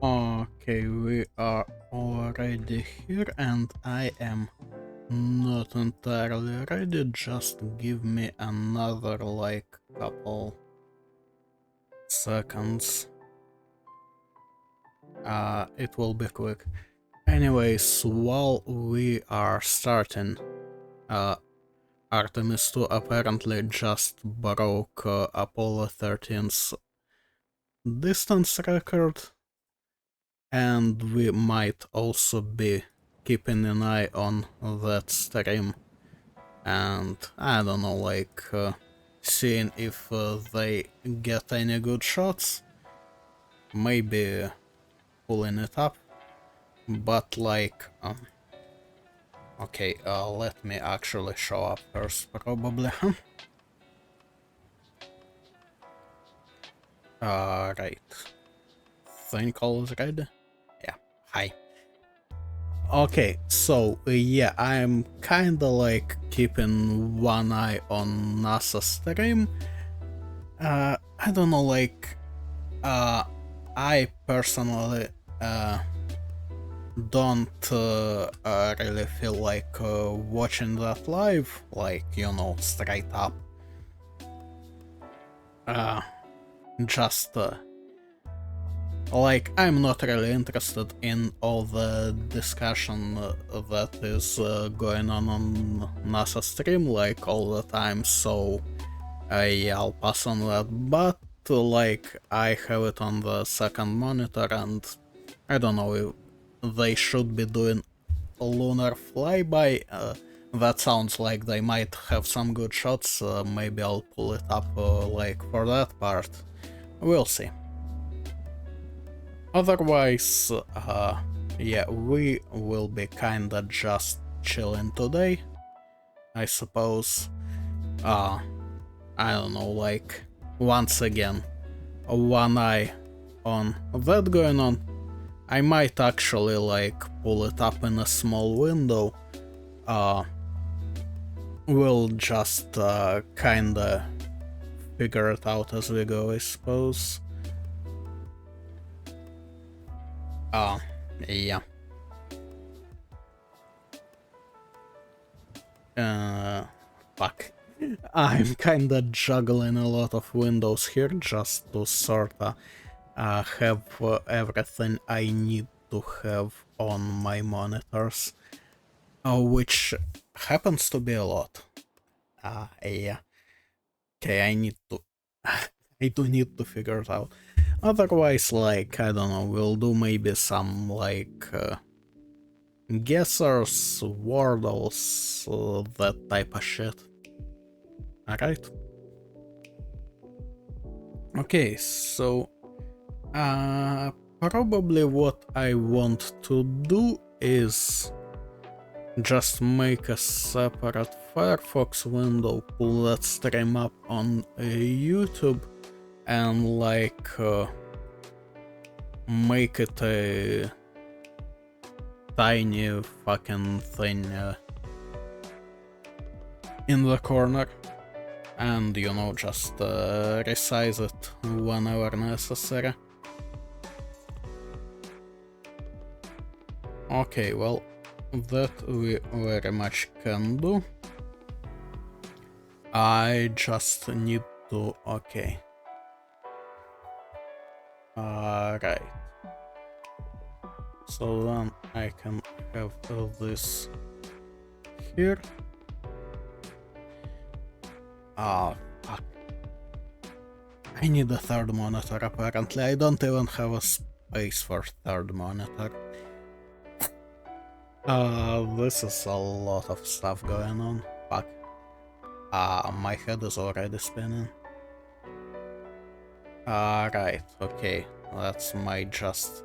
Okay, we are already here and I am not entirely ready. Just give me another couple seconds. It will be quick. Anyways, while we are starting, Artemis 2 apparently just broke Apollo 13's distance record, and we might also be keeping an eye on that stream and I don't know, seeing if they get any good shots, maybe pulling it up, but okay, let me actually show up first, probably, huh? Right. Think all is ready? Yeah, hi. Okay, so yeah, I'm kinda keeping one eye on NASA stream. I don't know, I personally don't really feel like watching that live, straight up. Just I'm not really interested in all the discussion that is going on NASA stream all the time, so yeah, I'll pass on that. But I have it on the second monitor, and I don't know if they should be doing a lunar flyby. That sounds like they might have some good shots. Maybe I'll pull it up for that part. We'll see. Otherwise, yeah, we will be kinda just chilling today, I suppose. I don't know, once again, one eye on that going on. I might actually pull it up in a small window. We'll just kinda figure it out as we go, I suppose. Yeah. Fuck. I'm kinda juggling a lot of windows here just to sorta have everything I need to have on my monitors, which happens to be a lot. Yeah. Okay, I need to... I do need to figure it out. Otherwise, I don't know, we'll do maybe some, guessers, wordles, that type of shit. Alright? Okay, so... probably what I want to do is just make a separate Firefox window, pull that stream up on YouTube, and make it a tiny fucking thing in the corner, and just resize it whenever necessary. Okay, well, that we very much can do. I just need to... okay. Right. So then I can have this here. Fuck. I need a third monitor apparently. I don't even have a space for third monitor. This is a lot of stuff going on. Fuck. My head is already spinning. Right, okay. That's my just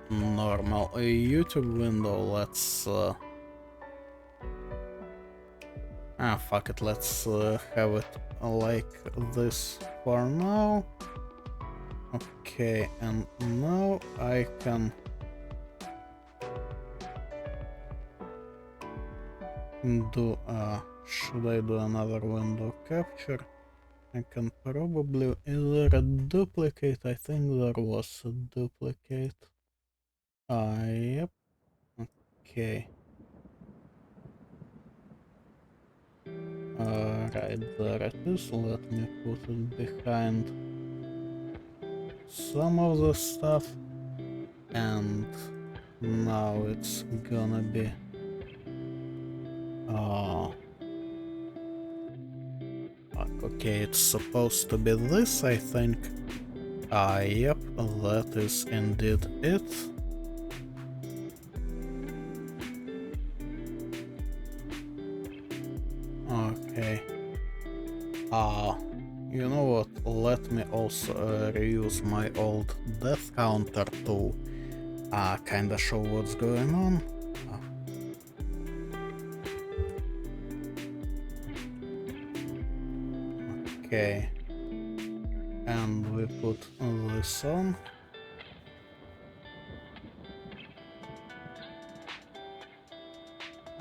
normal YouTube window. Let's fuck it, let's have it like this for now. Okay, and now I can do should I do another window capture? I can probably... is there a duplicate? I think there was a duplicate. Yep. Okay. Right, there it is. Let me put it behind some of the stuff. And now it's gonna be... Oh... Okay, it's supposed to be this, I think. Yep, that is indeed it. Okay. You know what? Let me also reuse my old death counter to kinda show what's going on. Okay. And we put this on.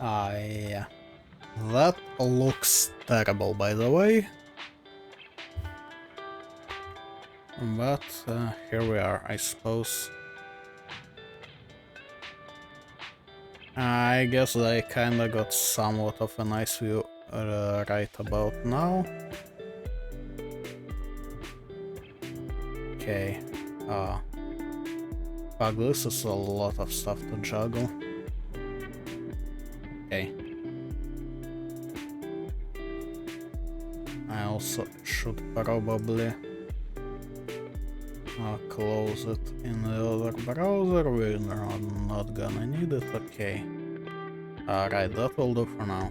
Yeah. That looks terrible, by the way. But here we are, I suppose. I guess I kinda got somewhat of a nice view right about now. Okay. Fuck, this is a lot of stuff to juggle. Okay. I also should probably close it in the other browser. We're not gonna need it. Okay. Alright, that will do for now.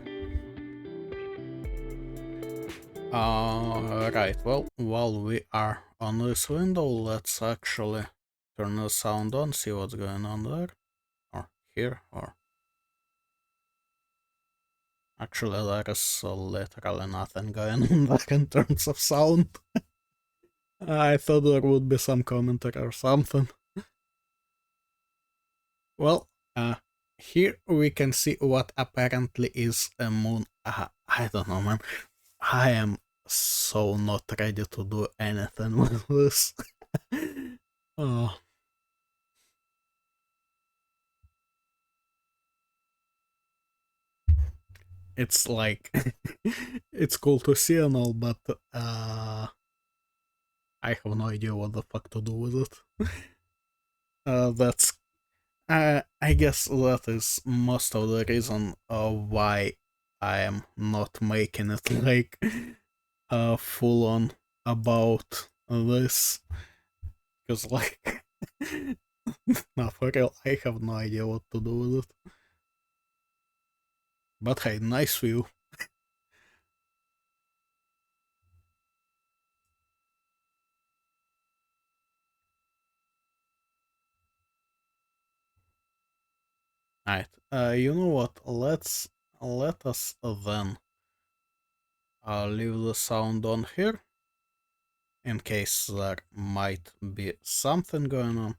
Right, well, while we are on this window, let's actually turn the sound on, see what's going on there. Or here, or... Actually, there is literally nothing going on there in terms of sound. I thought there would be some commentary or something. Well, here we can see what apparently is a moon. I don't know, man. I am so not ready to do anything with this. Oh. It's like, it's cool to see and all, but I have no idea what the fuck to do with it. That's I guess that is most of the reason why I am not making it like full on about this, because like no, for real, I have no idea what to do with it. But hey, nice view. Alright, you know what? Let us then leave the sound on here in case there might be something going on.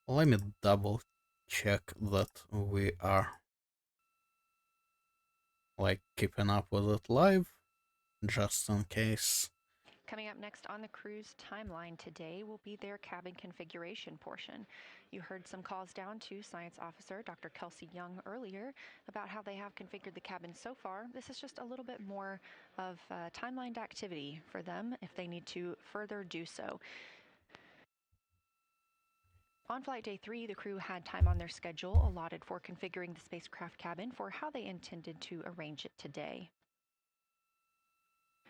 Let me double check that we are like keeping up with it live, just in case. Coming up next on the cruise timeline today will be their cabin configuration portion. You heard some calls down to Science Officer Dr. Kelsey Young earlier about how they have configured the cabin so far. This is just a little bit more of timelined activity for them if they need to further do so. On flight day 3, the crew had time on their schedule allotted for configuring the spacecraft cabin for how they intended to arrange it today.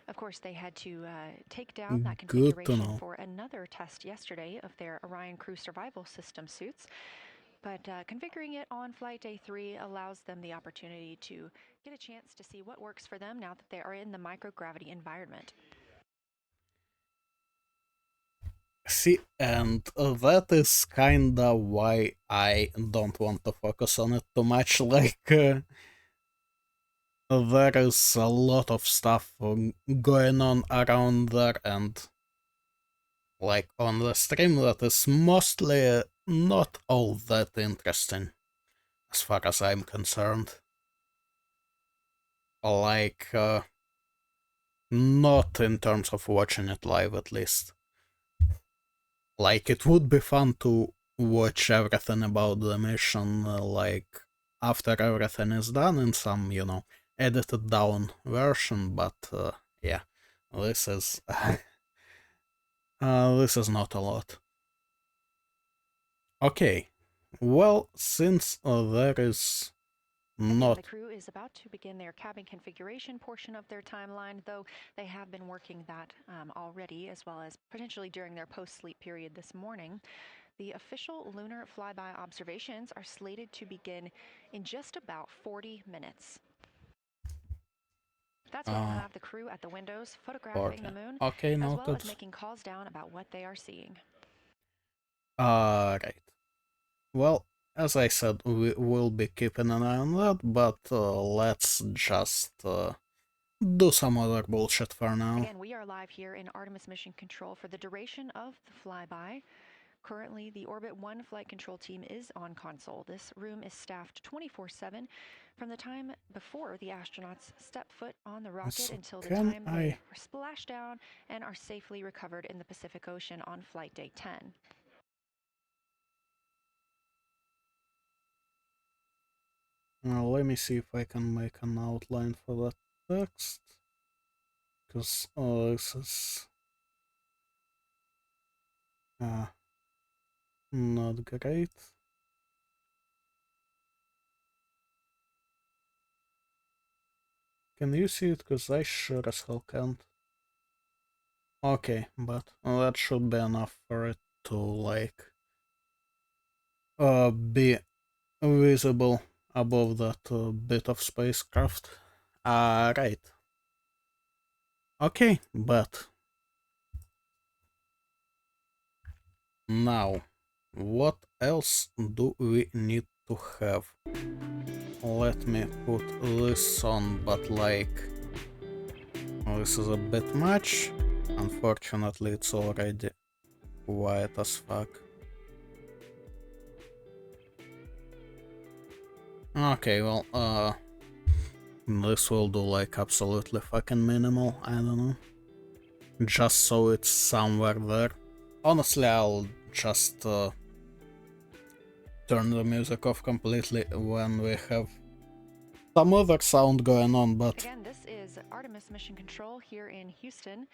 Of course, they had to take down that Good to configuration know. for another test yesterday of their Orion Crew Survival System suits. But configuring it on flight day 3 allows them the opportunity to get a chance to see what works for them now that they are in the microgravity environment. See, and that is kinda why I don't want to focus on it too much. Like, there is a lot of stuff going on around there, and like on the stream, that is mostly not all that interesting, as far as I'm concerned. Like, not in terms of watching it live, at least. Like, it would be fun to watch everything about the mission, like, after everything is done in some, edited down version, but, yeah, this is, this is not a lot. Okay, well, since there is not... The crew is about to begin their cabin configuration portion of their timeline, though they have been working that already, as well as potentially during their post-sleep period this morning. The official lunar flyby observations are slated to begin in just about 40 minutes. That's when we'll have the crew at the windows photographing the moon, okay, as noted. well as making calls down about what they are seeing. Right. Well, as I said, we will be keeping an eye on that, but let's just do some other bullshit for now. Again, we are live here in Artemis Mission Control for the duration of the flyby. Currently, the Orbit 1 flight control team is on console. This room is staffed 24/7 from the time before the astronauts step foot on the rocket So until the time I... they splash down and are safely recovered in the Pacific Ocean on flight day 10. Let me see if I can make an outline for that text. Because this is... not great. Can you see it? Because I sure as hell can't. Okay, but that should be enough for it to, like, be visible above that bit of spacecraft. Right. Okay, but now, what else do we need to have? Let me put this on, but like, this is a bit much. Unfortunately, it's already white as fuck. Okay, well, this will do like absolutely fucking minimal, I don't know. Just so it's somewhere there. Honestly, I'll just turn the music off completely when we have some other sound going on, but... Again, this is Artemis Mission Control here in Houston.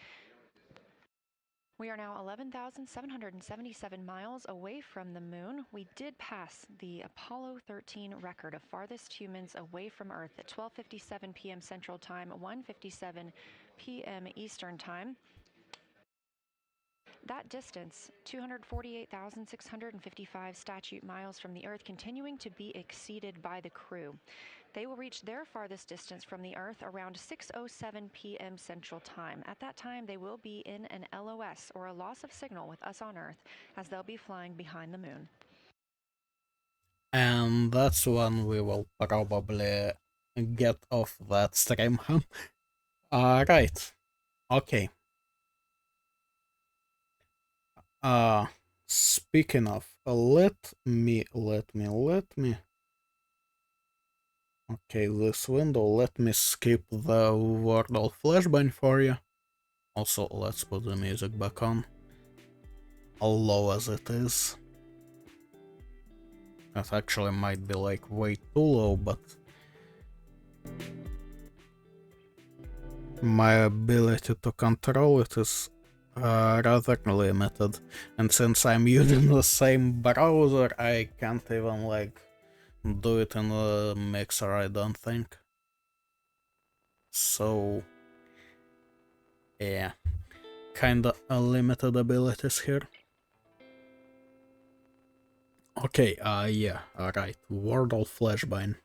We are now 11,777 miles away from the moon. We did pass the Apollo 13 record of farthest humans away from Earth at 12:57 p.m. Central Time, 1:57 p.m. Eastern Time. That distance, 248,655 statute miles from the Earth, continuing to be exceeded by the crew. They will reach their farthest distance from the Earth around 6:07 p.m. Central Time. At that time, they will be in an LOS, or a loss of signal, with us on Earth, as they'll be flying behind the moon. And that's when we will probably get off that stream. Right. Okay. Speaking of, let me. Okay, this window, let me skip the Wordle flashbang for you. Also, let's put the music back on. Low as it is. That actually might be like way too low, but my ability to control it is rather limited. And since I'm using the same browser, I can't even like do it in the mixer, I don't think. So yeah, kinda limited abilities here. Okay, yeah, alright, Wordle flashbang.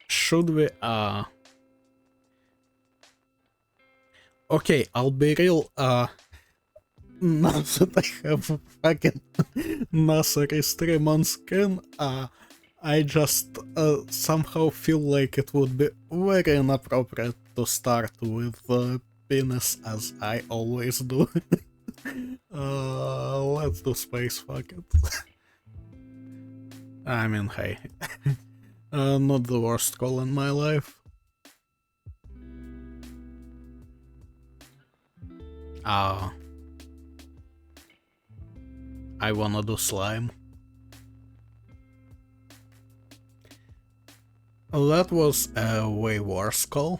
Should we, okay, I'll be real, now that I have a fucking NASA stream on screen, I just somehow feel like it would be very inappropriate to start with penis, as I always do. Let's do space, fuck it. I mean, hey, not the worst call in my life. I wanna do slime. That was a way worse call.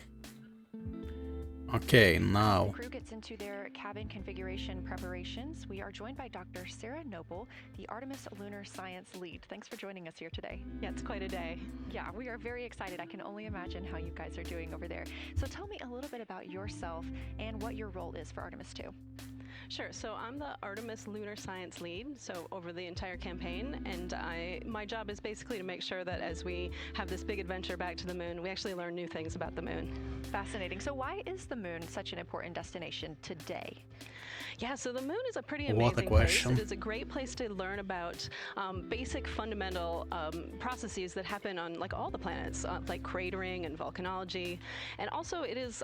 Okay, now. The crew gets into their cabin configuration preparations. We are joined by Dr. Sarah Noble, the Artemis Lunar Science Lead. Thanks for joining us here today. Yeah, it's quite a day. Yeah, we are very excited. I can only imagine how you guys are doing over there. So tell me a little bit about yourself and what your role is for Artemis 2. Sure. So I'm the Artemis Lunar Science Lead, so over the entire campaign, and my job is basically to make sure that as we have this big adventure back to the moon, we actually learn new things about the moon. Fascinating. So why is the moon such an important destination today? Yeah, so the moon is a pretty amazing place. It is a great place to learn about basic fundamental processes that happen on like all the planets, like cratering and volcanology, and also it is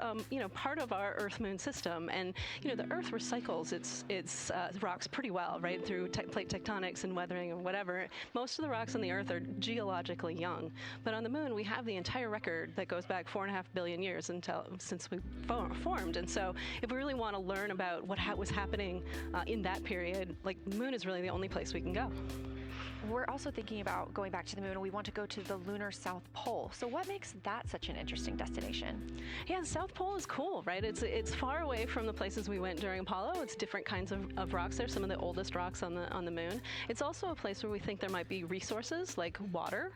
part of our Earth-Moon system. And the Earth recycles its rocks pretty well, right, through plate tectonics and weathering and whatever. Most of the rocks on the Earth are geologically young, but on the moon we have the entire record that goes back 4.5 billion years since we formed. And so if we really want to learn about what was happening in that period, like the moon is really the only place we can go. We're also thinking about going back to the moon, and we want to go to the lunar South Pole. So what makes that such an interesting destination? Yeah, the South Pole is cool, right? It's far away from the places we went during Apollo. It's different kinds of rocks there, some of the oldest rocks on the moon. It's also a place where we think there might be resources like water.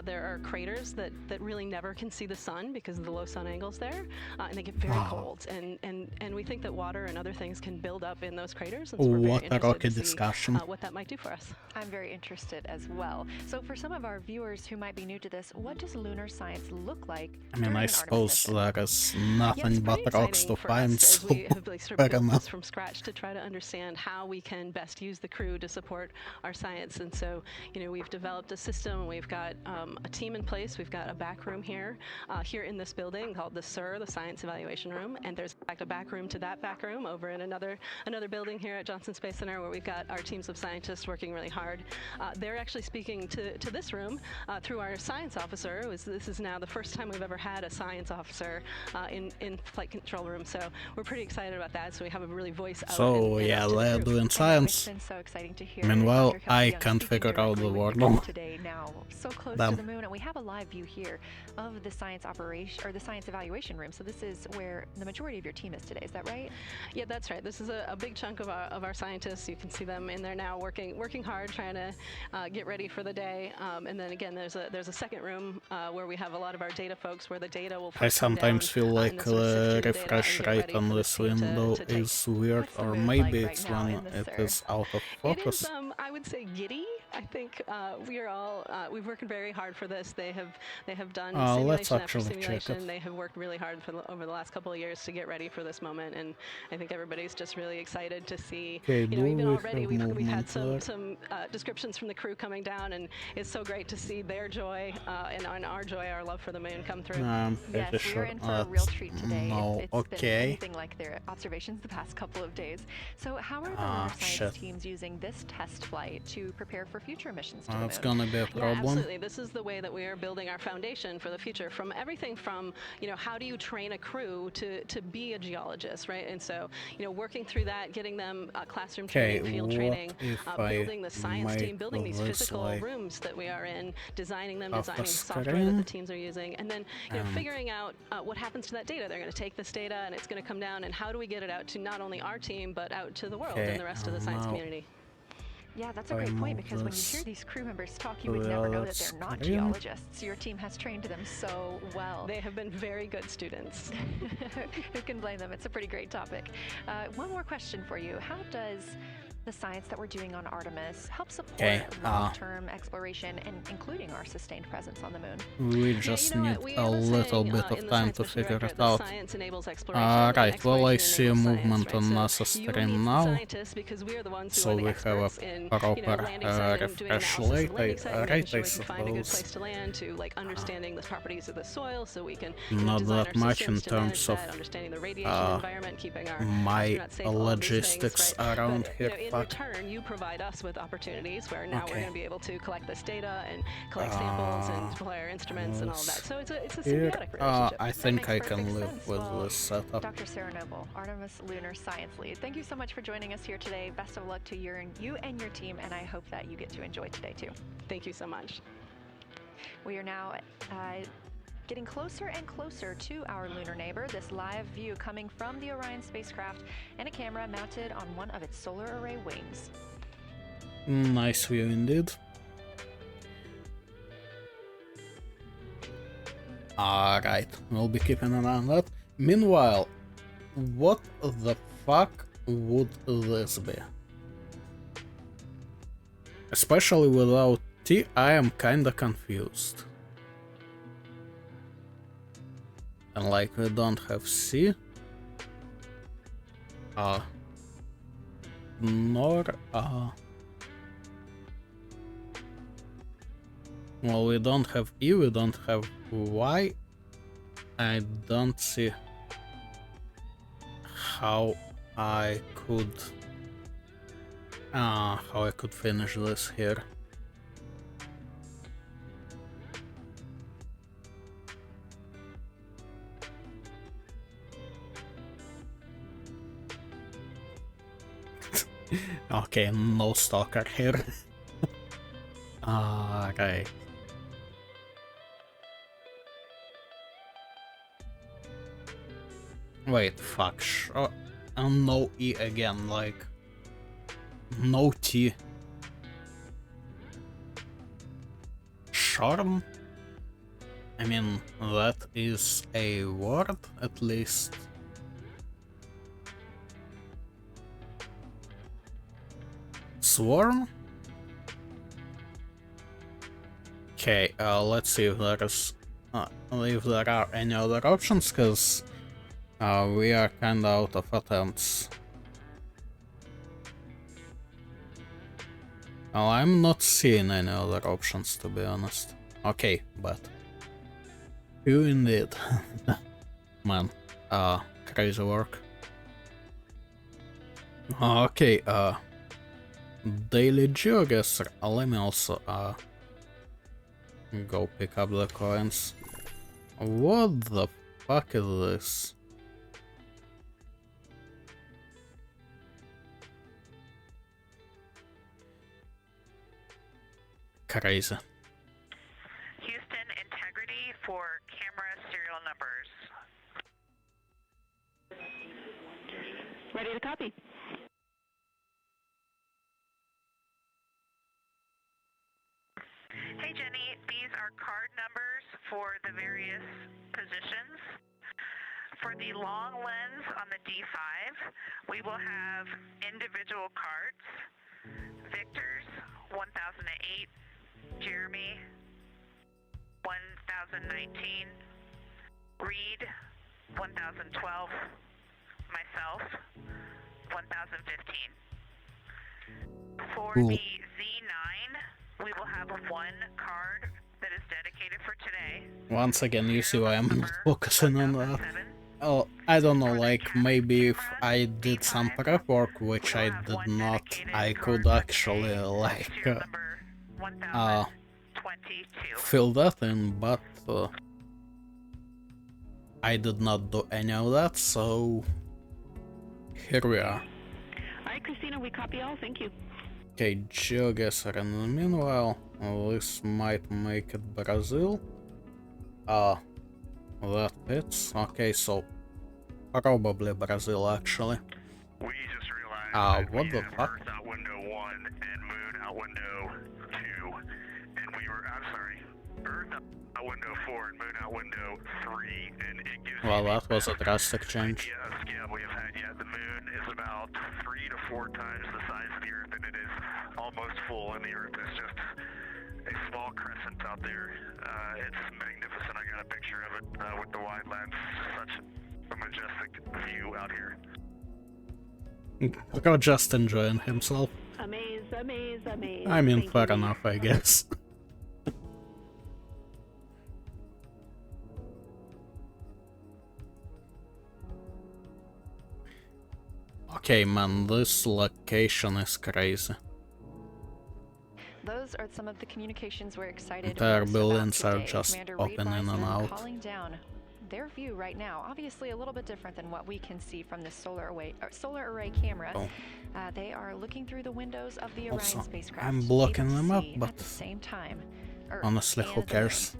There are craters that really never can see the sun because of the low sun angles there, and they get very cold. And we think that water and other things can build up in those craters. And so we're very interested to see what that might do for us. I'm very interested as well. So for some of our viewers who might be new to this, what does lunar science look like? I mean, I suppose there is nothing but rocks to find, so we have built this from scratch to try to understand how we can best use the crew to support our science. And so, we've developed a system. We've got a team in place. We've got a back room here in this building called the SIR, the Science Evaluation Room. And there's in fact a back room to that back room over in another building here at Johnson Space Center, where we've got our teams of scientists working really hard. They're actually speaking to this room through our science officer. This is now the first time we've ever had a science officer in flight control room, so we're pretty excited about that. So we have a really voice out. So yeah, they're doing science. It's been so exciting to hear. Meanwhile, I can't figure out the word today. Now, so close to the moon, and we have a live view here of the science operation or the science evaluation room. So this is where the majority of your team is today. Is that right? Yeah, that's right. This is a big chunk of our scientists. You can see them in there now, working hard, trying to get ready for the day. And then again, there's a second room where we have a lot of our data folks, where the data will. I sometimes feel like the refresh rate on this window is weird, or maybe it's when it is out of focus. It is, I would say, giddy. I think we've worked very hard for this. They have done simulation after simulation. They have worked really hard over the last couple of years to get ready for this moment, and I think everybody's just really excited to see. Even already we've had some descriptions from the crew coming down, and it's so great to see their joy and our joy, our love for the moon come through. Yes, we're in for a real treat today. It's been anything like their observations the past couple of days. So how are the lunar science teams using this test flight to prepare for future missions to the moon? It's gonna be a problem. Yeah, absolutely. This is the way that we are building our foundation for the future. From everything from how do you train a crew to be a geologist, right? And so working through that, getting them classroom training, field training, building the science team, building these physical rooms that we are in, designing them, designing the software that the teams are using, and then figuring out what happens to that data. They're going to take this data and it's going to come down, and how do we get it out to not only our team but out to the world and the rest of the science community. Yeah, that's a great point, because when you hear these crew members talk, you would never know that they're not geologists. Your team has trained them so well. They have been very good students. Who can blame them? It's a pretty great topic. One more question for you. How does the science that we're doing on Artemis help support long-term exploration, and including our sustained presence on the moon? We just need a little bit of time to figure it out. Right, well, I see a movement on NASA stream now, so we have a proper refresh rate, I suppose. Not that much in terms of my logistics around here. in return, you provide us with opportunities where now we're going to be able to collect this data and collect samples and deploy our instruments and all of that. So it's a symbiotic relationship. I think I can live with this setup. Dr. Sarah Noble, Artemis Lunar Science Lead, thank you so much for joining us here today. Best of luck to you and your team, and I hope that you get to enjoy today too. Thank you so much. We are now getting closer and closer to our lunar neighbor. This live view coming from the Orion spacecraft and a camera mounted on one of its solar array wings. Nice view indeed. Alright, we'll be keeping an eye on that. Meanwhile, what the fuck would this be? Especially without T, I am kinda confused. And like we don't have C, nor well, we don't have E, we don't have Y. I don't see how I could finish this here. Okay, no stalker here. Alright. Wait, fuck. No E again, like. No T. Charm? I mean, that is a word, at least. Swarm? Okay, let's see if there are any other options, cause we are kinda out of attempts. Well, I'm not seeing any other options, to be honest. Okay, but you indeed. Man, crazy work. Okay, daily geoguesser. Let me also go pick up the coins. What the fuck is this? Crazy. Houston, integrity for camera serial numbers. Ready to copy. Hey Jenny, these are card numbers for the various positions. For the long lens on the D5, we will have individual cards. Victor's 1008, Jeremy 1019, Reed 1012, myself 1015. For Cool. the Z9, we will have one card that is dedicated for today. Once again, you see why I'm not focusing on that. Oh, I don't know, like, maybe if I did some prep work, which I did not, I could actually, like, fill that in, but I did not do any of that, so here we are. Alright, Christina, we copy all. Thank you. Okay, GeoGuessr, and in the meanwhile, this might make it Brazil. That fits. Okay, so probably Brazil, actually. We just realized what the fuck? Earth out window 1 and Moon out window 2, and we were, I'm sorry, Earth out window 4 and Moon out window 3, and it gives Well, you that was a drastic change. idea of scale we have had yet. The Moon is about 3 to 4 times the size of the Earth, and it is almost full, and the Earth is just a small crescent out there. It's magnificent. I got a picture of it with the wide lens. Such a majestic view out here. We're just enjoying himself. Amaze, amaze, amaze. I mean, Thank fair you. enough, I guess. Okay, man, this location is crazy. Those are some of the communications we're excited Entire most buildings about are today. just Commander Reed open in and Wiseman out. calling down their view right now. Obviously a little bit different than what we can see from the solar array camera. Oh. They are looking through the windows of the Orion Also, spacecraft. I'm blocking able to them up, see but at the same time, Earth honestly, who and the moon. cares?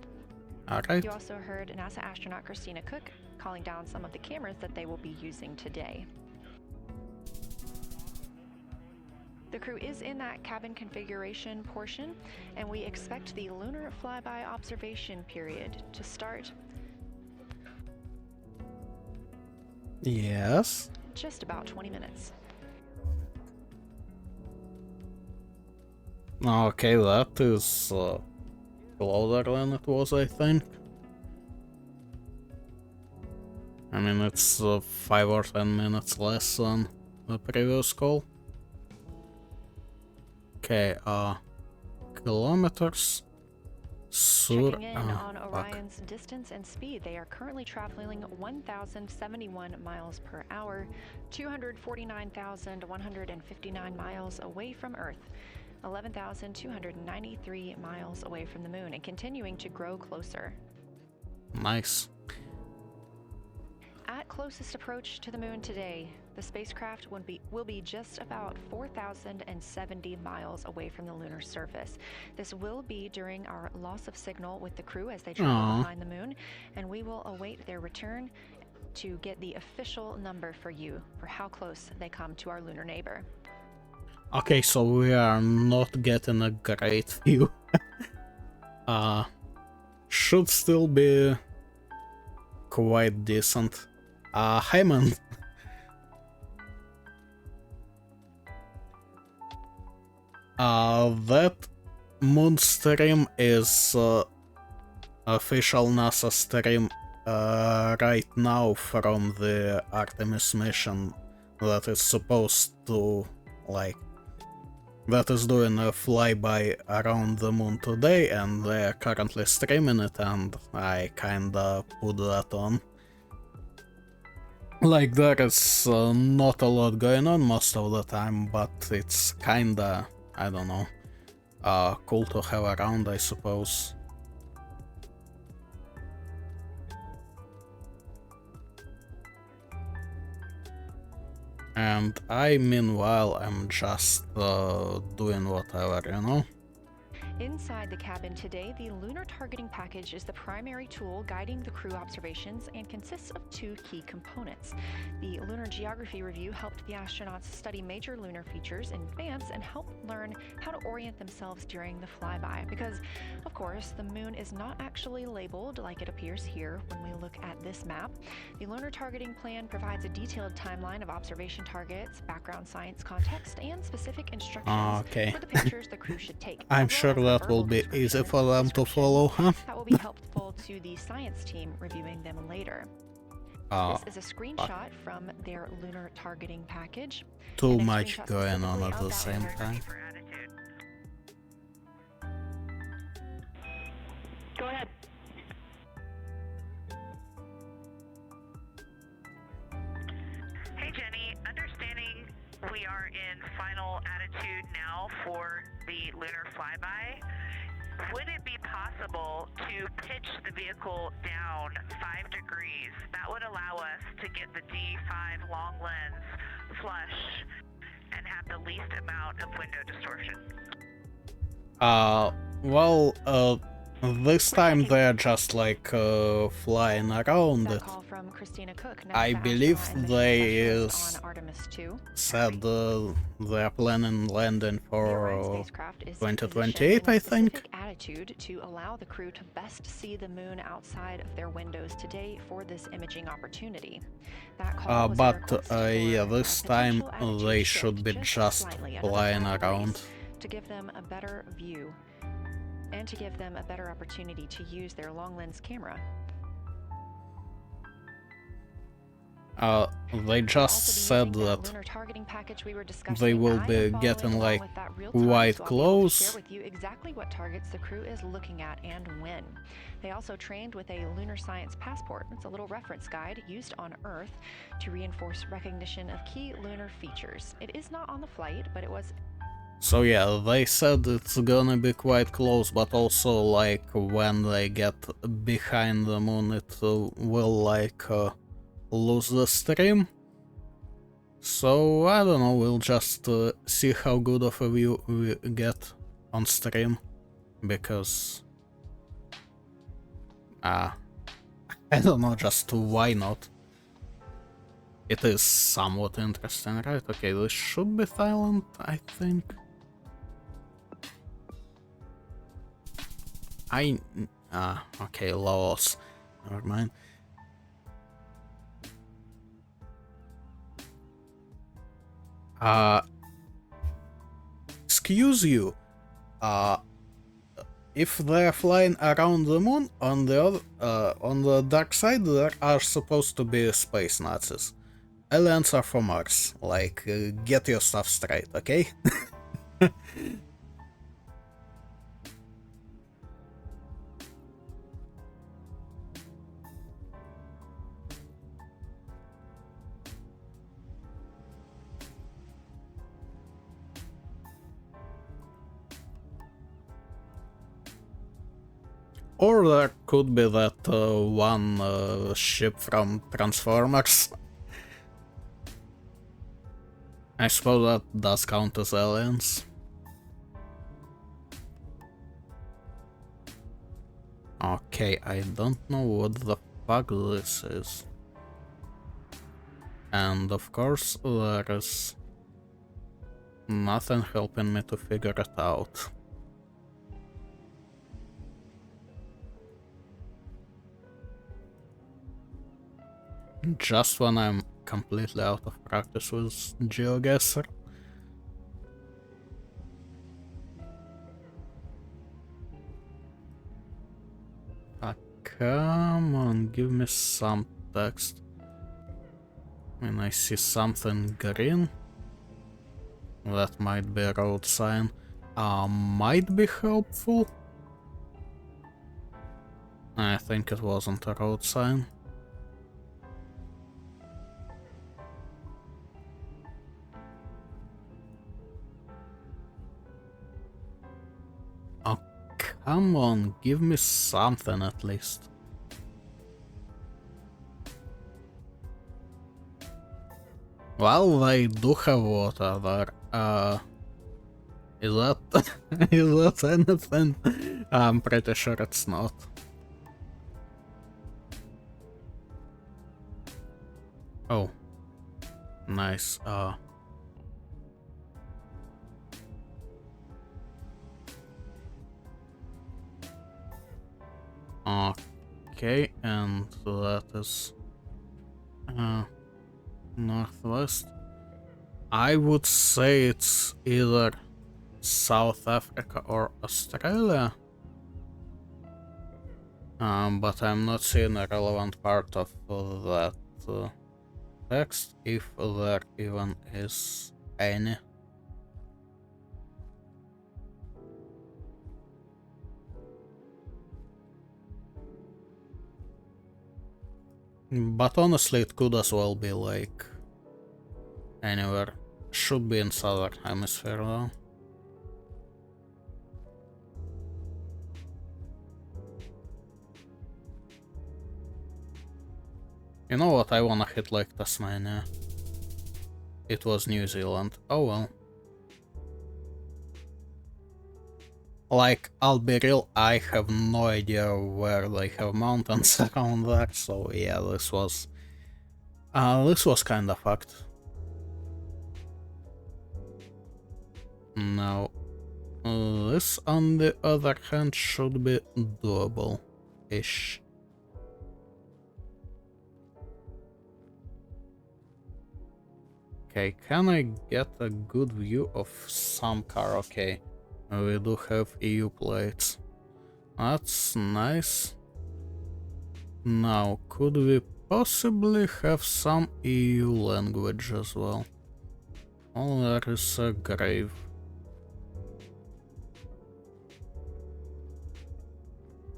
Alright. You also heard NASA astronaut Christina Cook calling down some of the cameras that they will be using today. The crew is in that cabin configuration portion, and we expect the lunar flyby observation period to start Yes. just about 20 minutes. Okay, that is closer than it was, I think. I mean, it's 5 or 10 minutes less than the previous call. Okay, kilometers. Checking in on Orion's distance and speed. They are currently traveling 1,071 miles per hour, 249,159 miles away from Earth, 11,293 miles away from the moon, and continuing to grow closer. Nice. At closest approach to the moon today, the spacecraft will be just about 4,070 miles away from the lunar surface. This will be during our loss of signal with the crew as they travel behind the moon, and we will await their return to get the official number for you for how close they come to our lunar neighbor. Okay, so we are not getting a great view. Should still be quite decent. Hi man. That moon stream is official NASA stream right now from the Artemis mission that is supposed to, like, that is doing a flyby around the moon today, and they are currently streaming it, and I kinda put that on. Like, there is not a lot going on most of the time, but it's kinda, I don't know, cool to have around, I suppose. And I, meanwhile, am just doing whatever, you know? Inside the cabin today, the lunar targeting package is the primary tool guiding the crew observations and consists of two key components. The lunar geography review helped the astronauts study major lunar features in advance and help learn how to orient themselves during the flyby. Because, of course, the moon is not actually labeled like it appears here when we look at this map. The lunar targeting plan provides a detailed timeline of observation targets, background science context, and specific instructions for the pictures the crew should take. I'm sure that will be easy for them to follow, huh? That will be helpful to the science team reviewing them later. This is a screenshot from their lunar targeting package. Too much going on at the same time. Go ahead. Hey Jenny, understanding we are in final attitude now for the lunar flyby, would it be possible to pitch the vehicle down 5 degrees? That would allow us to get the D5 long lens flush and have the least amount of window distortion. This time they're just like flying around it. I believe they said they're planning landing for 2028, I think. Attitude to allow the crew to best see the moon outside of their windows today for this imaging opportunity. Yeah, this time they should be just flying around. To give them a better view and to give them a better opportunity to use their long lens camera. They just said that they will be getting like quite close. With you exactly what targets the crew is looking at and when. They also trained with a lunar science passport. It's a little reference guide used on Earth to reinforce recognition of key lunar features. It is not on the flight, but it was. So yeah, they said it's gonna be quite close, but also like when they get behind the moon it will like lose the stream. So I don't know, we'll just see how good of a view we get on stream, because I don't know, just why not? It is somewhat interesting, right? Okay, this should be silent, I think. Okay, laws. Never mind. Excuse you. If they're flying around the moon, on the dark side there are supposed to be space Nazis. Aliens are from Mars. Like, get your stuff straight, okay? Or there could be that one ship from Transformers. I suppose that does count as aliens. Okay, I don't know what the fuck this is. And of course there is nothing helping me to figure it out. Just when I'm completely out of practice with GeoGuessr. Come on, give me some text. When I see something green, that might be a road sign. Might be helpful. I think it wasn't a road sign. Oh, come on, give me something at least. Well, they do have water there. Is that is that anything? I'm pretty sure it's not. Oh, nice. Okay, and that is northwest. I would say it's either South Africa or Australia, but I'm not seeing a relevant part of that text, if there even is any. But honestly, it could as well be like anywhere. Should be in southern hemisphere though. You know what, I wanna hit like Tasmania. It was New Zealand. Oh well. Like, I'll be real, I have no idea where they have mountains around there, so yeah, this was kinda fucked. Now, this on the other hand should be doable-ish. Okay, can I get a good view of some car? Okay, we do have EU plates. That's nice. Now, could we possibly have some EU language as well. Oh, there is a grave.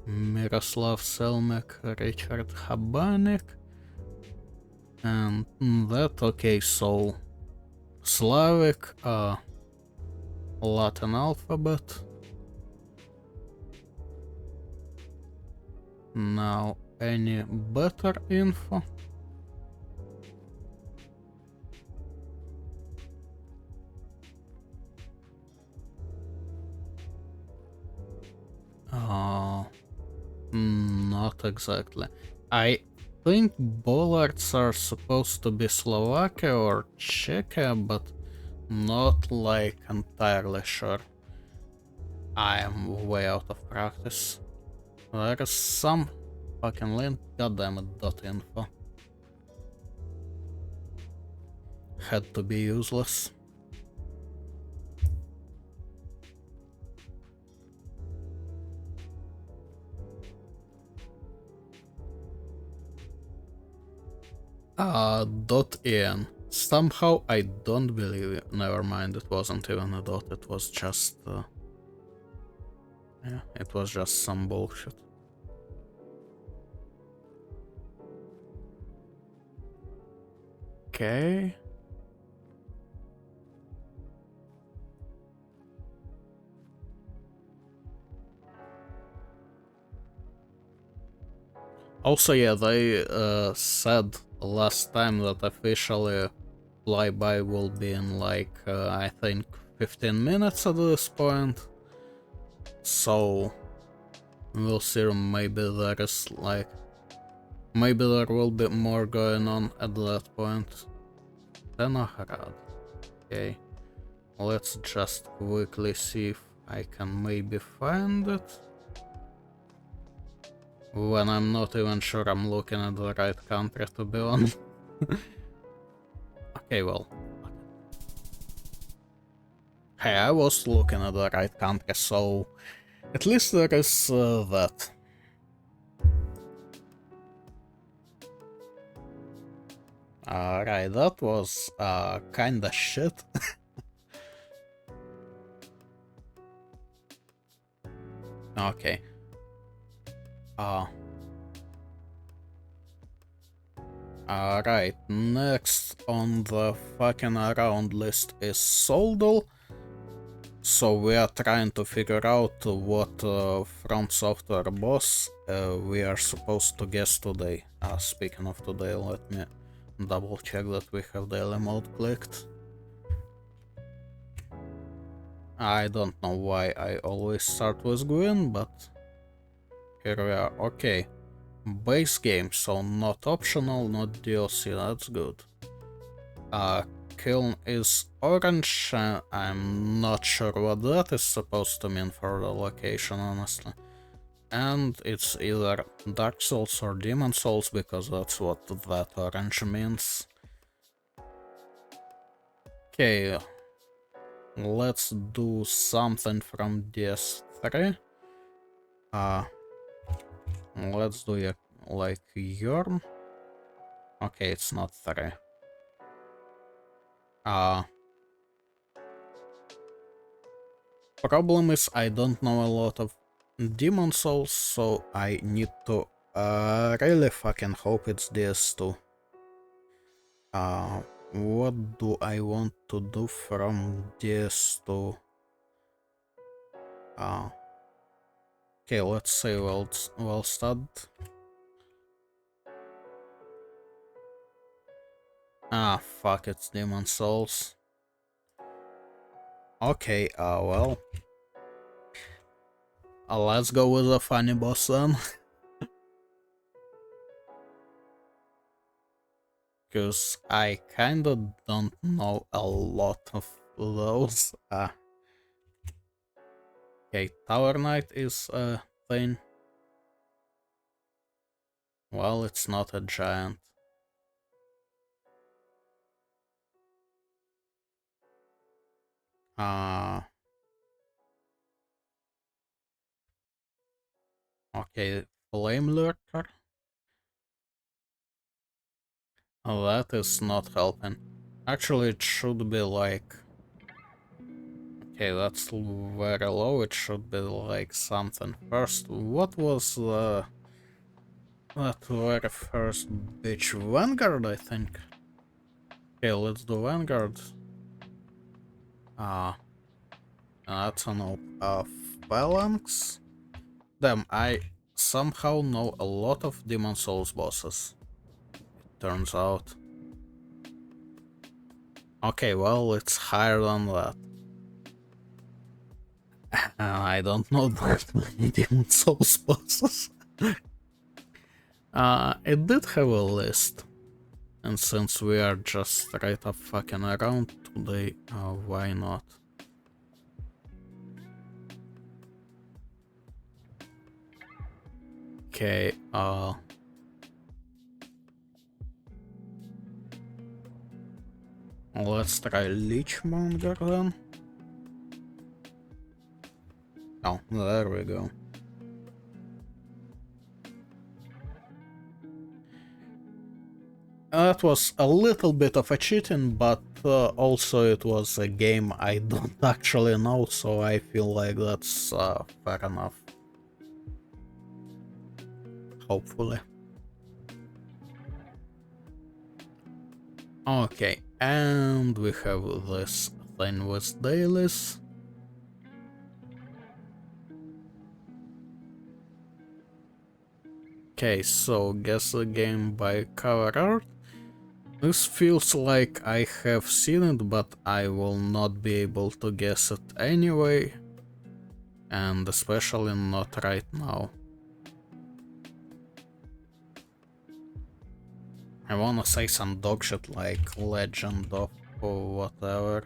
Miroslav Selmek, Richard Habanik. And that, okay, so Slavic, Latin alphabet. Now, any better info? Not exactly. I think bollards are supposed to be Slovakia or Czechia, but not like entirely sure. I am way out of practice. There is some fucking link, goddammit, .info. Had to be useless. .en. Somehow I don't believe it. Never mind, it wasn't even a dot, it was just... yeah, it was just some bullshit. Okay. Also, yeah, they said last time that officially flyby will be in like, I think 15 minutes at this point. So, we'll see, maybe there is like... maybe there will be more going on at that point. Tenohrad. Okay. Let's just quickly see if I can maybe find it. When I'm not even sure I'm looking at the right country, to be honest. Okay, well. Hey, I was looking at the right country, so at least there is that. Alright, that was kinda shit. Okay. Alright, next on the fucking around list is Soldal. So we are trying to figure out what From Software boss we are supposed to guess today. Speaking of today, let me double check that we have daily mode clicked. I don't know why I always start with Gwyn, but here we are. Okay, base game, so not optional, not DLC, that's good. Kiln is orange, I'm not sure what that is supposed to mean for the location, honestly. And it's either Dark Souls or Demon Souls, because that's what that orange means. Okay, let's do something from DS3. Let's do like Yorm. Okay, it's not 3. Problem is I don't know a lot of Demon Souls, so I need to really fucking hope it's DS2. What do I want to do from DS2? Okay, let's say well stud. Fuck, it's Demon Souls. Okay, well. Let's go with a funny boss then. Because I kinda don't know a lot of those. Okay, Tower Knight is a thing. Well, it's not a giant. Okay, Flame Lurker. That is not helping. Actually, it should be like... Okay, that's very low. It should be like something. First, what was that very first bitch? Vanguard, I think. Okay, let's do Vanguard. That's an Phalanx. Damn, I somehow know a lot of Demon Souls bosses. It turns out. Okay, well, it's higher than that. I don't know that many Demon Souls bosses. It did have a list. And since we are just straight up fucking around today, why not? Okay, let's try Leechmonger then. Oh, there we go. That was a little bit of a cheating, but also it was a game I don't actually know, so I feel like that's fair enough. Hopefully. Okay, and we have this thing with dailies. Okay, so guess the game by cover art. This feels like I have seen it, but I will not be able to guess it anyway. And especially not right now. I wanna say some dog shit like Legend of whatever.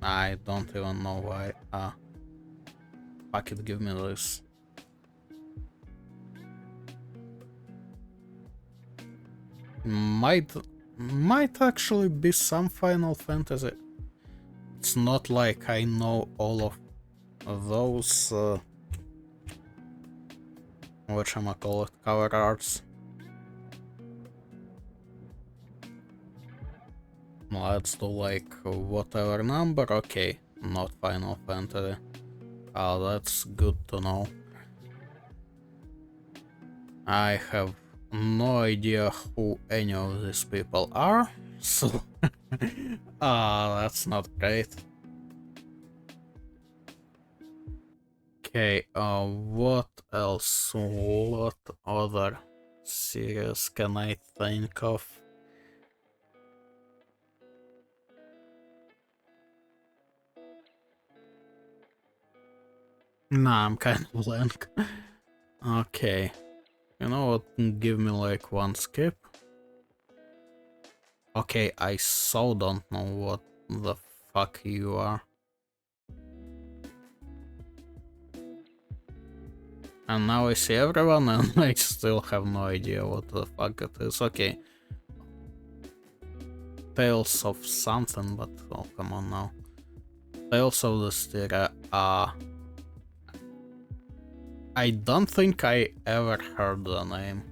I don't even know why. Fuck it, give me this. Might actually be some Final Fantasy. It's not like I know all of those whatchamacallit cover arts. Let's do like whatever number. Okay, not Final Fantasy. That's good to know. I have no idea who any of these people are, so that's not great. Okay, what else? What other series can I think of? Nah, I'm kind of blank. Okay. You know what? Give me like one skip. Okay, I so don't know what the fuck you are. And now I see everyone and I still have no idea what the fuck it is. Okay. Tales of something, but oh, come on now. Tales of the Styria. I don't think I ever heard the name.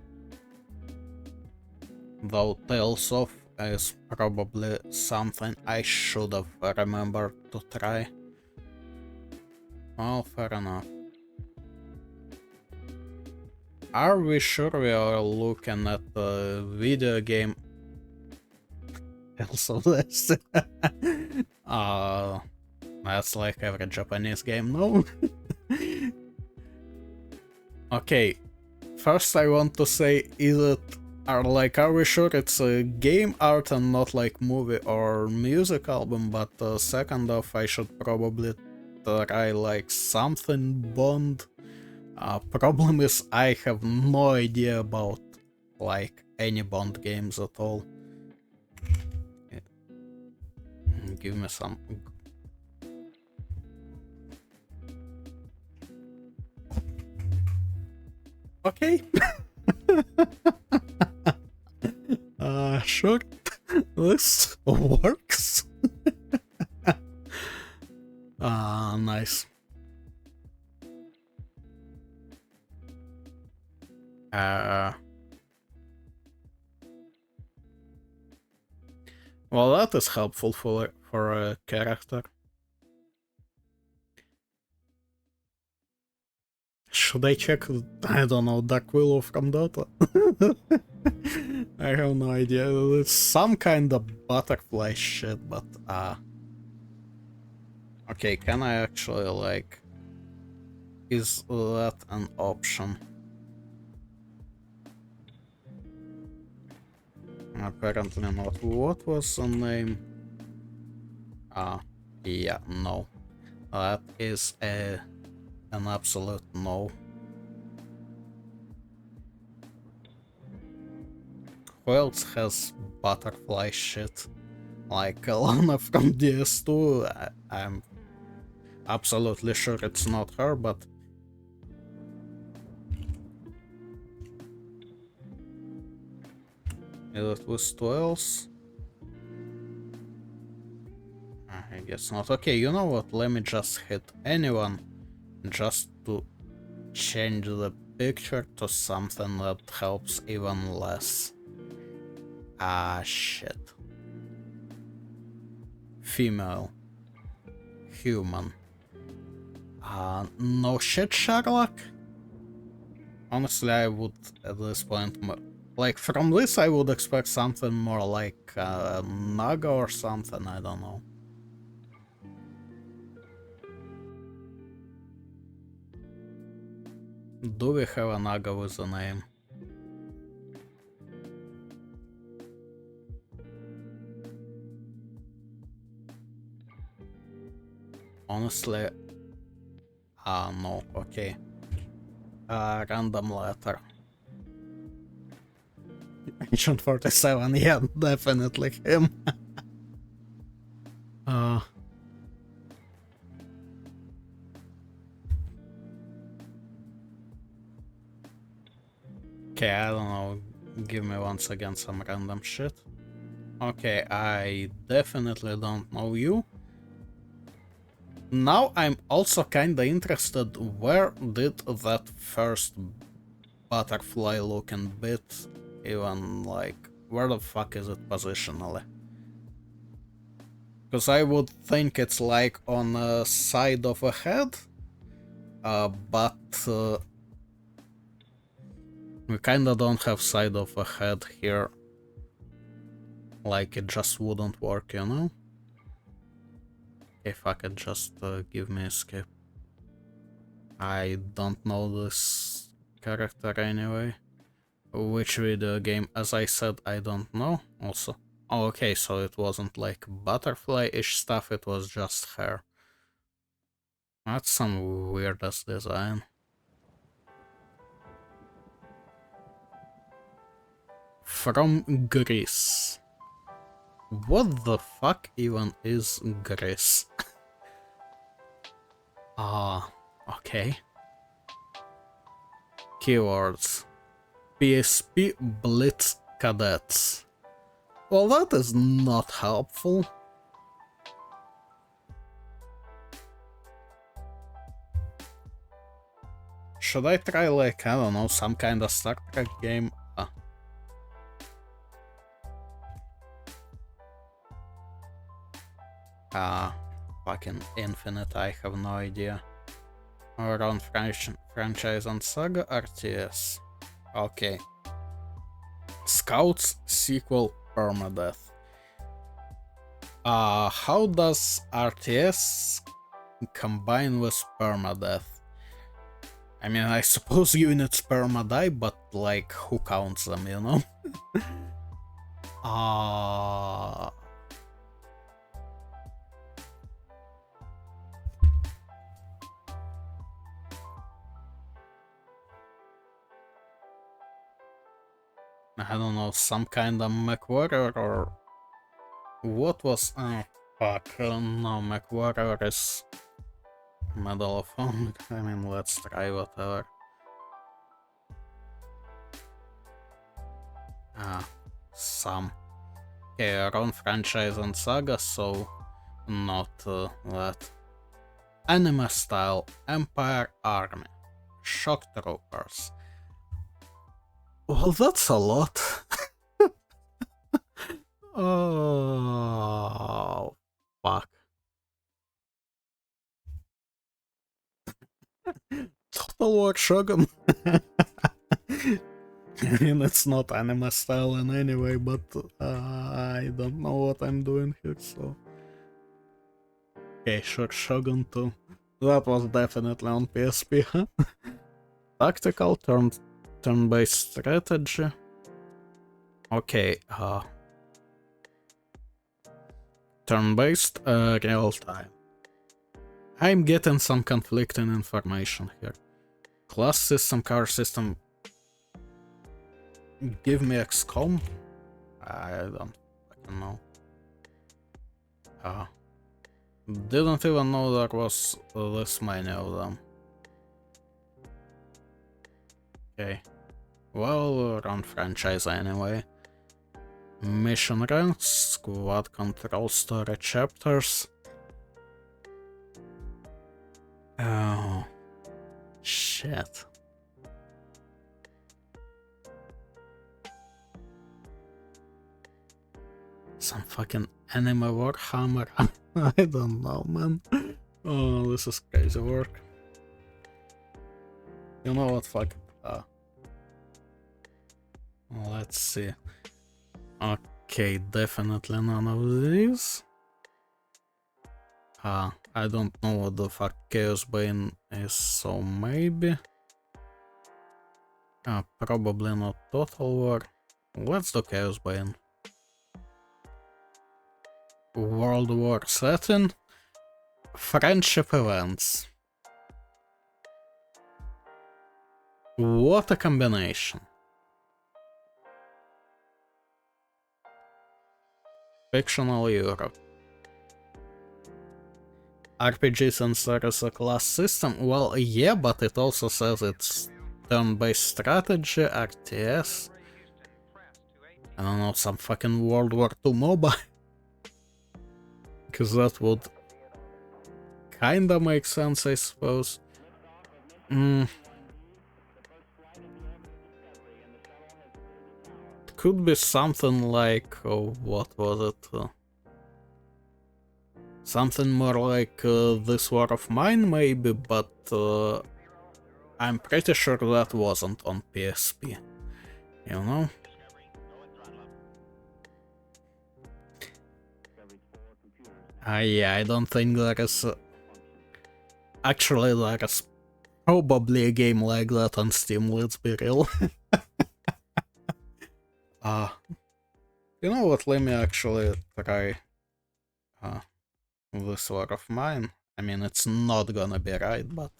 Though Tales of is probably something I should have remembered to try. Well, fair enough. Are we sure we are looking at the video game? Tales of the Styria? That's like every Japanese game, no? Okay, first I want to say, are we sure it's a game art and not like movie or music album, but second off, I should probably try like something Bond. Problem is I have no idea about like any Bond games at all. Give me some. Okay. Sure. This works. Nice. Well, that is helpful for a character. Should I check, I don't know, Dark Willow from Dota? I have no idea. It's some kind of butterfly shit, but okay, can I actually, like, is that an option? Apparently not. What was the name? Yeah, no. That is an absolute no. Who else has butterfly shit? Like Alana from DS2, I'm absolutely sure it's not her, but is it with two else? I guess not. Okay, you know what? Let me just hit anyone just to change the picture to something that helps even less. Shit. Female. Human. No shit, Sherlock? Honestly, I would, at this point, like, from this I would expect something more like Naga or something, I don't know. Do we have a Naga with a name? Honestly, no, okay. Random letter. Ancient 47, yeah, definitely him. Okay, I don't know. Give me once again some random shit. Okay, I definitely don't know you. Now I'm also kinda interested, where did that first butterfly looking bit even, like, where the fuck is it positionally? Because I would think it's like on the side of a head, but we kinda don't have side of a head here. Like, it just wouldn't work, you know? Okay, fuck it, just give me a skip. I don't know this character anyway. Which video game? As I said, I don't know also. Oh, okay, so it wasn't like butterfly-ish stuff, it was just hair. That's some weird-ass design. From Greece. What the fuck even is Greece? Okay. Keywords. PSP Blitz Cadets. Well, that is not helpful. Should I try, like, I don't know, some kind of Star Trek game? Fucking Infinite, I have no idea. Around franchise and saga RTS. Okay. Scouts sequel Permadeath. How does RTS combine with Permadeath? I mean, I suppose units perma die, but, like, who counts them, you know? I don't know, some kind of MechWarrior or... What was... Oh, fuck, no, MechWarrior is... Medal of Honor. I mean, let's try whatever. Some. Okay, around franchise and saga, so not that. Anime style Empire Army. Shock Troopers. Well, that's a lot. Oh, fuck. Total War Shogun. I mean, it's not anime style in any way, but I don't know what I'm doing here, so... Okay, sure, Shogun 2. That was definitely on PSP, huh? Tactical turn-based strategy. Okay, turn-based, real-time. I'm getting some conflicting information here. Class system, car system... Give me XCOM? I don't fucking know. Didn't even know there was this many of them. Okay. Well, run franchise anyway. Mission ranks, squad control, story chapters. Oh. Shit. Some fucking anime Warhammer. I don't know, man. Oh, this is crazy work. You know what, fuck. Let's see. Okay, definitely none of these. I don't know what the fuck Chaos Bane is, so maybe. Probably not Total War. Let's do Chaos Bane. World War setting. Friendship events. What a combination. Fictional Europe. RPG since there is a class system? Well, yeah, but it also says it's turn-based strategy, RTS. I don't know, some fucking World War II MOBA. Because that would kinda make sense, I suppose. Could be something like, what was it? Something more like This War of Mine, maybe, but I'm pretty sure that wasn't on PSP. You know? Yeah, I don't think there is... Actually, there is probably a game like that on Steam, let's be real. You know what, let me actually try This War of Mine. I mean, it's not gonna be right, but...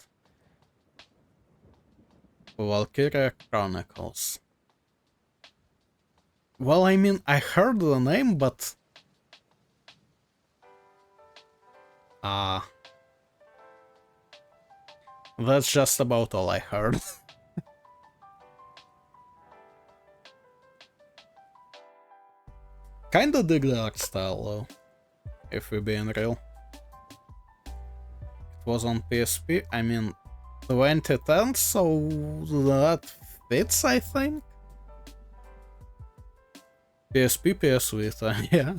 Valkyria Chronicles. Well, I mean, I heard the name, but... That's just about all I heard. Kinda dig the art style, though, if we're being real. It was on PSP, I mean, 2010, so that fits, I think? PSP, PS Vita, yeah.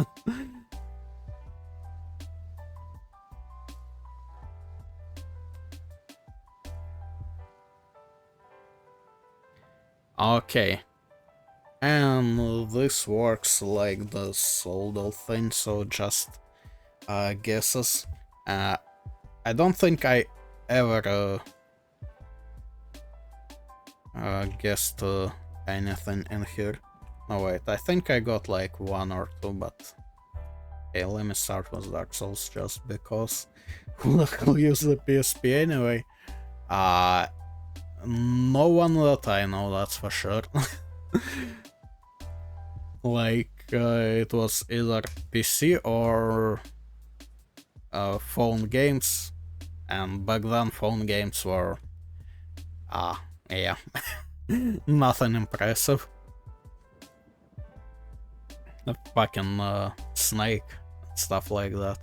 Okay. And this works like the Soldal thing, so just guesses. I don't think I ever guessed anything in here. No, wait, I think I got like one or two, but... Okay, let me start with Dark Souls just because. Who'll use the PSP anyway? No one that I know, that's for sure. Like, it was either PC or phone games, and back then phone games were, yeah, nothing impressive. The fucking Snake, stuff like that.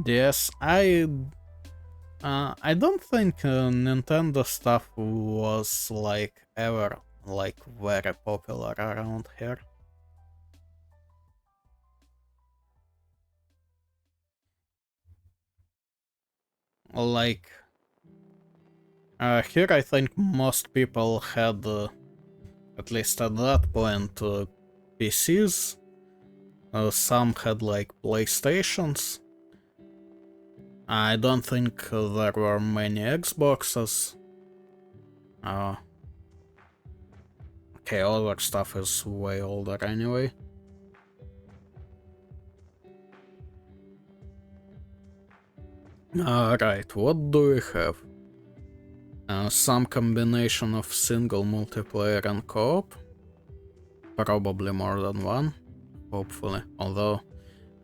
Yes, I don't think Nintendo stuff was like ever like very popular around here. Like here I think most people had at least at that point PCs. Some had like PlayStations. I don't think there were many Xboxes. Okay, all that stuff is way older anyway. Alright, what do we have? Some combination of single, multiplayer and co-op. Probably more than one, hopefully. Although,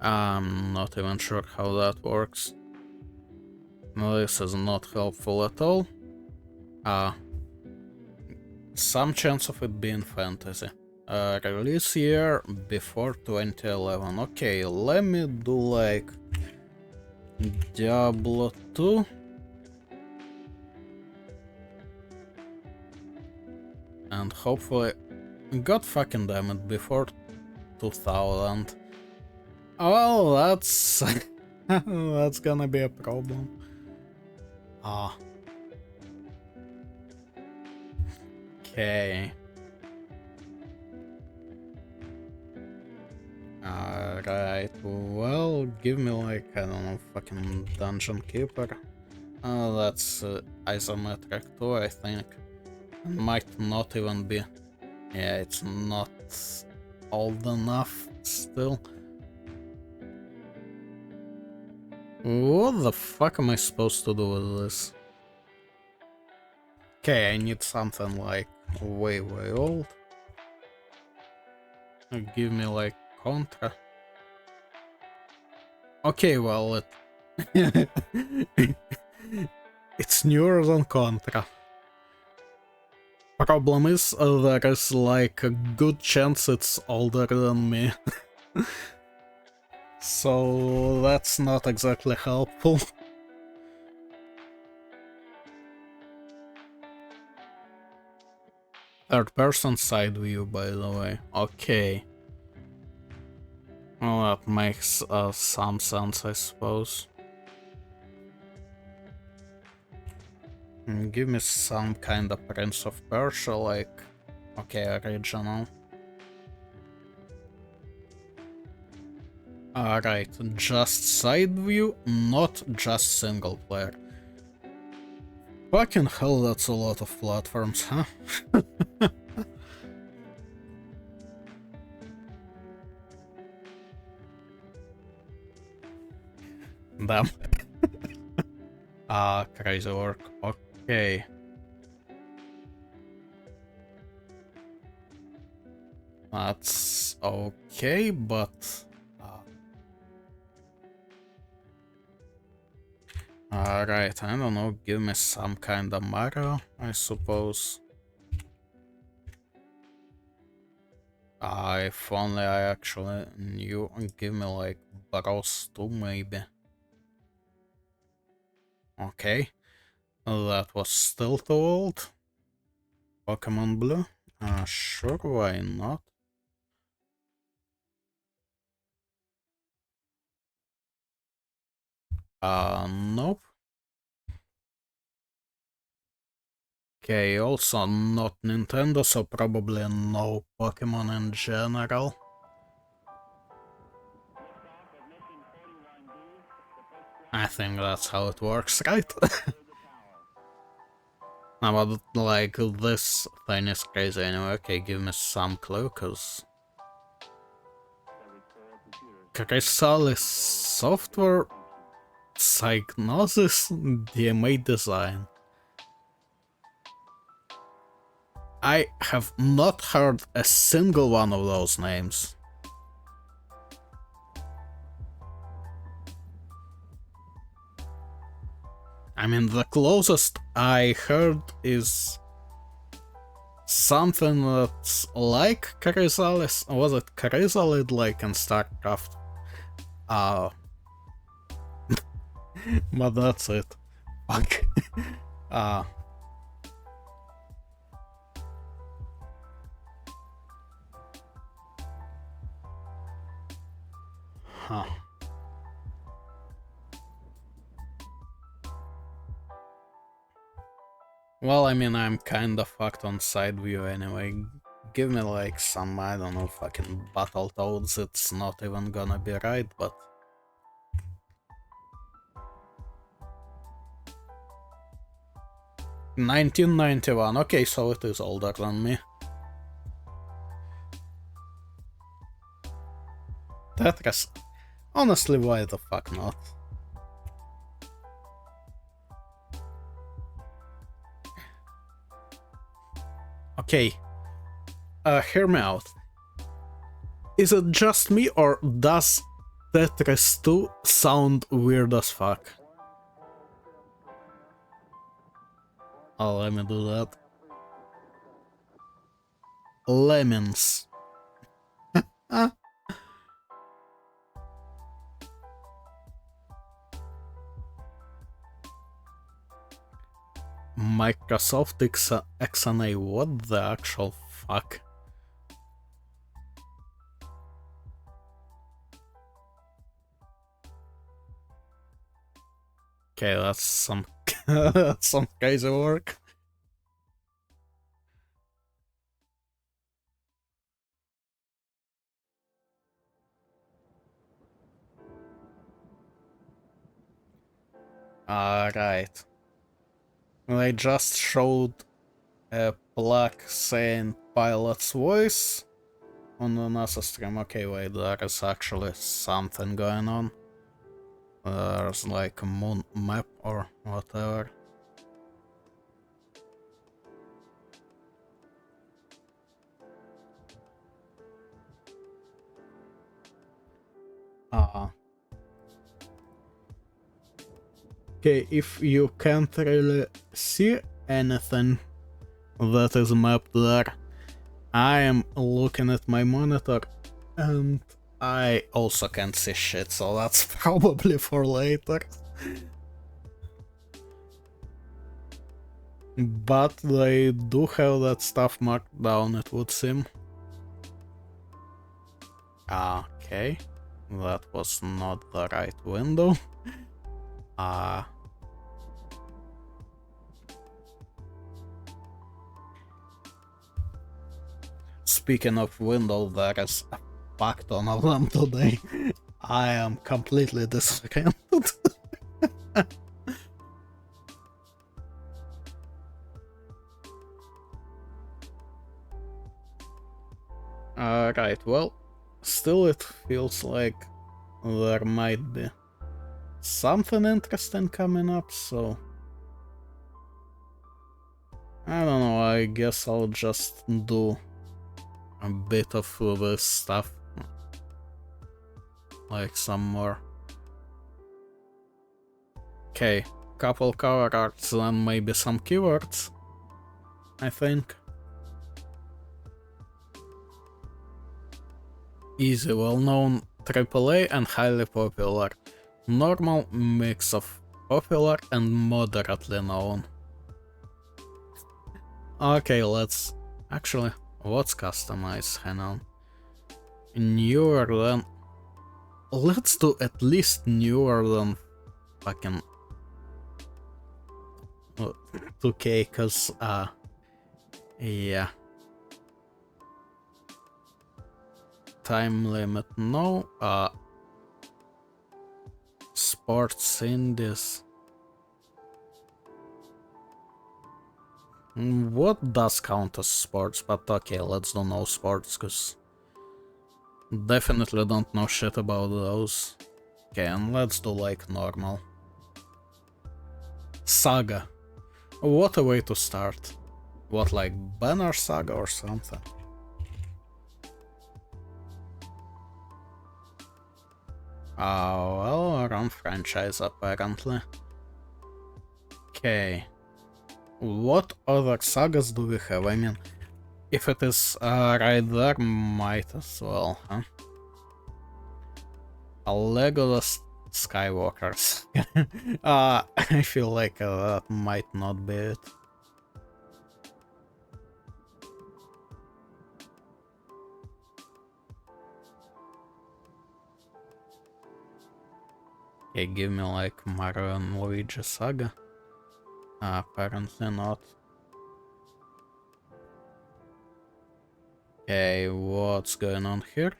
I'm not even sure how that works. This is not helpful at all. Some chance of it being fantasy. Release year before 2011. Okay, let me do like Diablo 2. And hopefully, god fucking damn it, before 2000. Well, that's that's gonna be a problem. Okay. Alright, well, give me like, I don't know, fucking Dungeon Keeper. That's isometric too, I think. Might not even be. Yeah, it's not old enough still. What the fuck am I supposed to do with this? Okay, I need something like way old. Give me like Contra. Okay, well, it's newer than Contra. Problem is, there is like a good chance it's older than me. So that's not exactly helpful. Third person side view, by the way. Okay. Well, that makes some sense, I suppose. Give me some kind of Prince of Persia, like... Okay, original. Alright, just side view, not just single player. Fucking hell, that's a lot of platforms, huh? Damn. Crazy work. Okay. That's okay, but... Alright, I don't know, give me some kind of Mario, I suppose. If only I actually knew, give me like Bros 2 maybe. Okay, that was still too old. Pokemon Blue? Sure, why not? Nope. Okay, also not Nintendo, so probably no Pokemon in general. I think that's how it works, right? No, but like, this thing is crazy anyway. Okay, give me some clue, cause... Chrysalis Software... Psygnosis DMA Design. I have not heard a single one of those names. I mean, the closest I heard is something that's like Chrysalis. Was it Chrysalid like in StarCraft? But that's it. Fuck. Huh. Well, I mean, I'm kinda fucked on side view anyway. Give me like some, I don't know, fucking Battletoads, it's not even gonna be right, but... ...1991, okay, so it is older than me. Tetris... Honestly, why the fuck not? Okay. Hear me out. Is it just me, or does Tetris 2 sound weird as fuck? Oh, let me do that. Lemons. Microsoft XNA, what the actual fuck? Okay, that's some some crazy work. Alright. They just showed a plaque saying pilot's voice on the NASA stream. Okay, wait, there is actually something going on. There's like a moon map or whatever. Okay, if you can't really see anything that is mapped there, I am looking at my monitor and I also can't see shit, so that's probably for later. But they do have that stuff marked down, it would seem. Okay, that was not the right window. Speaking of window, there is a fuck ton of them today. I am completely disoriented. Alright, well, still it feels like there might be something interesting coming up, so... I don't know, I guess I'll just do a bit of this stuff. Like some more. Okay, couple cover arts, then maybe some keywords, I think. Easy, well-known, AAA and highly popular. Normal, mix of popular and moderately known. Okay, let's... Actually, what's customized? Hang on. Newer than... Let's do at least newer than fucking 2K, cause yeah. Time limit, no. Sports indies. What does count as sports? But okay, let's do no sports, cause definitely don't know shit about those. Okay, and let's do like normal. Saga. What a way to start. What, like Banner Saga or something? Well, a Run franchise apparently. Okay. What other sagas do we have? I mean, if it is right there, might as well, huh? A Legolas Skywalkers. I feel like that might not be it. Okay, give me like Mario and Luigi Saga. Apparently not. Okay, what's going on here?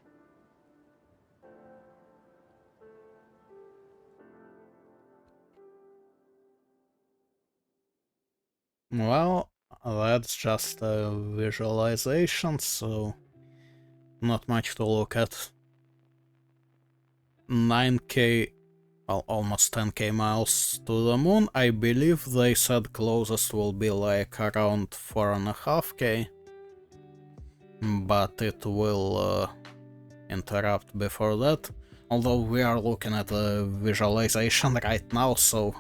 Well, that's just a visualization, so not much to look at. 9k, well, almost 10k miles to the moon. I believe they said closest will be like around 4.5k, but it will interrupt before that. Although we are looking at the visualization right now, so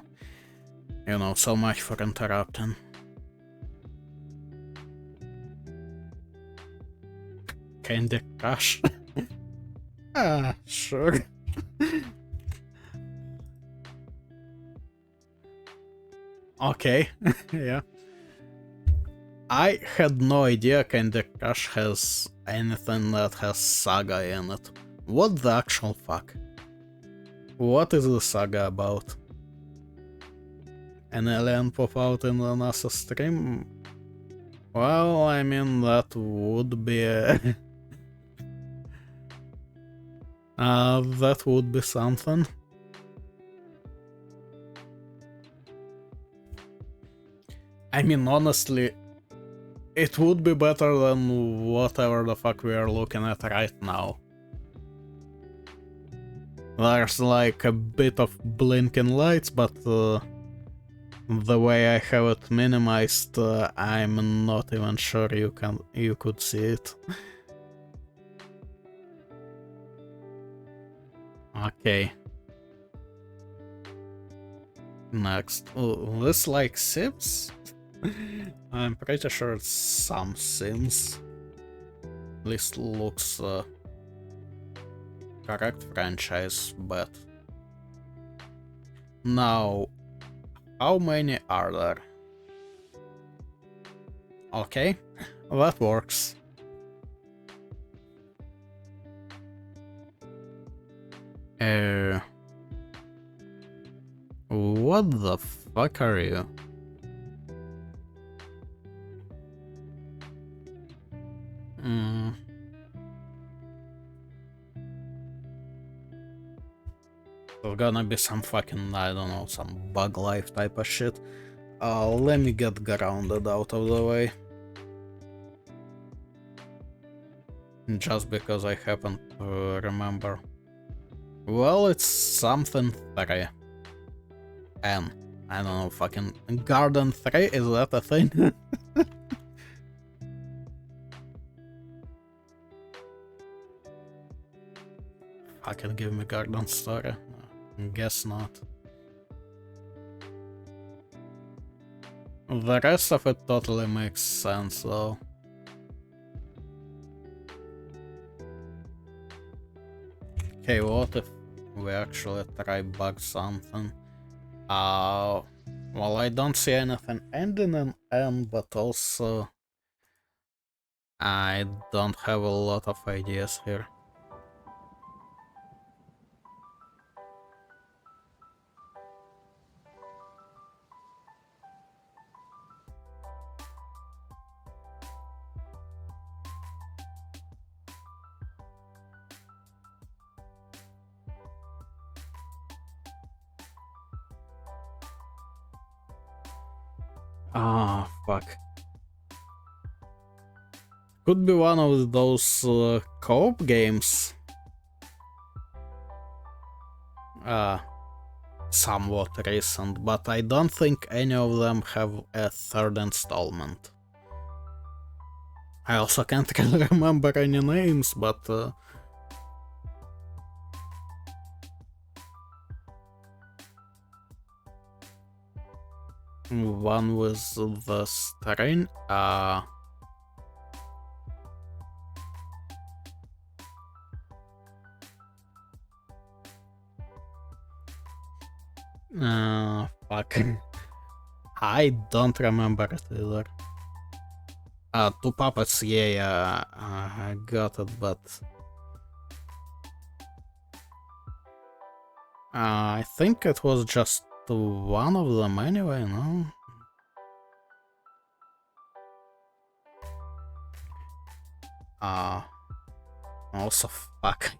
you know, so much for interrupting. Candy Crush. Sure. Okay, yeah. I had no idea Candy Crush has anything that has Saga in it. What the actual fuck? What is the Saga about? An alien pop out in the NASA stream? Well, I mean, that would be that would be something. I mean, honestly, it would be better than whatever the fuck we are looking at right now. There's like a bit of blinking lights, but the way I have it minimized, I'm not even sure you could see it. Okay. Next. Oh, this like Sims? I'm pretty sure it's some Sims. At least looks correct franchise, but now how many are there? Okay, that works. What the fuck are you? There's gonna be some fucking, I don't know, some bug life type of shit. Let me get grounded out of the way. Just because I happen to remember. Well, it's something 3. N. I don't know, fucking Garden 3? Is that a thing? Fucking give me Garden Story. Guess not. The rest of it totally makes sense though. Okay, what if we actually try bug something? Well, I don't see anything ending in N, but also I don't have a lot of ideas here. Ah, fuck. Could be one of those co-op games. Somewhat recent, but I don't think any of them have a 3rd installment. I also can't really remember any names, but one with the strain. Fuck. I don't remember it either. Two puppets, yeah, I got it, but... I think it was just one of them anyway, no? Also, fuck.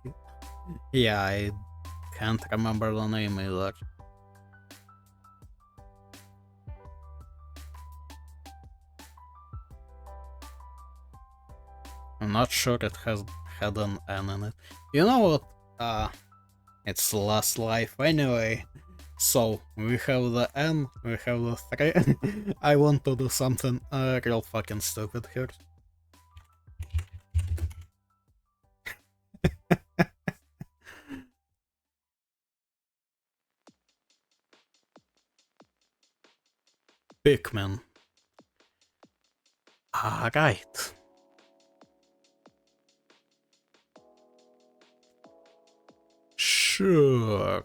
Yeah, I can't remember the name either. I'm not sure it had an N in it. You know what? It's Last Life anyway. So, we have the N, we have the 3. I want to do something real fucking stupid here. Pikmin. Right. Sure.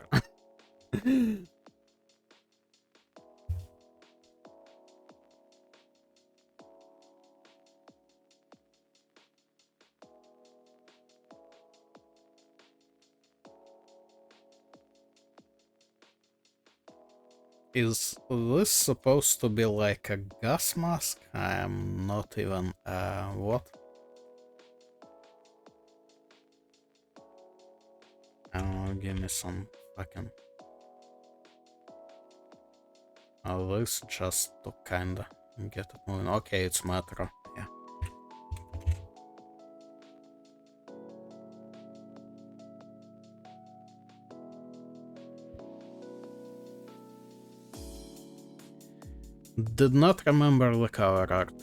Is this supposed to be like a gas mask? I'm not even... what? Give me some fucking... this just to kinda get it moving. Okay, it's Metro, yeah. Did not remember the cover art.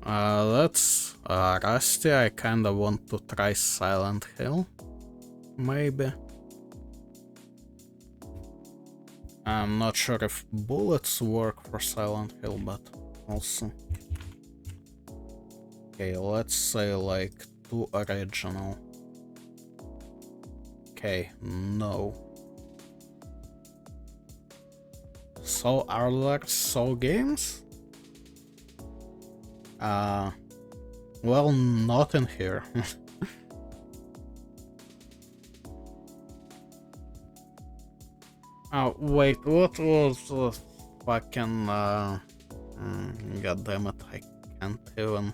That's Rusty. I kinda want to try Silent Hill. Maybe. I'm not sure if bullets work for Silent Hill, but also. Okay, let's say like 2 original. Okay, no. So are there so games? Well, not in here. Oh, wait, what was the fucking, god damn it, I can't even...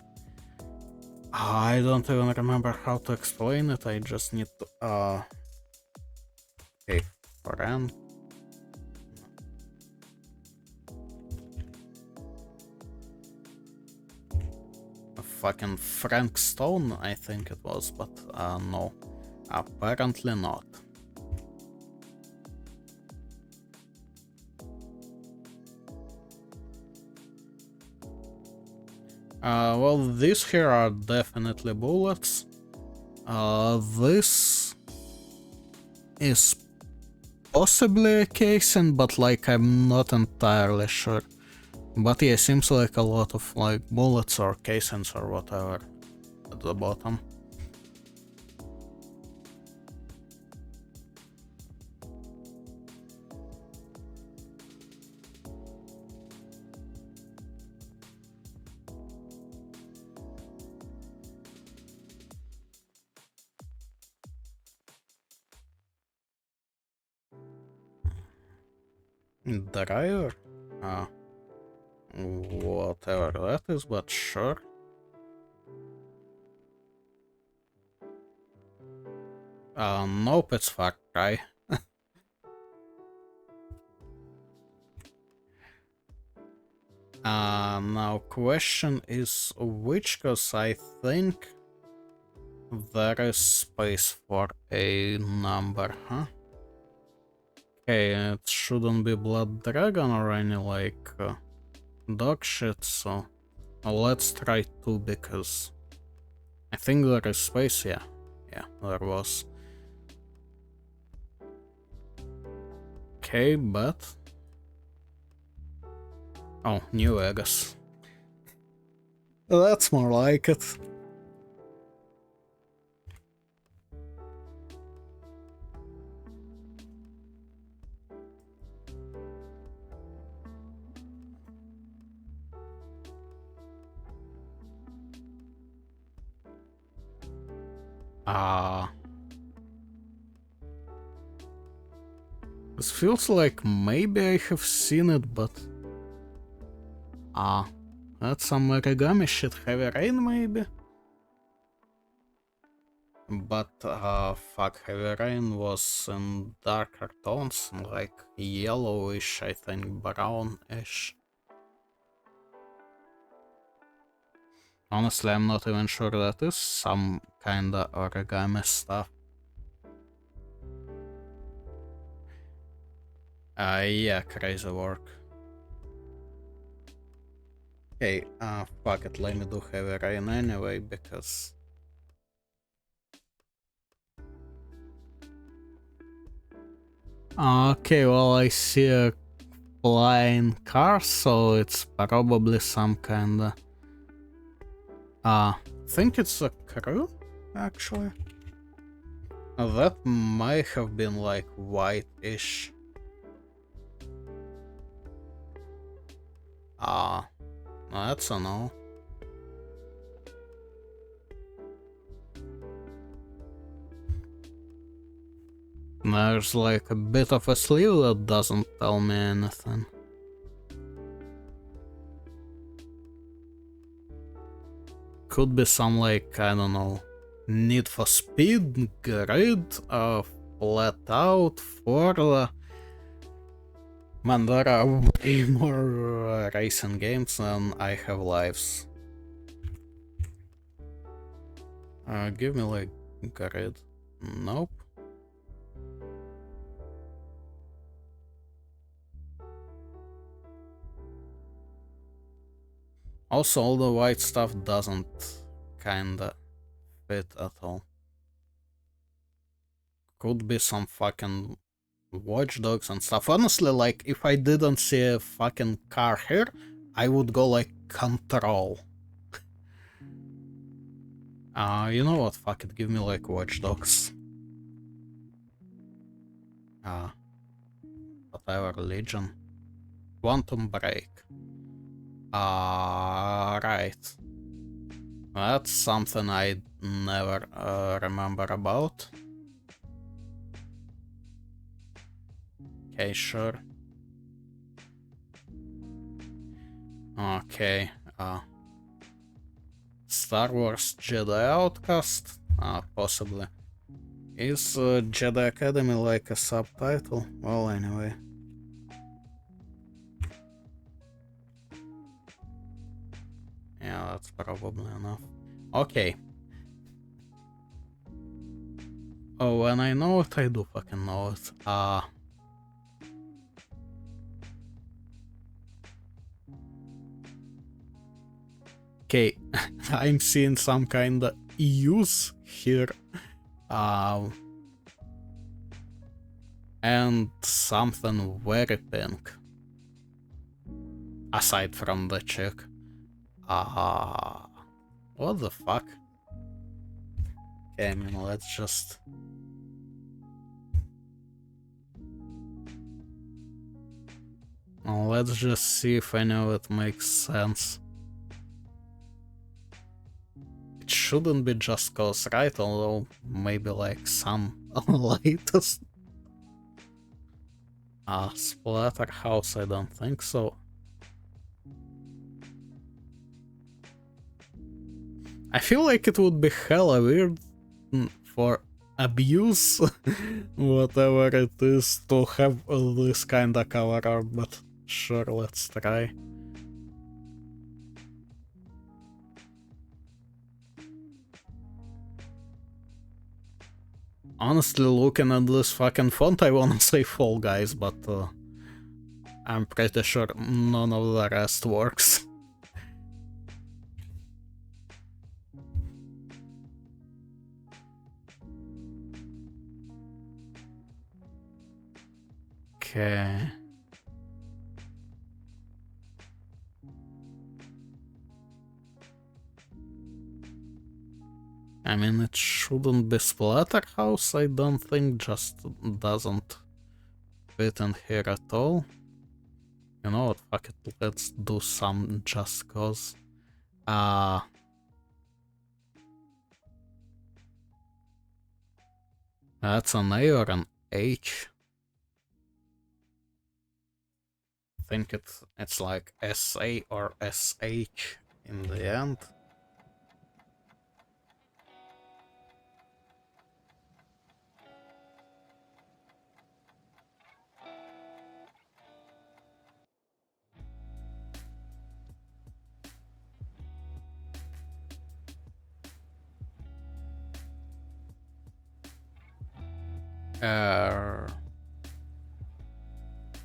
I don't even remember how to explain it, I just need to, okay, friend. Fucking Frank Stone, I think it was, but, no. Apparently not. Well, these here are definitely bullets. This is possibly a casing, but like I'm not entirely sure. But yeah, seems like a lot of like bullets or casings or whatever at the bottom. Driver? Whatever that is, but sure. Nope, it's Far Cry. Now question is which, cause I think there is space for a number, huh? Okay, it shouldn't be Blood Dragon or any like dog shit, so let's try 2 because I think there is space, yeah. Yeah, there was. Okay, but... Oh, New Vegas. That's more like it. This feels like maybe I have seen it, but... That's some origami shit. Heavy Rain, maybe? But, fuck, Heavy Rain was in darker tones, like yellowish, I think, brownish. Honestly, I'm not even sure that is some kinda origami stuff. Yeah, crazy work. Okay, fuck it, let me do Heavy Rain anyway, because... Okay, well, I see a flying car, so it's probably some kinda... think it's a crew, actually. That might have been like white-ish. That's a no. There's like a bit of a sleeve that doesn't tell me anything. Could be some like, I don't know, Need for Speed, Grid, Flat Out, Forza. Man, there are way more racing games than I have lives. Give me like Grid. Nope. Also, all the white stuff doesn't kinda fit at all. Could be some fucking Watch Dogs and stuff. Honestly, like, if I didn't see a fucking car here, I would go like Control. You know what? Fuck it, give me like Watch Dogs. Whatever, Legion. Quantum Break. Right. That's something I never remember about. Okay, sure. Okay, Star Wars Jedi Outcast? Possibly. Is Jedi Academy like a subtitle? Well, anyway. Yeah, that's probably enough. Okay. Oh, when I know it, I do fucking know it. Okay, I'm seeing some kinda use here. And something very pink. Aside from the chick. What the fuck? Okay, I mean, let's just... Let's just see if any of it makes sense. It shouldn't be just cause, right? Although, maybe like some latest. Splatterhouse, I don't think so. I feel like it would be hella weird for abuse, whatever it is, to have this kinda cover art, but sure, let's try. Honestly, looking at this fucking font, I wanna say Fall Guys, but I'm pretty sure none of the rest works. Okay. I mean, it shouldn't be Splatterhouse, I don't think, just doesn't fit in here at all. You know what, fuck it, let's do some just cause. That's an A or an H? I think it's like SA or SH in the end.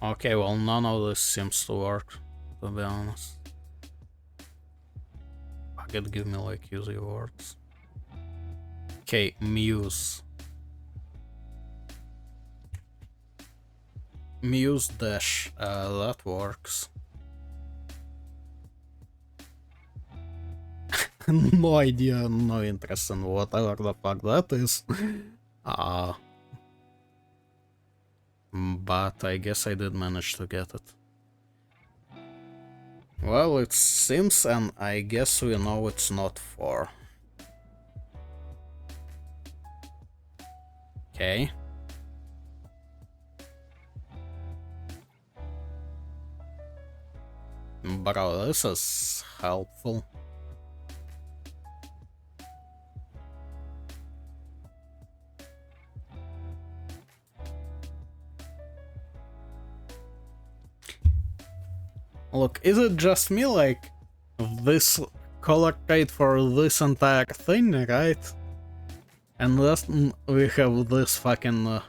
Okay, well, none of this seems to work, to be honest. Fuck it, give me like easy words. Okay, Muse. Muse dash, that works. No idea, no interest in whatever the fuck that is. But I guess I did manage to get it. Well, it's Sims, and I guess we know it's not 4. Okay. Bro, this is helpful. Look, is it just me, like, this color grade for this entire thing, right? And then we have this fucking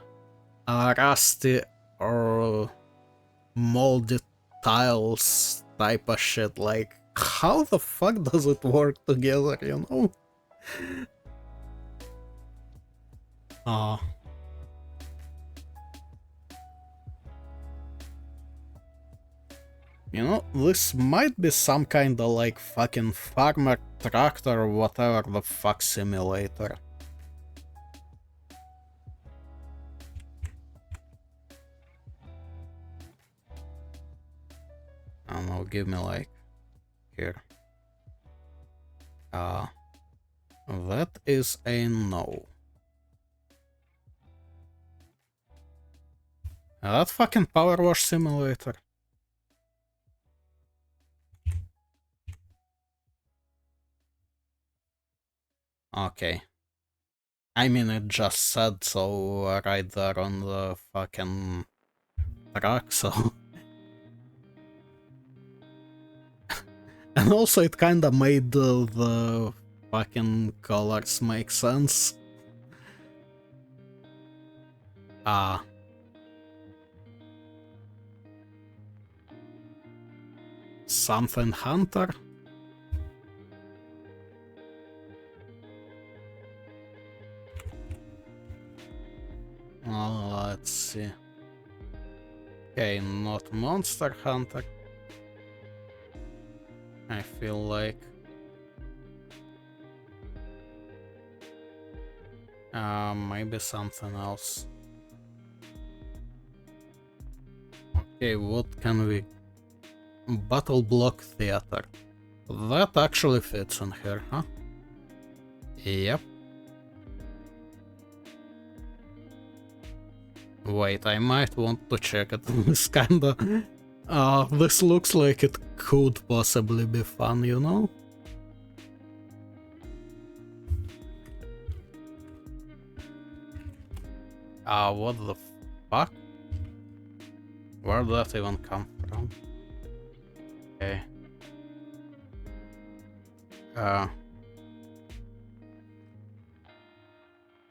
rusty or moldy tiles type of shit, like, how the fuck does it work together, you know? You know, this might be some kinda like fucking farmer tractor or whatever the fuck simulator. I don't know, give me like... here. That is a no. That fucking power wash simulator. Okay. I mean, it just said so right there on the fucking track, so... And also it kinda made the fucking colors make sense. Something Hunter? Let's see. Okay, not Monster Hunter. I feel like... maybe something else. Okay, what can we... Battle Block Theater. That actually fits in here, huh? Yep. Wait, I might want to check it. This kinda... this looks like it could possibly be fun, you know? What the fuck? Where did that even come from? Okay.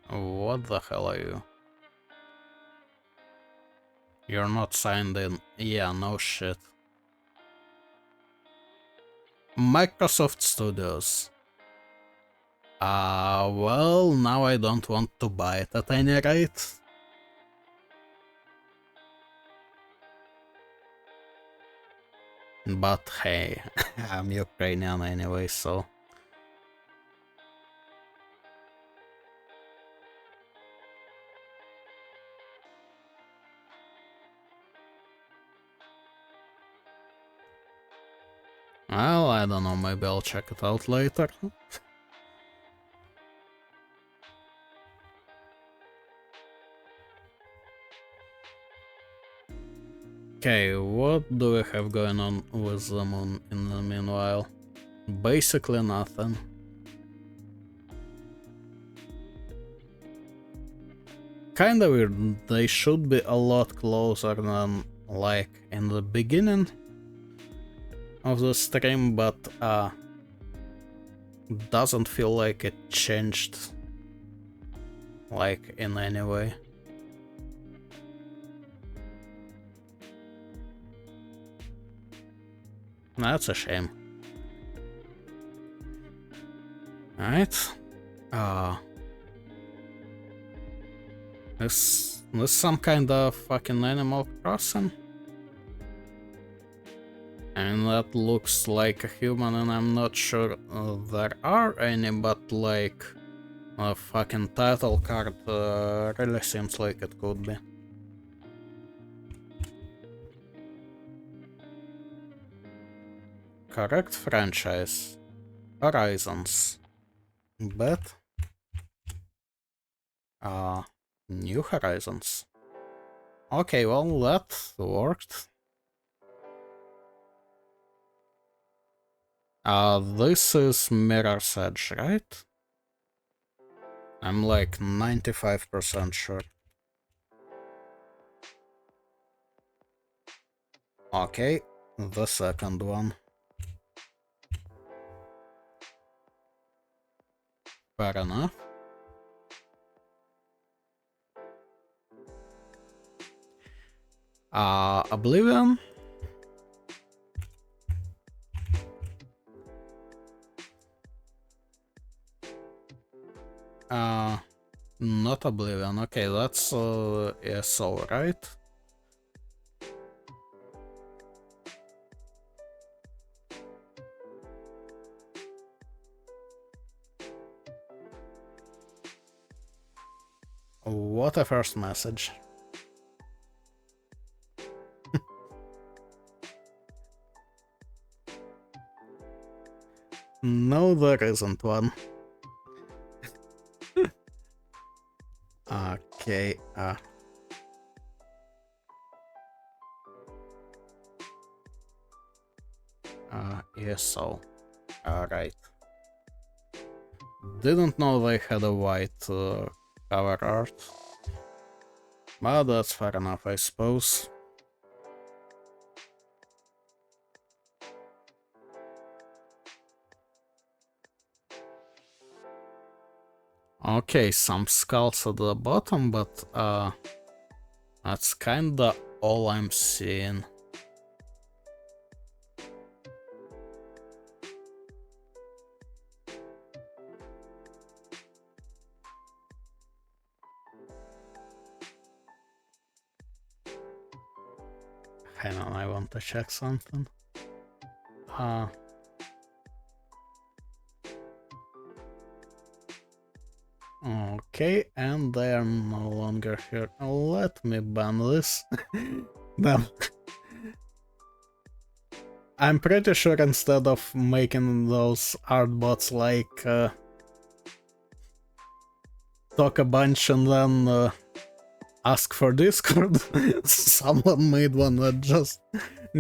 What the hell are you? You're not signed in. Yeah, no shit. Microsoft Studios. Well, now I don't want to buy it at any rate. But hey, I'm Ukrainian anyway, so... Well, I don't know, maybe I'll check it out later. Okay, what do we have going on with the moon in the meanwhile? Basically nothing. Kinda weird, they should be a lot closer than like in the beginning of the stream, but doesn't feel like it changed like in any way. That's a shame. Alright. This some kind of fucking Animal Crossing? And that looks like a human, and I'm not sure there are any, but like a fucking title card really seems like it could be. Correct franchise. Horizons. But New Horizons. Okay, well that worked. This is Mirror's Edge, right? I'm like 95% sure. Okay, the second one. Fair enough. Oblivion? Not Oblivion. Okay, that's ESO, right? What a first message. No, there isn't one. Okay, ESO. Alright. Didn't know they had a white cover art. But that's fair enough, I suppose. Okay, some skulls at the bottom, but that's kinda all I'm seeing. Hang on, I want to check something. Okay, and they are no longer here. Let me ban this. Damn. I'm pretty sure instead of making those art bots like talk a bunch and then ask for Discord, someone made one that just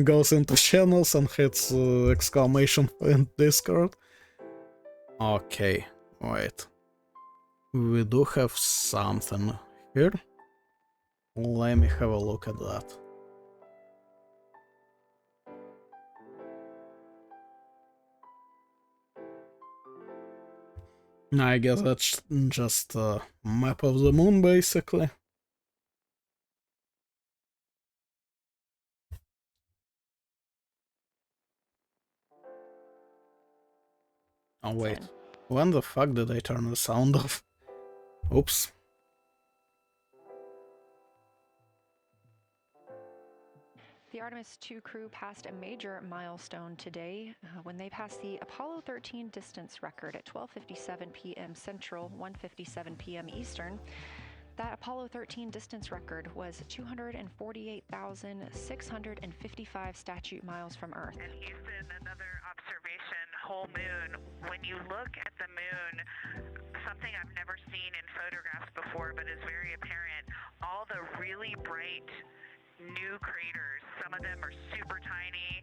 goes into channels and hits exclamation point Discord. Okay, wait. We do have something here. Let me have a look at that. I guess that's just a map of the moon, basically. Oh wait, when the fuck did I turn the sound off? Oops. The Artemis 2 crew passed a major milestone today when they passed the Apollo 13 distance record at 12:57 p.m. Central, 1:57 p.m. Eastern. That Apollo 13 distance record was 248,655 statute miles from Earth. And Houston, another observation, whole moon. When you look at the moon, something I've never seen in photographs before, but is very apparent, all the really bright new craters. Some of them are super tiny.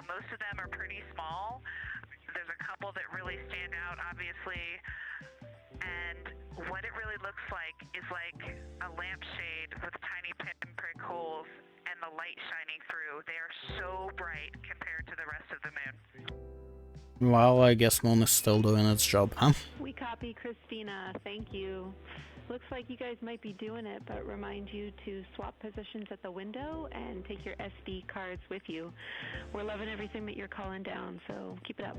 Most of them are pretty small. There's a couple that really stand out, obviously. And what it really looks like is like a lampshade with tiny pinprick holes and the light shining through. They are so bright compared to the rest of the moon. Well, I guess Moon is still doing its job, huh? We copy, Christina. Thank you. Looks like you guys might be doing it, but remind you to swap positions at the window and take your SD cards with you. We're loving everything that you're calling down, so keep it up.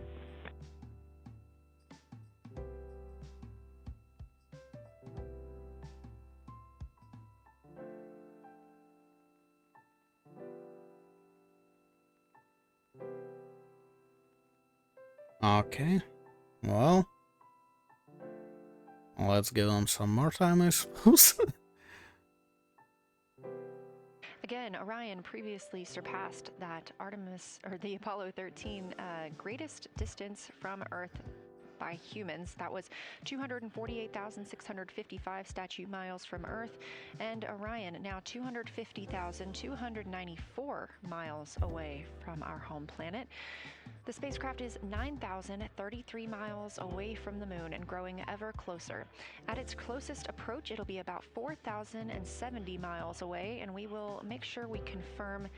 Okay, well, let's give them some more time, I suppose. Again, Orion previously surpassed that the Apollo 13 greatest distance from Earth by humans. That was 248,655 statute miles from Earth, and Orion now 250,294 miles away from our home planet. The spacecraft is 9,033 miles away from the moon and growing ever closer. At its closest approach, it'll be about 4,070 miles away, and we will make sure we confirm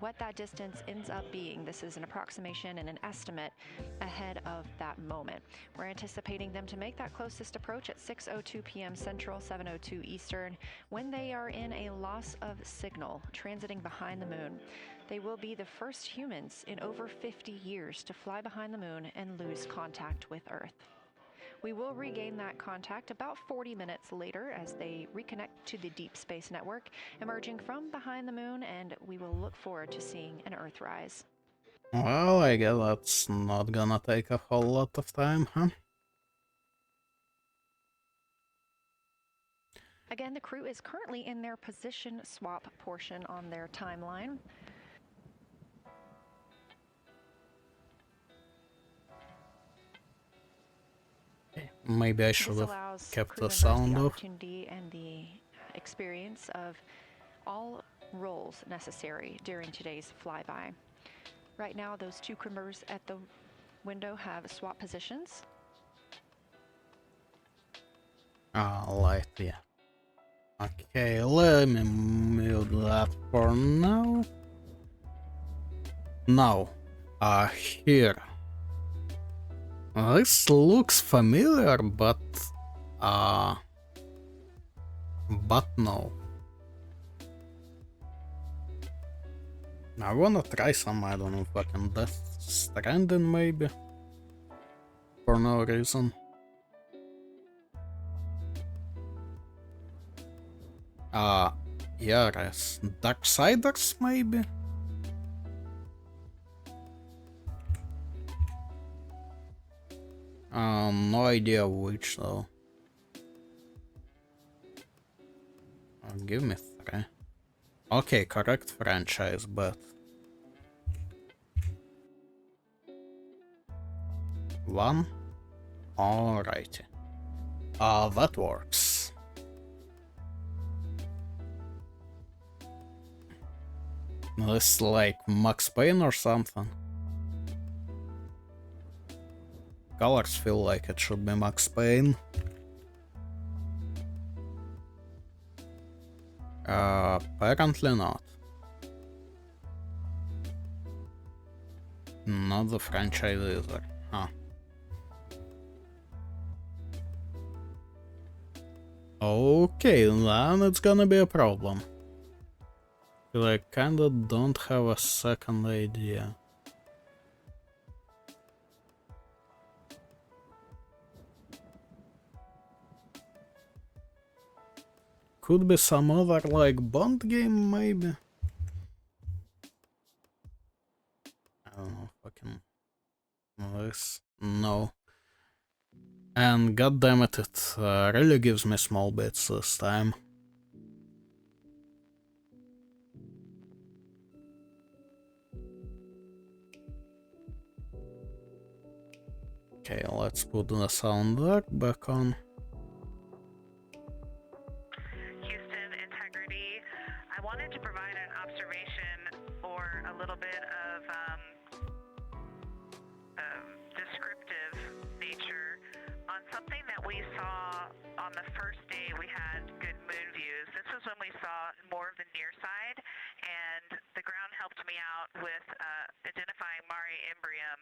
what that distance ends up being. This is an approximation and an estimate ahead of that moment. We're anticipating them to make that closest approach at 6:02 p.m. Central, 7:02 Eastern, when they are in a loss of signal, transiting behind the moon. They will be the first humans in over 50 years to fly behind the moon and lose contact with Earth. We will regain that contact about 40 minutes later as they reconnect to the Deep Space Network, emerging from behind the moon, and we will look forward to seeing an Earthrise. Well, I guess that's not gonna take a whole lot of time, huh? Again, the crew is currently in their position swap portion on their timeline. Maybe I should have kept the crew members sound the off. opportunity and the experience of all roles necessary during today's flyby. Right now, those two crew members at the window have swap positions. Light, yeah. Okay, let me mute that for now. Now, here. This looks familiar, but no. I wanna try some, I don't know, fucking Death Stranding maybe? For no reason. Yes. Darksiders maybe? No idea which though. Give me 3. Okay, correct franchise, but 1. Alrighty. That works. This is like Max Payne or something. Colors feel like it should be Max Payne. Apparently not. Not the franchise either. Huh. Okay, then it's gonna be a problem. I kinda don't have a second idea. Could be some other, like, Bond game, maybe? I don't know, fucking... this? No. And goddammit, it really gives me small bits this time. Okay, let's put the sound back on. Houston, Integrity. I I wanted to provide an observation or a little bit of descriptive nature on something that we saw on the first day we had good moon views. This was when we saw more of the near side, and the ground helped me out with identifying Mare Imbrium.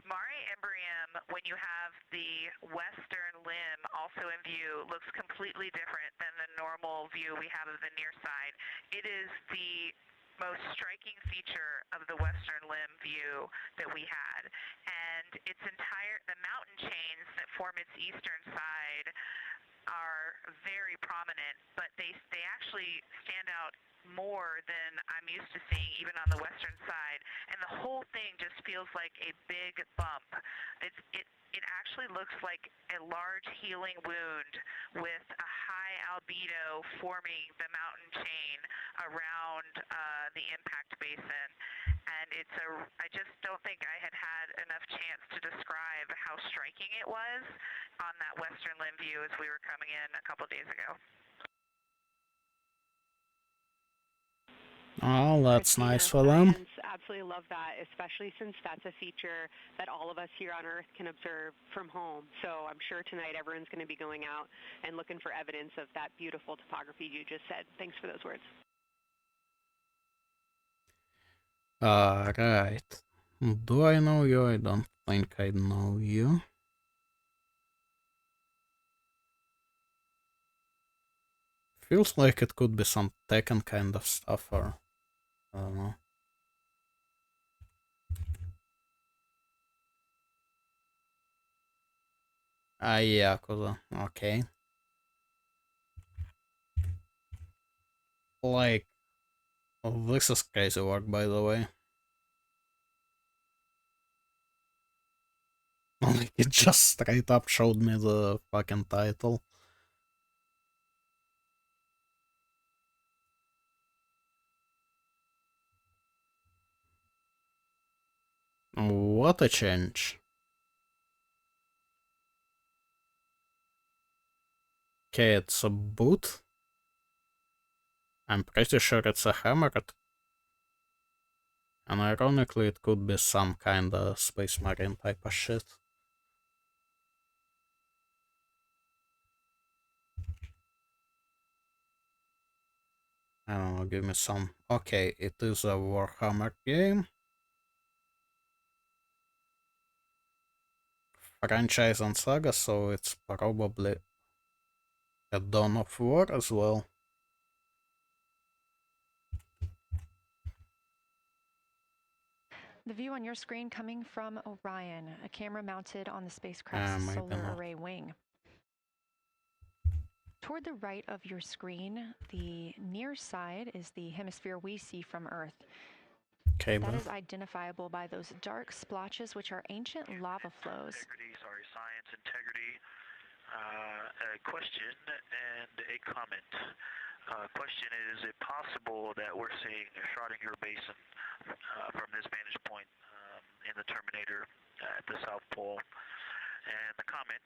Mare Imbrium, when you have the western limb also in view, looks completely different than the normal view we have of the near side. It is the most striking feature of the western limb view that we had. And the mountain chains that form its eastern side are very prominent, but they actually stand out more than I'm used to seeing even on the western side, and the whole thing just feels like a big bump. It actually looks like a large healing wound with a high albedo forming the mountain chain around the impact basin. And I just don't think I had enough chance to describe how striking it was on that western limb view as we were coming in a couple days ago. Oh, that's Christina, nice for them. Absolutely love that, especially since that's a feature that all of us here on Earth can observe from home. So I'm sure tonight everyone's going to be going out and looking for evidence of that beautiful topography you just said. Thanks for those words. Right. Do I know you? I don't think I know you. Feels like it could be some Tekken kind of stuff, or I don't know. Yakuza. Okay. Like, this is crazy work, by the way. Like, it just straight up showed me the fucking title. What a change. Okay, it's a boot. I'm pretty sure it's a hammer. And ironically, it could be some kind of Space Marine type of shit. I don't know, give me some. Okay, it is a Warhammer game. Franchise and saga, so it's probably a Dawn of War as well. The view on your screen coming from Orion, a camera mounted on the spacecraft's solar array wing. Toward the right of your screen, the near side is the hemisphere we see from Earth. Okay, that is identifiable by those dark splotches, which are ancient lava flows. Science integrity. A question and a comment. Question is it possible that we're seeing Schrodinger Basin from this vantage point in the Terminator at the South Pole? And the comment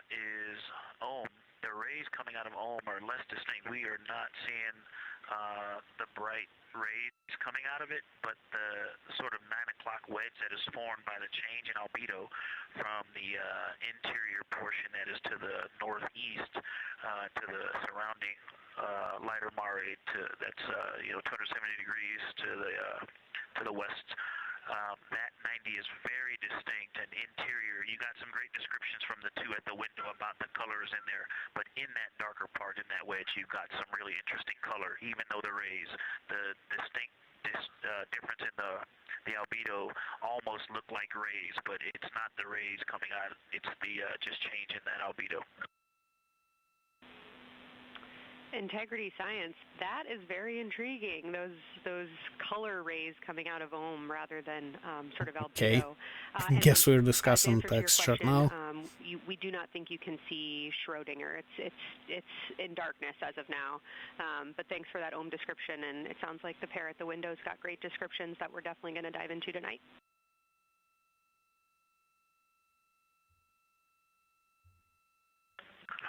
is Ohm. The rays coming out of Ohm are less distinct. We are not seeing the bright rays coming out of it, but the sort of 9 o'clock wedge that is formed by the change in albedo from the interior portion that is to the northeast to the surrounding lighter mare that's 270 degrees to the west. That 90 is very distinct and interior. You got some great descriptions from the two at the window about the colors in there, but in that darker part, in that wedge, you've got some really interesting color, even though the rays, the distinct difference in the albedo almost look like rays, but it's not the rays coming out, it's the just change in that albedo. Integrity science, that is very intriguing. Those color rays coming out of Ohm rather than sort of albedo. Okay, guess we're discussing texture now. We do not think you can see Schrodinger. It's in darkness as of now. But thanks for that Ohm description, and it sounds like the pair at the window's got great descriptions that we're definitely going to dive into tonight.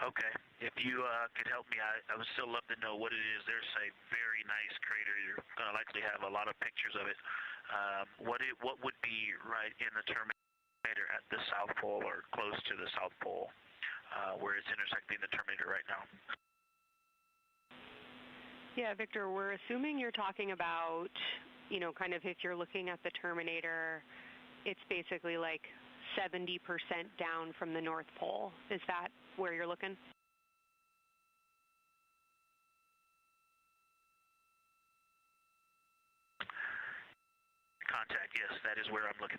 Okay. If you could help me, I would still love to know what it is. There's a very nice crater. You're going to likely have a lot of pictures of it. What would be right in the Terminator at the South Pole or close to the South Pole, where it's intersecting the Terminator right now? Yeah, Victor, we're assuming you're talking about, kind of if you're looking at the Terminator, it's basically like 70% down from the North Pole. Is that where you're looking? Contact, yes, that is where I'm looking.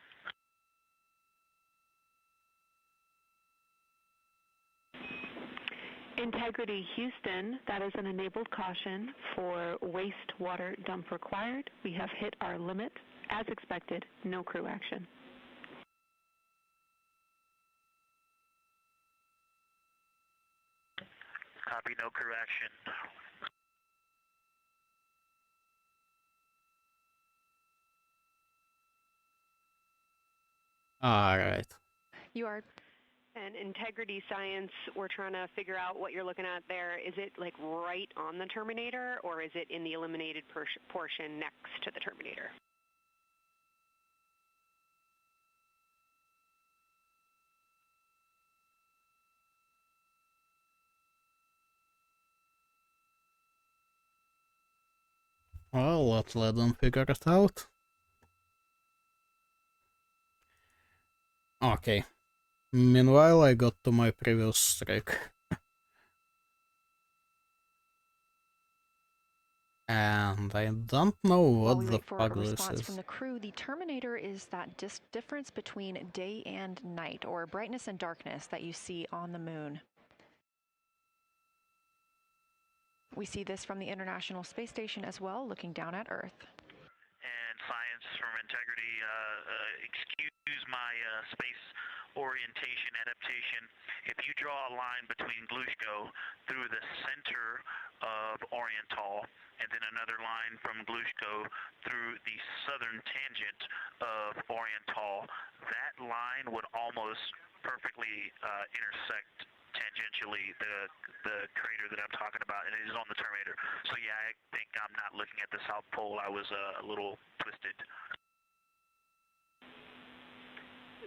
Integrity Houston, that is an enabled caution for wastewater dump required. We have hit our limit. As expected, no crew action. Copy, no crew action. Alright. You are. And Integrity Science, we're trying to figure out what you're looking at there. Is it like right on the Terminator, or is it in the eliminated portion next to the Terminator? Well, let's let them figure it out. Okay. Meanwhile, I got to my previous trick. And I don't know what the fuck this response is. From the crew, the Terminator is that difference between day and night, or brightness and darkness that you see on the moon. We see this from the International Space Station as well, looking down at Earth. And Science from Integrity, excuse my space orientation adaptation. If you draw a line between Glushko through the center of Oriental, and then another line from Glushko through the southern tangent of Oriental, that line would almost perfectly intersect tangentially the crater that I'm talking about, and it is on the Terminator. So yeah, I think I'm not looking at the South Pole. I was a little twisted.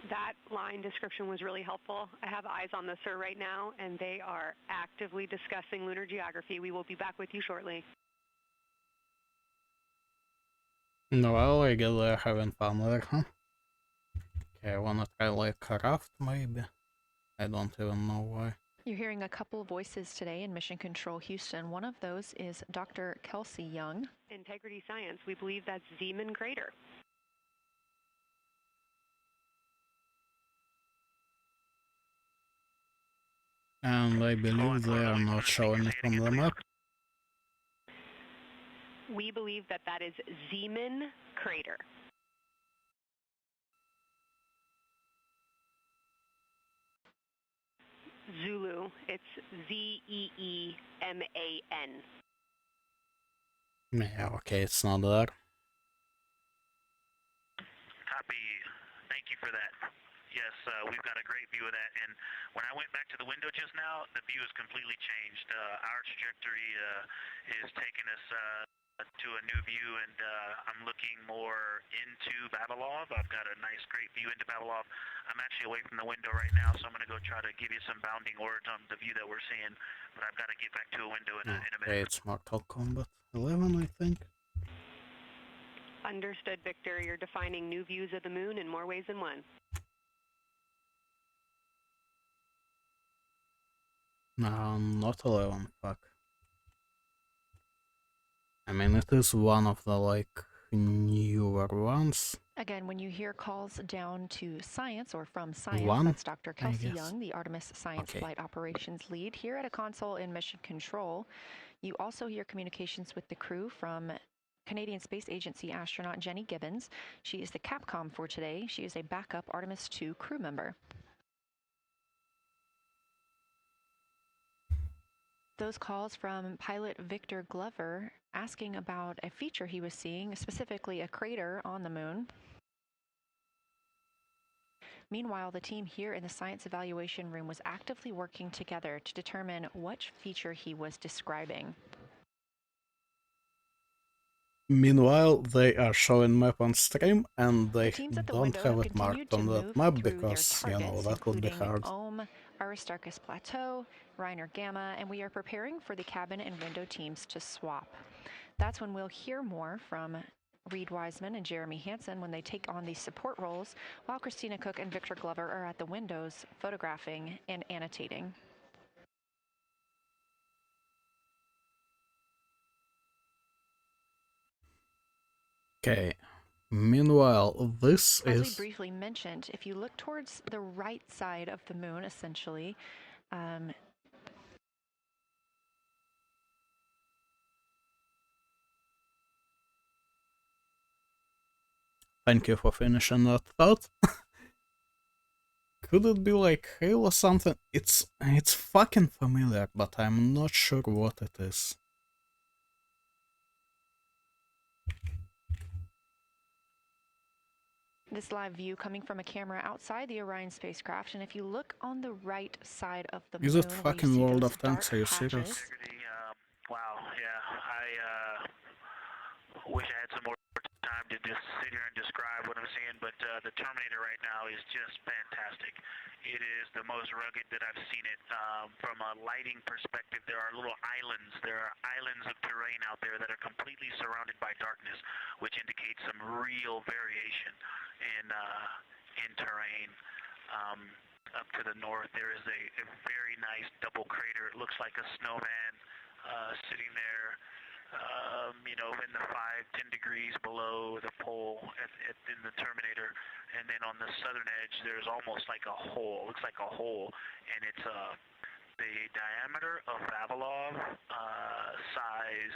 That line description was really helpful. I have eyes on the SIR right now, and they are actively discussing lunar geography. We will be back with you shortly. No, well, I guess they're having fun there, huh? Okay, I wanna try like craft, maybe? I don't even know why. You're hearing a couple of voices today in Mission Control Houston. One of those is Dr. Kelsey Young. Integrity Science, we believe that's Zeeman Crater. And I believe they are not showing it on the map. We believe that that is Zeeman Crater. Zulu, it's Z-E-E-M-A-N. Yeah, okay, it's not there. Copy. Thank you for that. Yes, we've got a great view of that. And when I went back to the window just now, the view has completely changed. Our trajectory is taking us to a new view, and I'm looking more into Babalov. I've got a nice, great view into Babalov. I'm actually away from the window right now, so I'm going to go try to give you some bounding words on the view that we're seeing. But I've got to get back to a window in a minute. Okay, it's Mortal Kombat 11, I think. Understood, Victor. You're defining new views of the moon in more ways than one. No, not 11, fuck. I mean, it is one of the, like, newer ones. Again, when you hear calls down to science or from science, that's Dr. Kelsey Young, the Artemis Science Flight Operations Lead here at a console in Mission Control. You also hear communications with the crew from Canadian Space Agency astronaut Jenny Gibbons. She is the Capcom for today. She is a backup Artemis 2 crew member. Those calls from pilot Victor Glover asking about a feature he was seeing, specifically a crater on the moon. Meanwhile, the team here in the science evaluation room was actively working together to determine which feature he was describing. Meanwhile, they are showing map on stream, and they don't have it marked on that map because, you know, that would be hard. Ohm, Aristarchus Plateau, Reiner Gamma, and we are preparing for the cabin and window teams to swap. That's when we'll hear more from Reed Wiseman and Jeremy Hansen when they take on these support roles, while Christina Cook and Victor Glover are at the windows photographing and annotating. Okay. Meanwhile, this As is... we briefly mentioned, if you look towards the right side of the moon, essentially, Thank you for finishing that thought. Could it be like hail or something? It's fucking familiar, but I'm not sure what it is. This live view coming from a camera outside the Orion spacecraft, and if you look on the right side of the moon, Is it fucking World of Tanks? Are you serious? Wow, yeah, I wish I had some more time to just sit here and describe what I'm seeing, but the Terminator right now is just fantastic. It is the most rugged that I've seen it. From a lighting perspective, there are little islands. There are islands of terrain out there that are completely surrounded by darkness, which indicates some real variation in terrain. Up to the north, there is a very nice double crater. It looks like a snowman sitting there. You know, in the 5-10 degrees below the pole in the Terminator, and then on the southern edge there's almost like a hole. Looks like a hole, and it's the diameter of Vavilov size,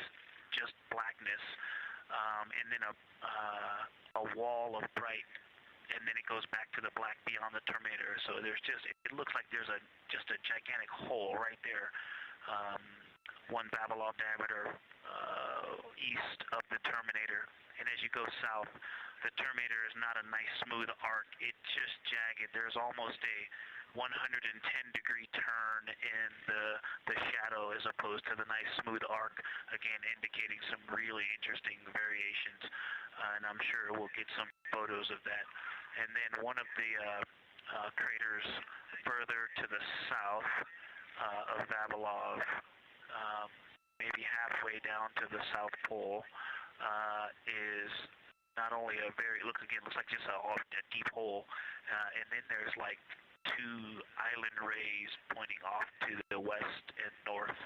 just blackness, and then a wall of bright, and then it goes back to the black beyond the Terminator. So there's just, it looks like there's just a gigantic hole right there. 1 Vavilov diameter east of the Terminator, and as you go south, the Terminator is not a nice smooth arc. It's just jagged. There's almost a 110-degree turn in the shadow as opposed to the nice smooth arc, again indicating some really interesting variations, and I'm sure we'll get some photos of that. And then one of the craters further to the south of Vavilov, maybe halfway down to the South Pole, is not only a very, looks like just a deep hole, and then there's like 2 island rays pointing off to the west and north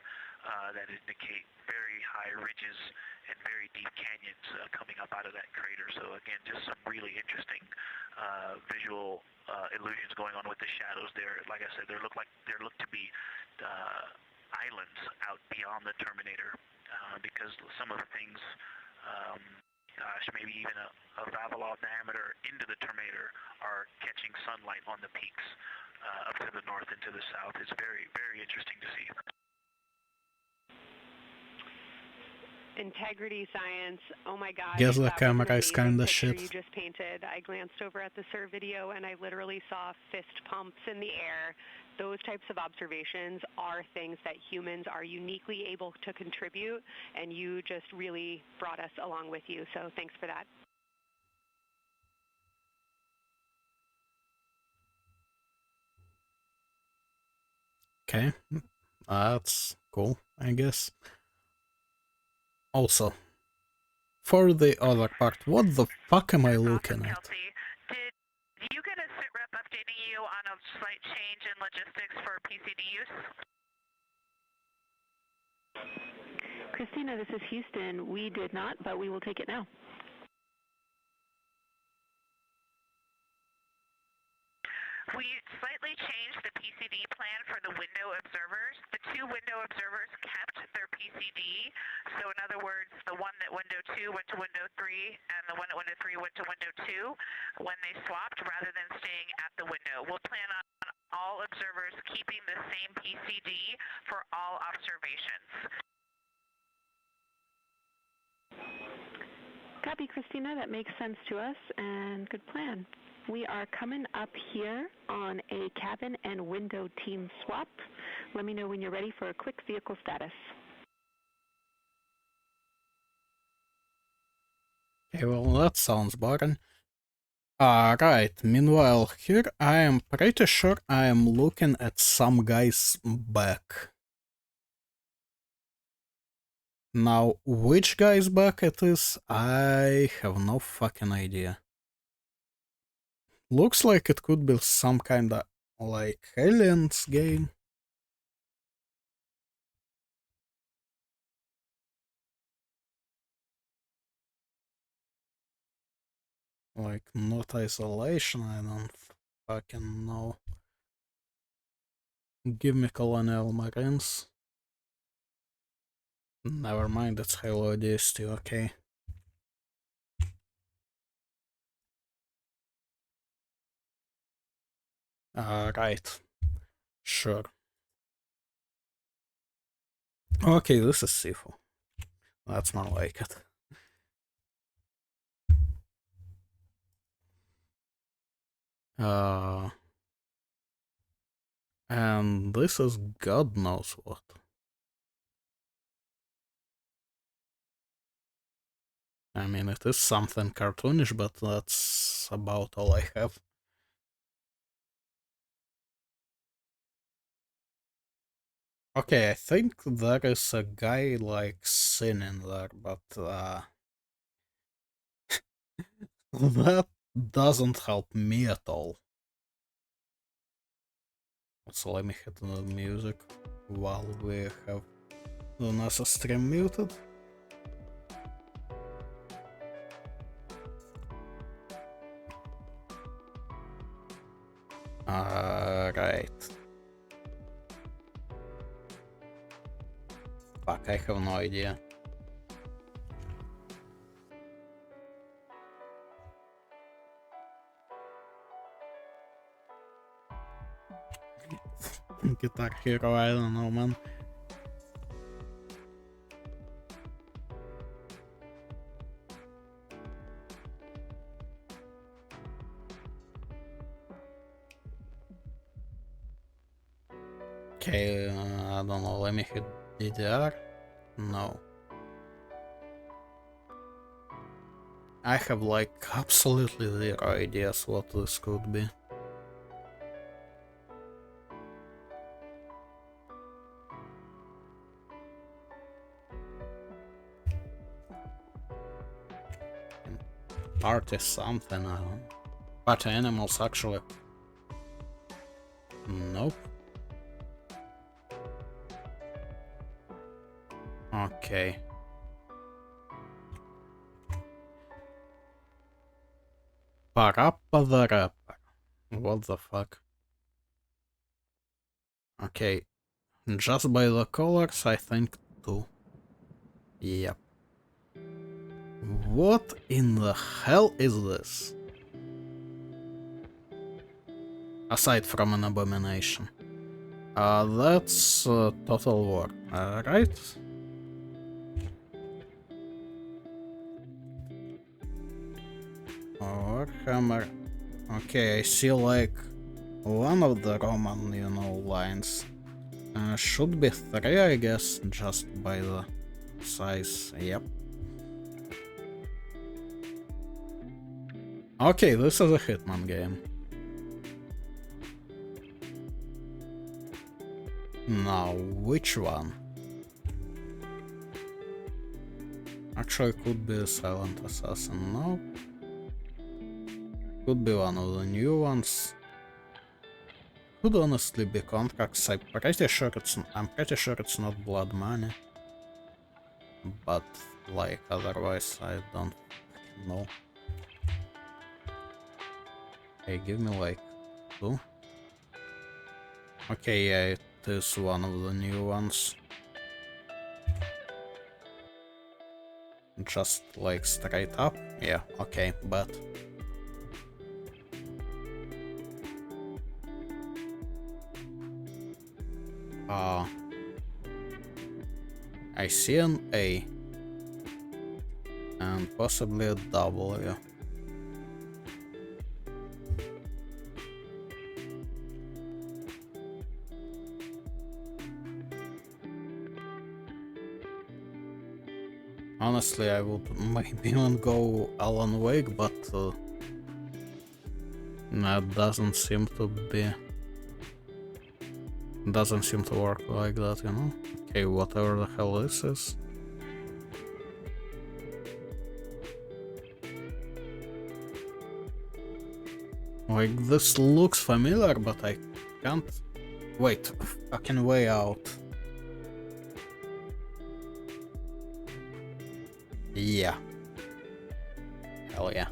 that indicate very high ridges and very deep canyons coming up out of that crater. So again, just some really interesting visual illusions going on with the shadows there. Like I said, there look to be islands out beyond the Terminator, because some of the things, gosh, maybe even a Vavilov diameter into the Terminator are catching sunlight on the peaks up to the north and to the south. It's very, very interesting to see. Integrity science. Oh my gosh. Guess the camera is kinda shit. You just painted. I glanced over at the SIR video and I literally saw fist pumps in the air. Those types of observations are things that humans are uniquely able to contribute, and you just really brought us along with you. So thanks for that. Okay, that's cool, I guess. Also, for the other part, what the fuck am I looking at? Did you get a sit rep updating you on a slight change in logistics for PCD use? Christina, this is Houston. We did not, but we will take it now. We slightly changed the PCD plan for the window observers. The 2 window observers kept their PCD. So in other words, the one that window 2 went to window 3 and the one that window 3 went to window 2 when they swapped rather than staying at the window. We'll plan on all observers keeping the same PCD for all observations. Copy, Christina. That makes sense to us, and good plan. We are coming up here on a cabin and window team swap. Let me know when you're ready for a quick vehicle status. Okay, well, that sounds boring. Right, meanwhile, here I am pretty sure I am looking at some guy's back. Now, which guy's back it is, I have no fucking idea. Looks like it could be some kinda like aliens game. Like, not isolation, I don't fucking know. Give me Colonial Marines. Never mind, it's Halo DST, okay. Right. Sure. Okay, this is Sifu. That's more like it. And this is God knows what. I mean, it is something cartoonish, but that's about all I have. Okay, I think there is a guy, like, singing there, but, that doesn't help me at all. So let me hit the music while we have the NASA stream muted. Right. Fuck, I have no idea. Guitar Hero, I don't know, man. Okay, I don't know, let me hit DDR. No. I have like absolutely zero ideas what this could be. Party something, I don't know. Party animals actually. Nope. Okay. Parappa the Rapper. What the fuck? Okay. Just by the colors, I think two. Yep. What in the hell is this? Aside from an abomination. That's Total War, right? Warhammer. Okay, I see like one of the Roman, lines. Should be 3, I guess, just by the size. Yep. Okay, this is a Hitman game. Now, which one? Actually, could be Silent Assassin, no? Could be one of the new ones. Could honestly be Contracts. I'm pretty sure it's not Blood Money. But like otherwise I don't know. Hey, give me like 2. Okay, yeah, it is one of the new ones. Just like straight up? Yeah, okay, but I see an A and possibly a W. Honestly, I would maybe even go Alan Wake, but that doesn't seem to be... Doesn't seem to work like that, you know? Okay, whatever the hell this is. Like, this looks familiar, but I can't... Wait, fucking way out. Yeah. Hell yeah.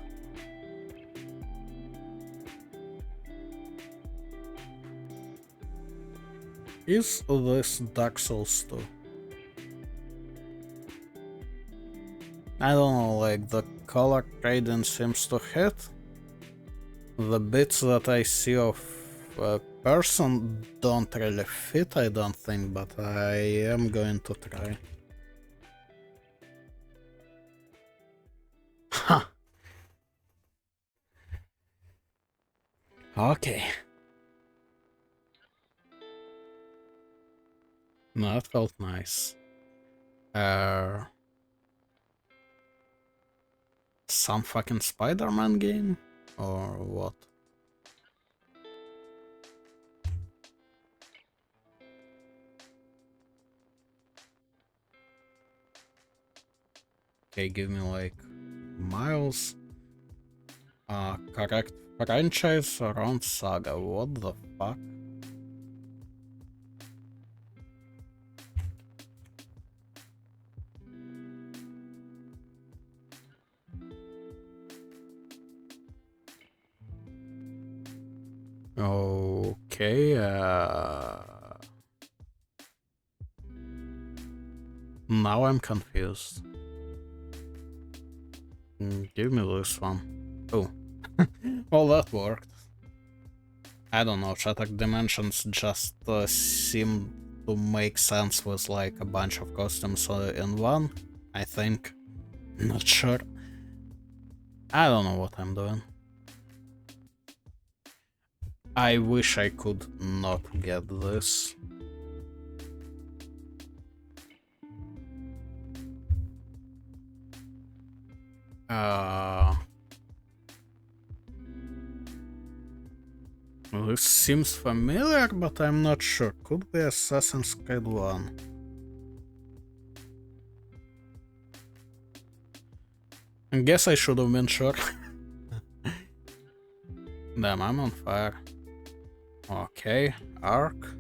Is this Dark Souls 2? I don't know, like, the color gradient seems to hit. The bits that I see of a person don't really fit, I don't think, but I am going to try. Ha! Okay. No, that felt nice. Some fucking Spider-Man game? Or what? Okay, give me like Miles. Correct franchise around Saga. What the fuck? Okay, now I'm confused. Give me this one. Oh. Well, that worked. I don't know, Shattered Dimensions just seem to make sense with like a bunch of costumes in one, I think. Not sure. I don't know what I'm doing. I wish I could not get this. This seems familiar, but I'm not sure. Could be Assassin's Creed 1. I guess I should have been sure. Damn, I'm on fire. Okay, Arc.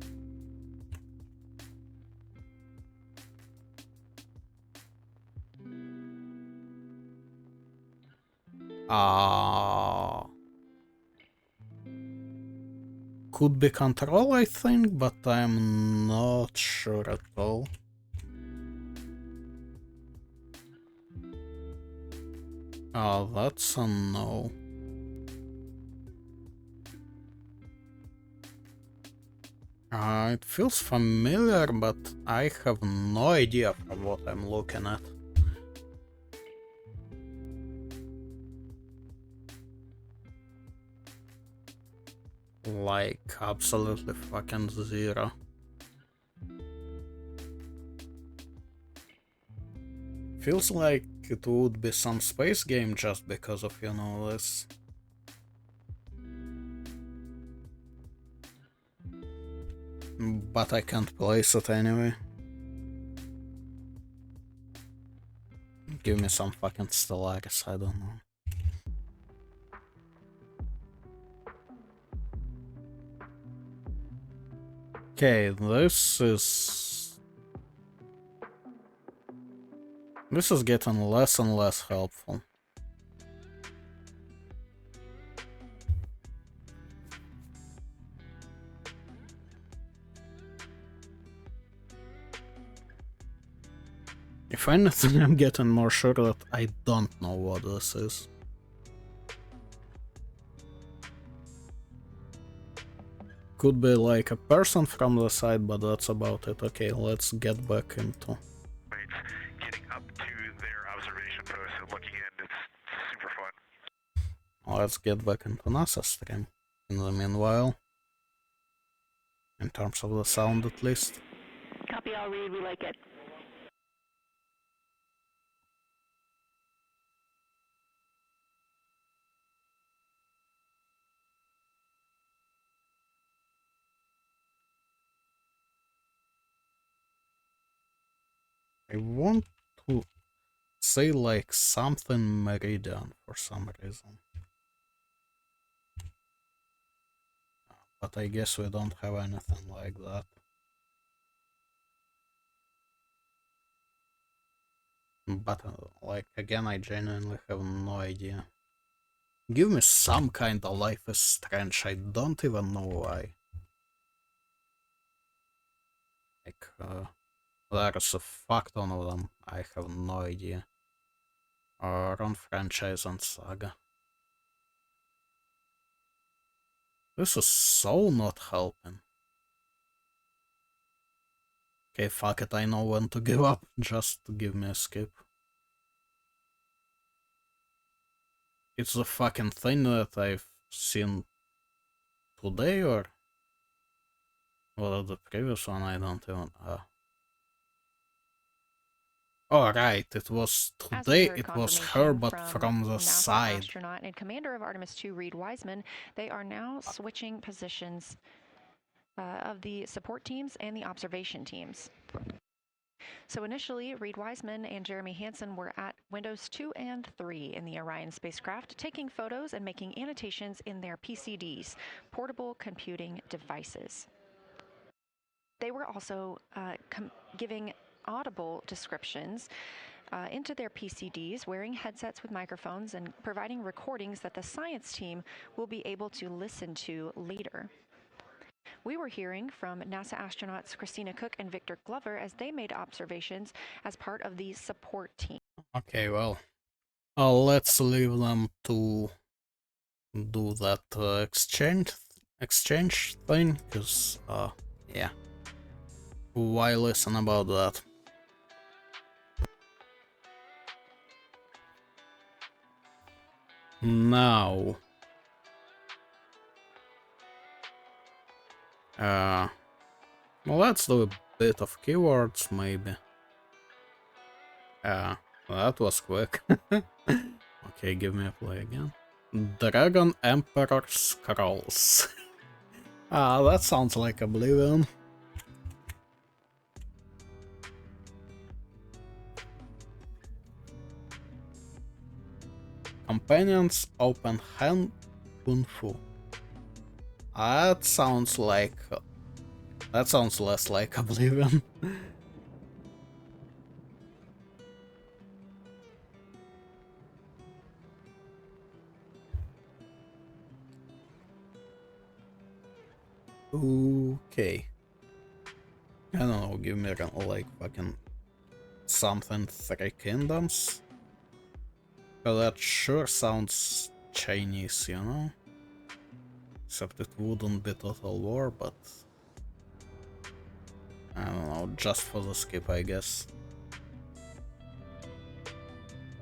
Could be Control, I think, but I'm not sure at all. Oh, that's a no. It feels familiar, but I have no idea from what I'm looking at. Like, absolutely fucking zero. Feels like it would be some space game just because of, you know, this. But I can't place it anyway. Give me some fucking Stellaris, I don't know. Okay, this is getting less and less helpful. If anything, I'm getting more sure that I don't know what this is. Could be like a person from the side, but that's about it. Okay, let's get back into... Getting up to their observation post and looking in, it's super fun. Let's get back into NASA stream. In the meanwhile, in terms of the sound at least. Copy, I'll read, we like it. I want to say like something Meridian for some reason. But I guess we don't have anything like that. But like again, I genuinely have no idea. Give me some kind of Life is Strange, I don't even know why. Like, there's a fuck ton of them, I have no idea. Run franchise and saga. This is so not helping. Okay, fuck it, I know when to give up, just give me a skip. It's the fucking thing that I've seen today, or what the previous one, I don't even... Oh, right, it was today, it was her, but from the NASA side. Astronaut and commander of Artemis II, Reed Wiseman, they are now switching positions of the support teams and the observation teams. So initially, Reed Wiseman and Jeremy Hansen were at windows 2 and 3 in the Orion spacecraft, taking photos and making annotations in their PCDs, portable computing devices. They were also giving audible descriptions into their PCDs, wearing headsets with microphones and providing recordings that the science team will be able to listen to later. We were hearing from NASA astronauts Christina Cook and Victor Glover as they made observations as part of the support team. Okay, well, let's leave them to do that exchange thing, because, yeah. Why listen about that? Now, well, let's do a bit of keywords, maybe. That was quick. Okay, give me a play again. Dragon Emperor Scrolls. That sounds like Oblivion. Companions Open Hand Kung Fu. That sounds like... that sounds less like Oblivion. Okay. I don't know, give me like fucking something Three Kingdoms. Cause that sure sounds Chinese, you know? Except it wouldn't be Total War, but... I don't know, just for the skip, I guess.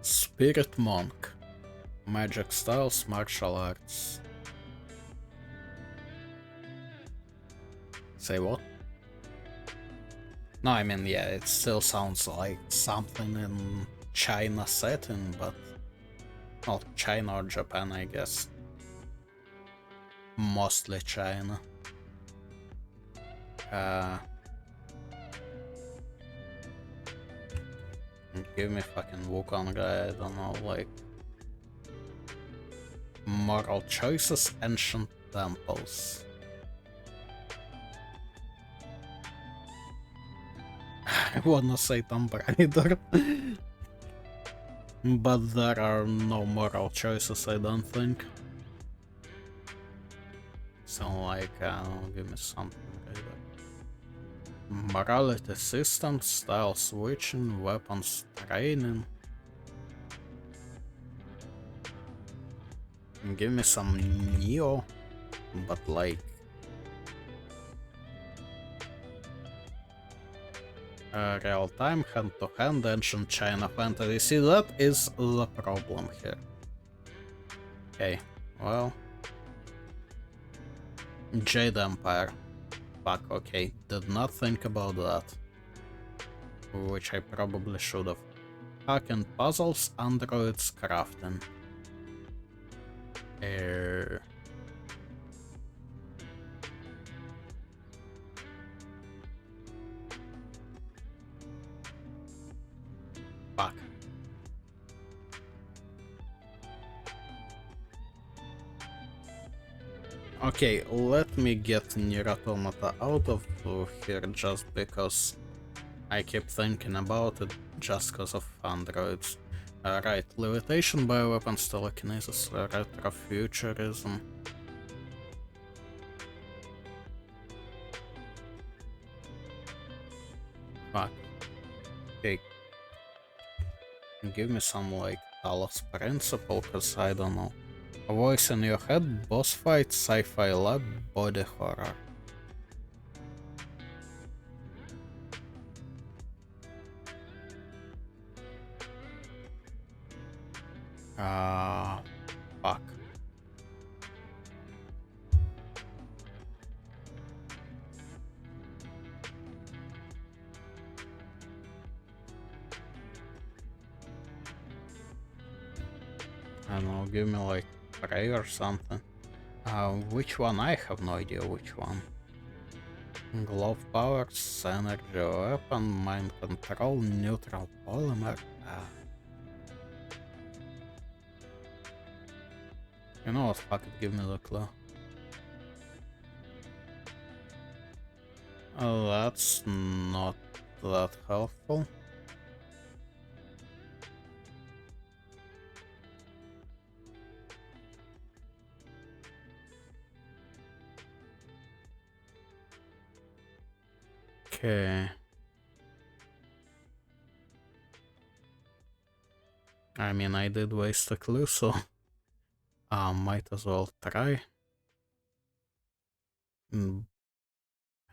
Spirit Monk. Magic styles, martial arts. Say what? No, I mean, yeah, it still sounds like something in China setting, but not China or Japan, I guess. Mostly China. Give me fucking Wukong guy, I don't know, like... Moral choices, ancient temples. I wanna say Tomb Raider. But there are no moral choices, I don't think. So like, give me something like that. Morality systems, style switching, weapons training. Give me some Neo, but like... real-time, hand-to-hand, ancient China fantasy. See, that is the problem here. Okay, well... Jade Empire. Fuck, okay, did not think about that. Which I probably should have. Hacking puzzles, androids, crafting. Okay, let me get Nier Automata out of here just because I keep thinking about it just because of androids. Right, levitation, bioweapons, telekinesis, retrofuturism. Fuck. Okay. Give me some, like, Talos Principle, cause I don't know. A voice in your head, boss fight, sci-fi lab, body horror. Fuck. I don't know, give me like Prey or something. Which one? I have no idea which one. Glove powers, energy weapon, mind control, neutral polymer. You know what, fuck it, give me the clue. Oh, that's not that helpful. Okay. I mean, I did waste a clue, so might as well try. And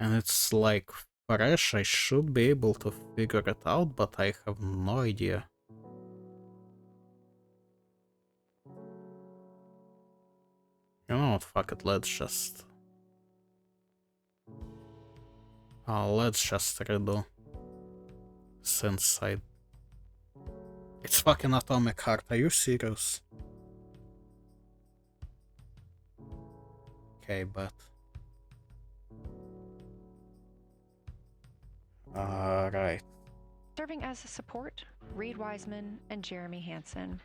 it's like fresh, I should be able to figure it out, but I have no idea. You know what, fuck it, let's just redo. Since it's fucking Atomic Heart, are you serious? Okay, but... right. Serving as a support, Reed Wiseman and Jeremy Hansen.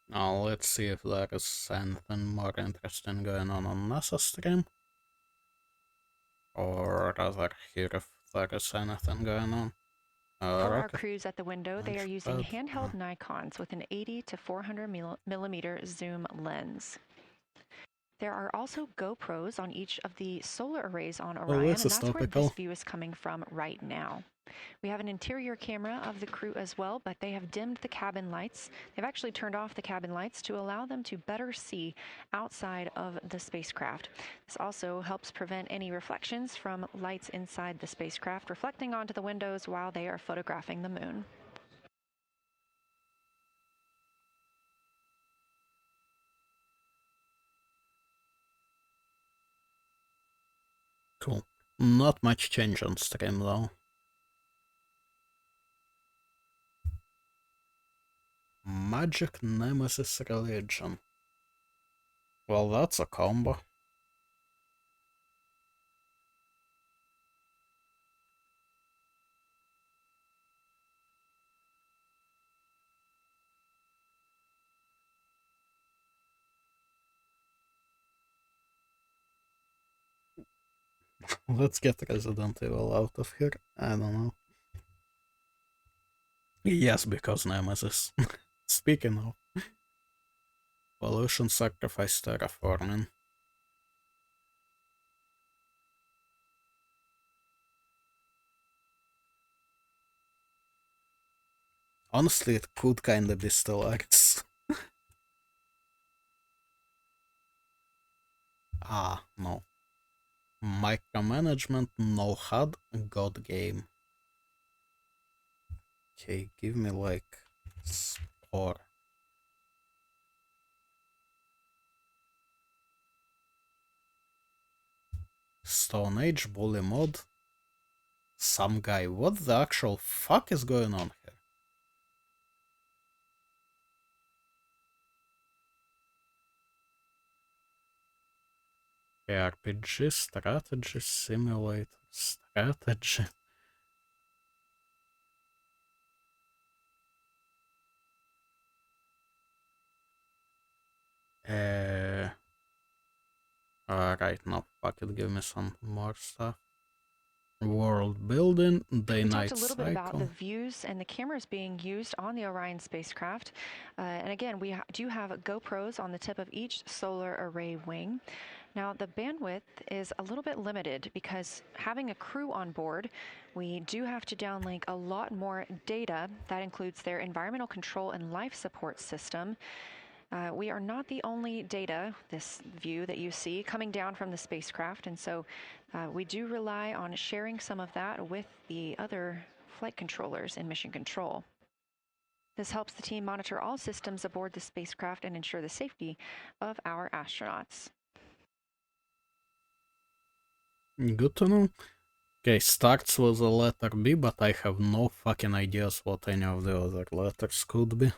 Now let's see if there is anything more interesting going on NASA stream. Or rather, here if there is anything going on. For our crews at the window, they are using handheld Nikons with an 80 to 400 millimeter zoom lens. There are also GoPros on each of the solar arrays on Orion, and that's where this view is coming from right now. We have an interior camera of the crew as well, but they have dimmed the cabin lights. They've actually turned off the cabin lights to allow them to better see outside of the spacecraft. This also helps prevent any reflections from lights inside the spacecraft reflecting onto the windows while they are photographing the moon. Cool. Not much change on stream though. Magic Nemesis Religion. Well, that's a combo. Let's get Resident Evil out of here. I don't know. Yes, because Nemesis. Speaking of. Pollution sacrifice terraforming. Honestly, it could kinda be Stellaris. No. Micromanagement, no HUD, God game. Okay, give me like Spore. Stone Age, Bully Mod. Some guy. What the actual fuck is going on here? RPG, strategy, simulator, strategy. Right now, fuck it, give me some more stuff. World building, day-night cycle. We talked a little bit about the views and the cameras being used on the Orion spacecraft. And again, we do have GoPros on the tip of each solar array wing. Now, the bandwidth is a little bit limited because having a crew on board, we do have to downlink a lot more data. That includes their environmental control and life support system. We are not the only data, this view that you see, coming down from the spacecraft, and so we do rely on sharing some of that with the other flight controllers in mission control. This helps the team monitor all systems aboard the spacecraft and ensure the safety of our astronauts. Good to know. Okay, starts with the letter B, but I have no fucking ideas what any of the other letters could be.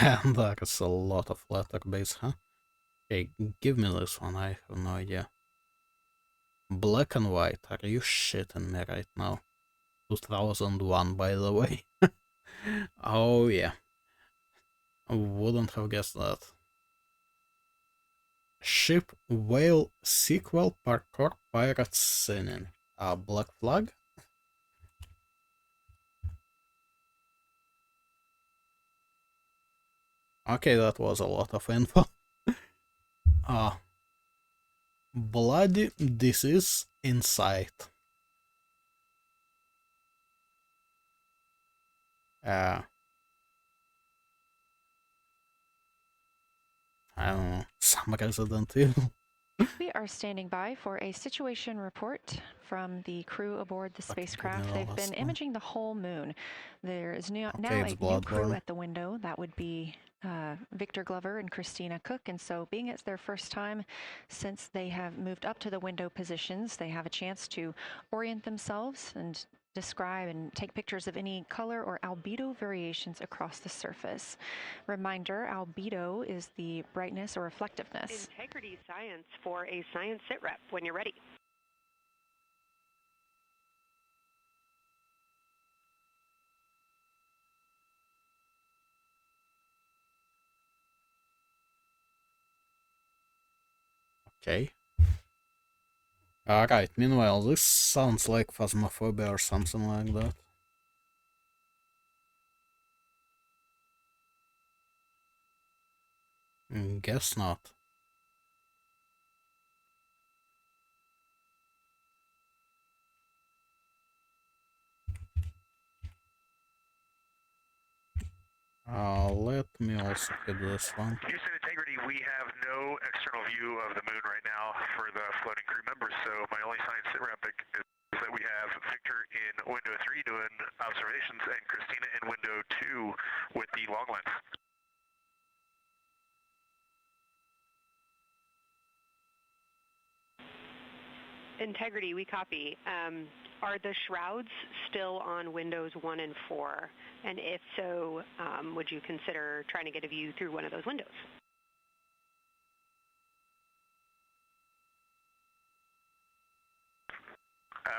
And there's a lot of letter base, huh? Okay, give me this one, I have no idea. Black and white, are you shitting me right now? 2001, by the way. Oh yeah. I wouldn't have guessed that. Ship Whale sequel parkour pirates singing. Black flag? Okay, that was a lot of info. Bloody disease in sight. I don't know, some Resident Evil. We are standing by for a situation report from the crew aboard the spacecraft. They've been imaging the whole moon. There is now a new crew at the window. That would be Victor Glover and Christina Cook. And so being it's their first time since they have moved up to the window positions, they have a chance to orient themselves and describe and take pictures of any color or albedo variations across the surface. Reminder, albedo is the brightness or reflectiveness. Integrity science for a science sit rep when you're ready. Okay. Alright, meanwhile, this sounds like Phasmophobia or something like that. Guess not. Let me also hit this one. Houston Integrity, we have no external view of the moon right now for the floating crew members, so my only science sit rep is that we have Victor in window 3 doing observations and Christina in window 2 with the long lens. Integrity, we copy. Are the shrouds still on windows 1 and 4? And if so, would you consider trying to get a view through one of those windows?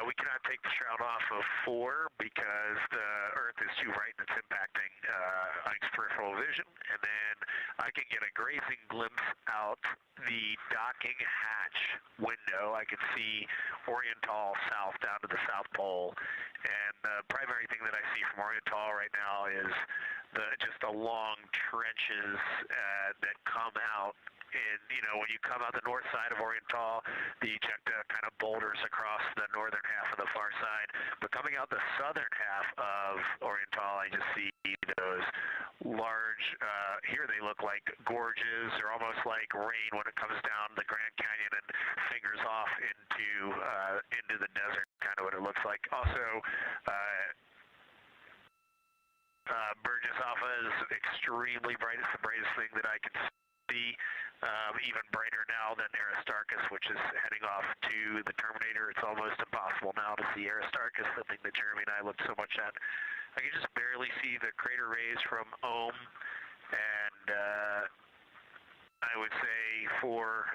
We cannot take the shroud off of 4 because the Earth is too bright and it's impacting Ike's peripheral vision. And then I can get a grazing glimpse out the docking hatch window. I can see Oriental south down to the South Pole. And the primary thing that I see from Oriental right now is just the long trenches that come out. And, you know, when you come out the north side of Oriental, the ejecta kind of boulders across the northern half of the far side. But coming out the southern half of Oriental, I just see those large, here they look like gorges or almost like rain when it comes down the Grand Canyon and fingers off into the desert, kind of what it looks like. Also, Burgess Alpha is extremely bright. It's the brightest thing that I can see. Even brighter now than Aristarchus, which is heading off to the Terminator. It's almost impossible now to see Aristarchus, the thing that Jeremy and I looked so much at. I can just barely see the crater rays from Ohm, and I would say for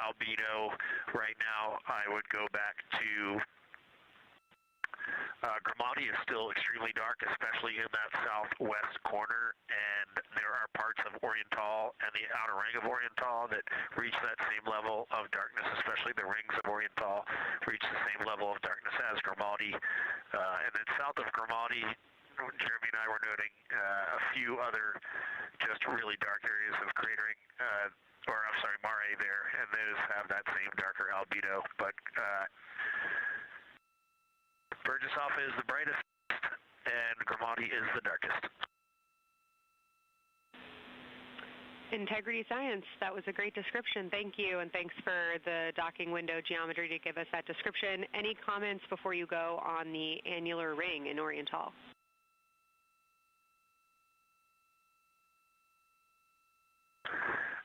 albedo right now, I would go back to Grimaldi is still extremely dark, especially in that southwest corner, and there are parts of Oriental and the outer ring of Oriental that reach that same level of darkness, especially the rings of Oriental reach the same level of darkness as Grimaldi. And then south of Grimaldi, Jeremy and I were noting a few other just really dark areas of cratering, or I'm sorry, mare there, and those have that same darker albedo, but Burgesshoff is the brightest, and Grimaldi is the darkest. Integrity Science, that was a great description. Thank you, and thanks for the docking window geometry to give us that description. Any comments before you go on the annular ring in Oriental?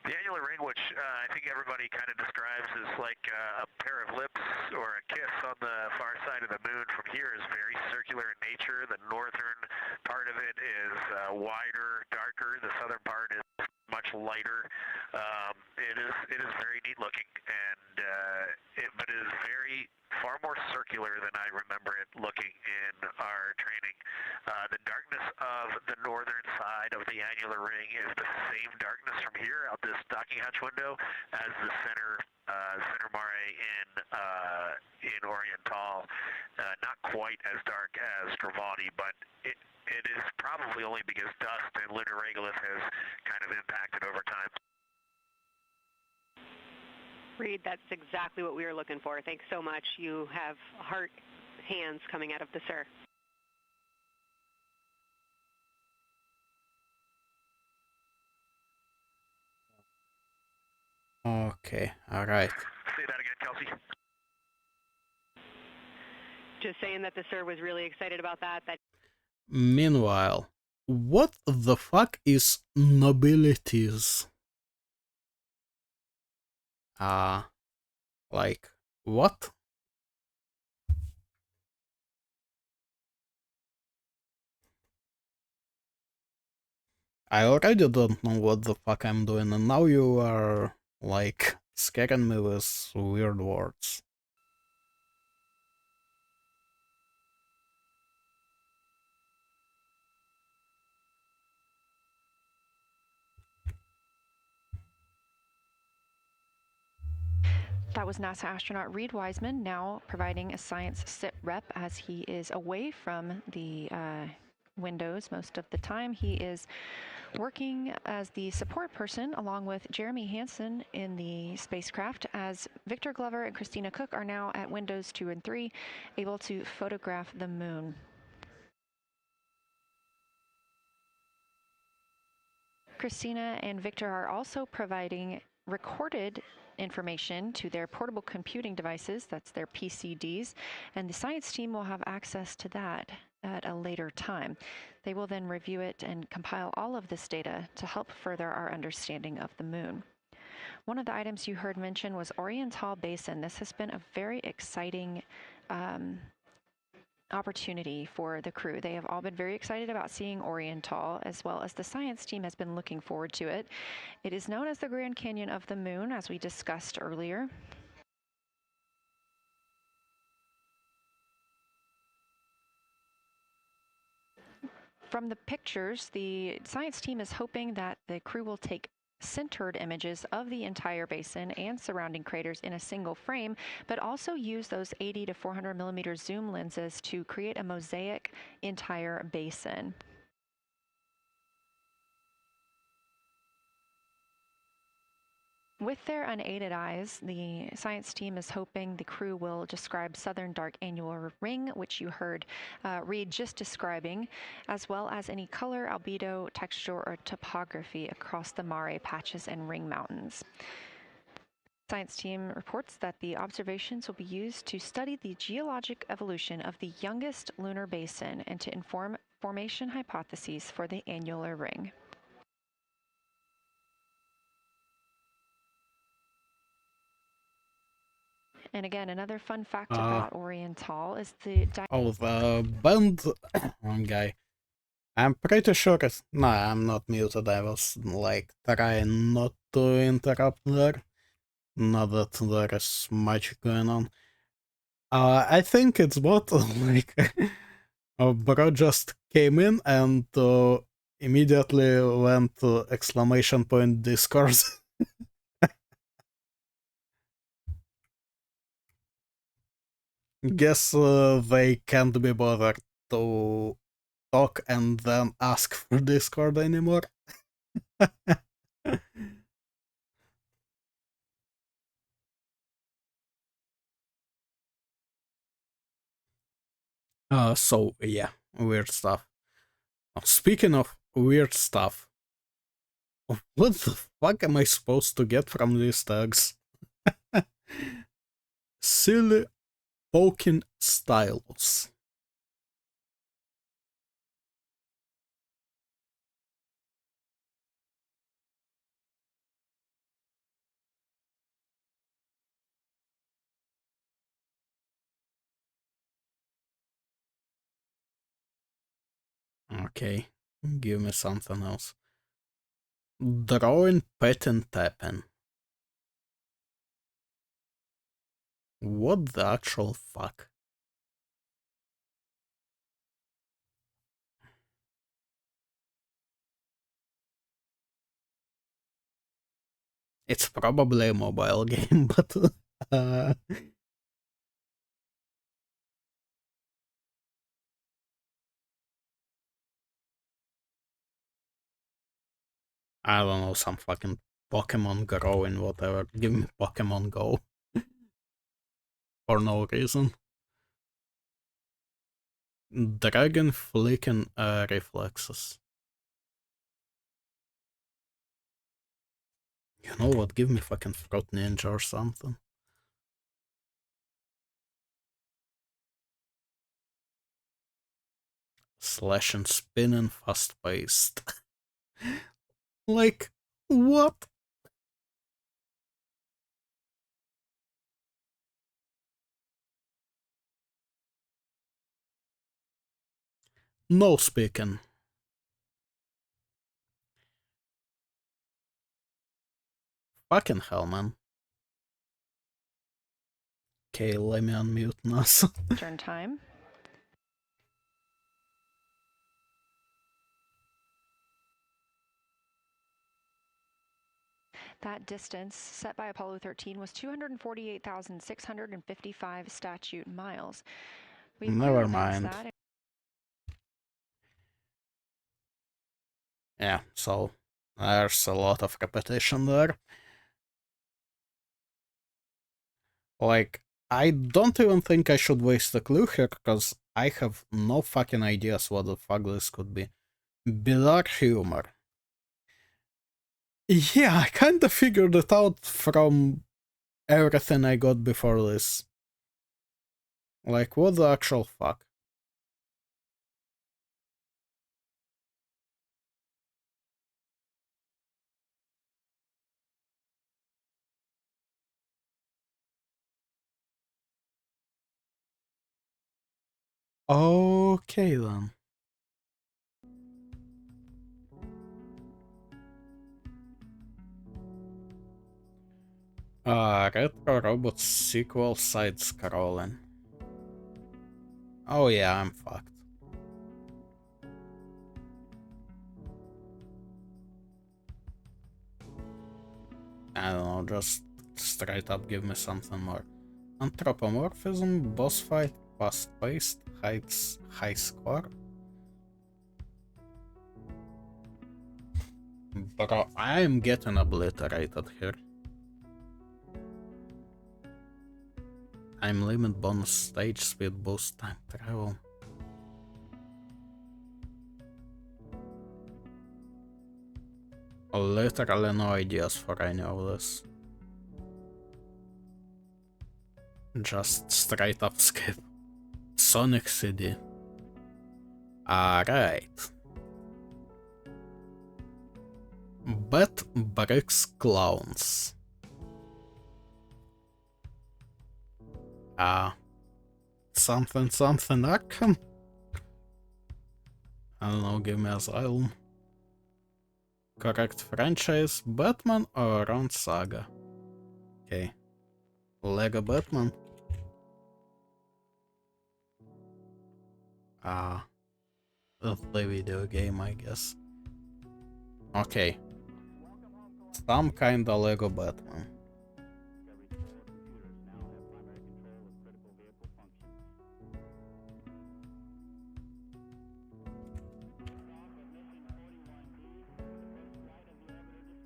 The annular ring, which I think everybody kind of describes as like a pair of lips or a kiss on the far side of the moon from here, is very circular in nature. The northern part of it is wider, darker. The southern part is much lighter. It is very neat looking, and but it is far more circular than I remember it looking in our training. The darkness of the northern side of the annular ring is the same darkness from here out this docking hatch window as the center mare in Oriental. Not quite as dark as Grimaldi, but it is probably only because dust and lunar regolith has kind of impacted over time. Reed, that's exactly what we were looking for. Thanks so much. You have heart hands coming out of the SIR. Okay, alright. Say that again, Kelsey. Just saying that the SIR was really excited about that. Meanwhile, what the fuck is nobilities? Like, what? I already don't know what the fuck I'm doing, and now you are, like, scaring me with weird words. That was NASA astronaut Reed Wiseman, now providing a science sit rep as he is away from the windows most of the time. He is working as the support person along with Jeremy Hansen in the spacecraft, as Victor Glover and Christina Cook are now at windows 2 and 3, able to photograph the moon. Christina and Victor are also providing recorded information to their portable computing devices, that's their PCDs, and the science team will have access to that at a later time. They will then review it and compile all of this data to help further our understanding of the moon. One of the items you heard mentioned was Oriental Basin. This has been a very exciting opportunity for the crew. They have all been very excited about seeing Oriental, as well as the science team has been looking forward to it. It is known as the Grand Canyon of the Moon, as we discussed earlier. From the pictures, the science team is hoping that the crew will take centered images of the entire basin and surrounding craters in a single frame, but also use those 80 to 400 millimeter zoom lenses to create a mosaic entire basin. With their unaided eyes, the science team is hoping the crew will describe southern dark annular ring, which you heard Reed just describing, as well as any color, albedo, texture, or topography across the mare patches and ring mountains. Science team reports that the observations will be used to study the geologic evolution of the youngest lunar basin and to inform formation hypotheses for the annular ring. And again, another fun fact about Oriental is the band guy. I'm pretty sure it's... No, I'm not muted. I was, like, trying not to interrupt there, not that there is much going on. I think it's what, like, bro just came in and immediately went to exclamation point Discord. Guess they can't be bothered to talk and then ask for Discord anymore. So yeah, weird stuff. Speaking of weird stuff, what the fuck am I supposed to get from these tags? Silly poking stylus. Okay, give me something else. Drawing pattern tapping. What the actual fuck? It's probably a mobile game, but I don't know, some fucking Pokemon growing, whatever. Give me Pokemon Go. For no reason. Dragon flicking reflexes. You know what? Give me fucking Fruit Ninja or something. Slash and spinning fast paced. Like, what? No speaking. Fucking hell, man. Okay, let me unmute Nas. Turn time. That distance set by Apollo 13 was 248,655 statute miles. Never mind. Yeah, so there's a lot of repetition there. Like, I don't even think I should waste a clue here, because I have no fucking ideas what the fuck this could be. Bizarre humor. Yeah, I kinda figured it out from everything I got before this. Like, what the actual fuck? Okay then. Retro Robot sequel side scrolling. Oh yeah, I'm fucked. I don't know, just straight up give me something more. Anthropomorphism, boss fight, fast paced, high score. Bro, I'm getting obliterated here. Time limit, bonus stage speed boost, time travel. Literally no ideas for any of this. Just straight up skip. Sonic CD. Alright. Bet Bricks Clowns. Something Arkham? I don't know, give me Asylum. Correct franchise, Batman or Around Saga? Okay. Lego Batman. The video game, I guess. Okay. Some kinda Lego Batman.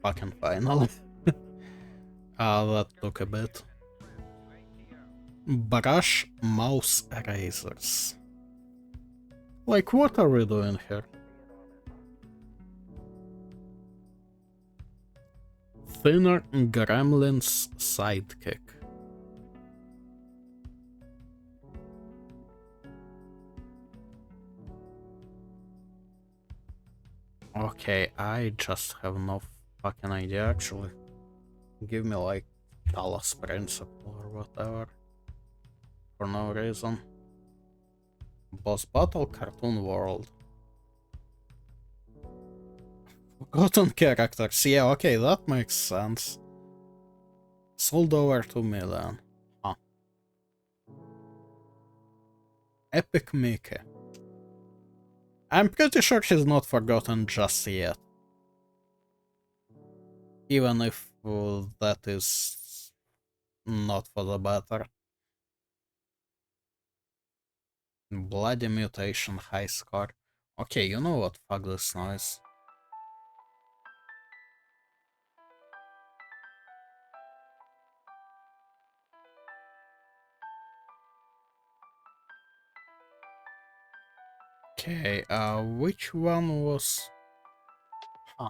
Fucking final. That took a bit. Brush mouse erasers. Like, what are we doing here? Thinner Gremlin's sidekick. Okay, I just have no fucking idea actually. Give me like Talos Principle or whatever. For no reason. Boss Battle Cartoon World. Forgotten characters. Yeah, okay, that makes sense. Sold over 2 million. Huh. Epic Mickey. I'm pretty sure he's not forgotten just yet. Even if that is not for the better. Bloody mutation, high score. Okay, you know what? Fuck this noise. Okay, which one was... Huh.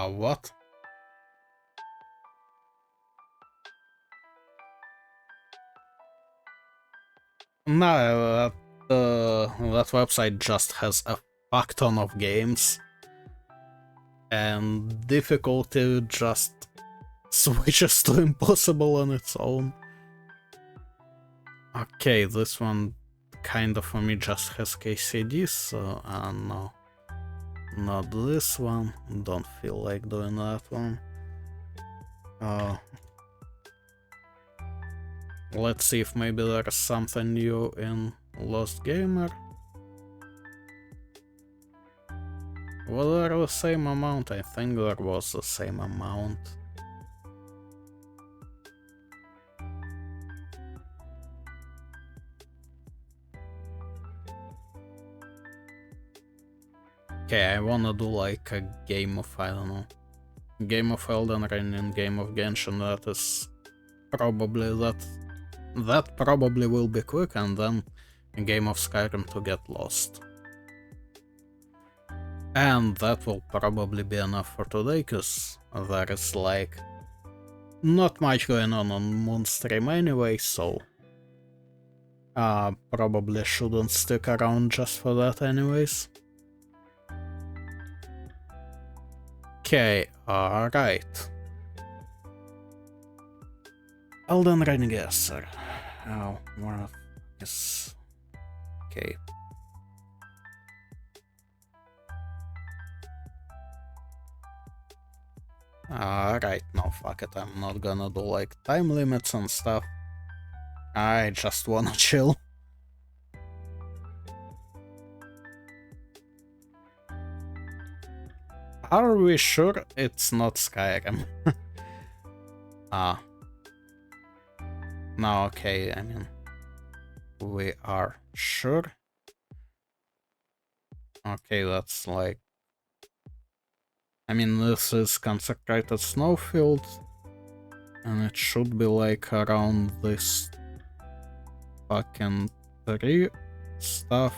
What? No, that website just has a fuck ton of games. And difficulty just switches to impossible on its own. Okay, this one kind of for me just has KCD, so no. Not this one, don't feel like doing that one. Let's see if maybe there's something new in Lost Gamer. Was there the same amount? I think there was the same amount. Okay, I wanna do like a game of, I don't know, game of Elden Ring and game of Genshin. That is probably that probably will be quick, and then a game of Skyrim to get lost. And that will probably be enough for today, cause there is like not much going on Moonstream anyway, so probably shouldn't stick around just for that anyways. Okay, alright. Elden Ring, yes, sir. Oh, where is... Okay. Alright, no, fuck it, I'm not gonna do like time limits and stuff. I just wanna chill. Are we sure it's not Skyrim? No, okay, I mean, we are sure. Okay, that's like... I mean, this is Consecrated Snowfield, and it should be like around this fucking tree stuff.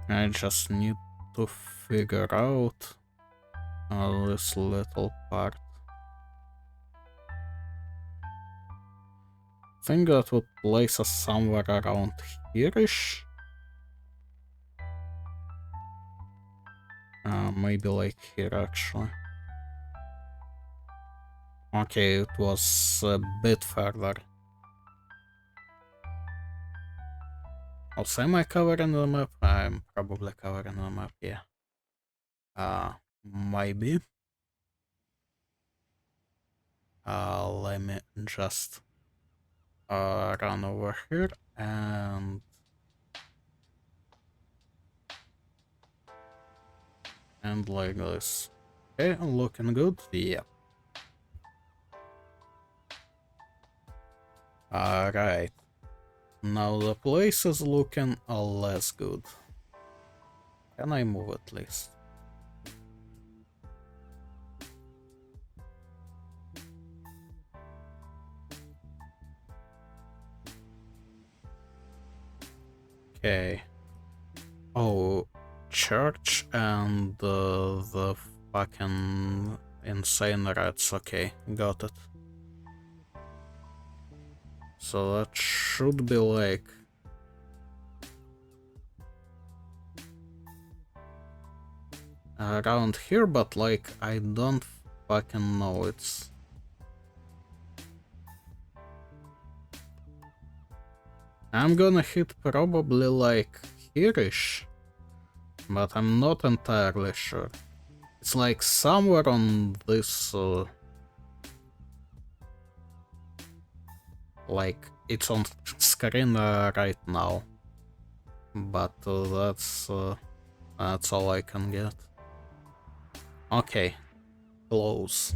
I just need to figure out this little part. I think that would place us somewhere around here-ish. Maybe like here actually. Okay, it was a bit further. Also, am I covering the map? I'm probably covering the map, yeah. Maybe. Let me just run over here and like this. Okay, looking good, yeah. Alright. Now the place is looking less good. Can I move at least? Okay. Oh, church and the fucking insane rats. Okay, got it. So that should be like... around here, but like, I don't fucking know. It's... I'm gonna hit probably like here-ish, but I'm not entirely sure. It's like somewhere on this... like, it's on screen right now. But that's all I can get. Okay, close.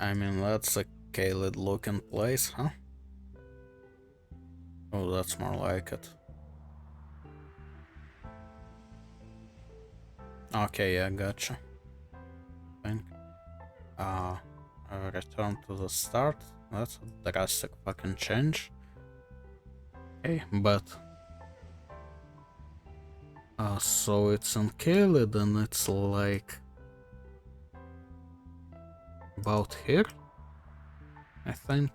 I mean, that's a Kaled looking place, huh? Oh, that's more like it. Okay, yeah, gotcha. Think. Return to the start. That's a drastic fucking change. Okay, but... so it's in Kaled and it's like... about here? I think.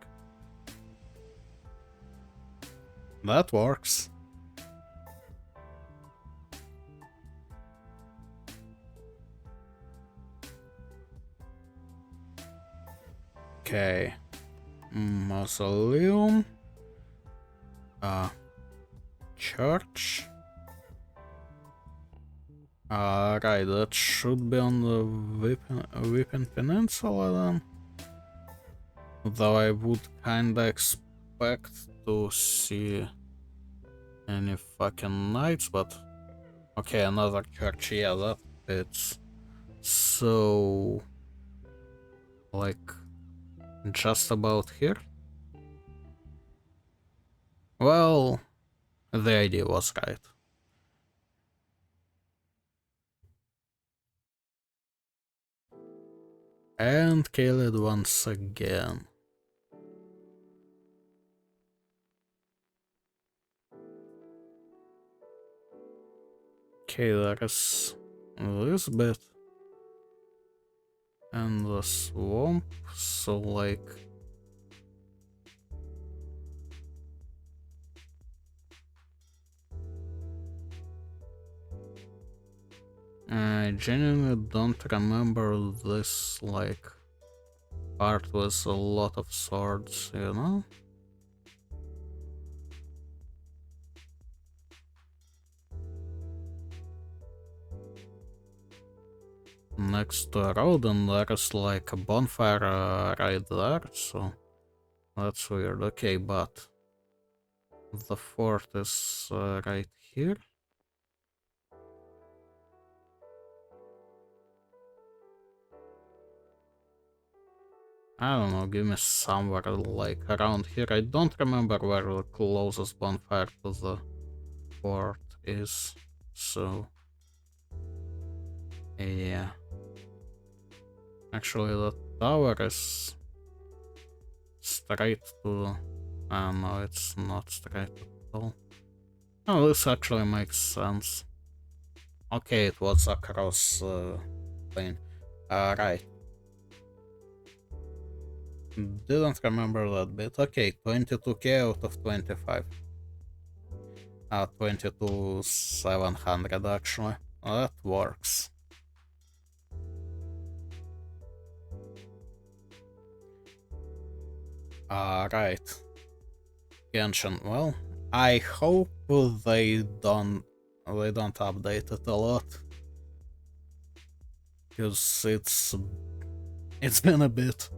That works. Okay. Mausoleum. Church. Right, that should be on the Whipping Peninsula then. Though I would kinda expect to see any fucking knights, but... okay, another church, yeah, that fits. So... like... just about here? Well... the idea was right. And Kaled once again. Okay, there is this bit. And the swamp, so like... I genuinely don't remember this, like, part with a lot of swords, you know? Next to a road, and there is like a bonfire right there, so that's weird. Okay, but the fort is right here. I don't know, give me somewhere like around here. I don't remember where the closest bonfire to the fort is, so yeah. Actually, the tower is straight to... no, it's not straight at all. Oh, this actually makes sense. Okay, it was across plane. Right. Didn't remember that bit. Okay, 22k out of 25. 22,700 actually. That works. Right. Genshin, well, I hope they don't update it a lot. Because it's been a bit.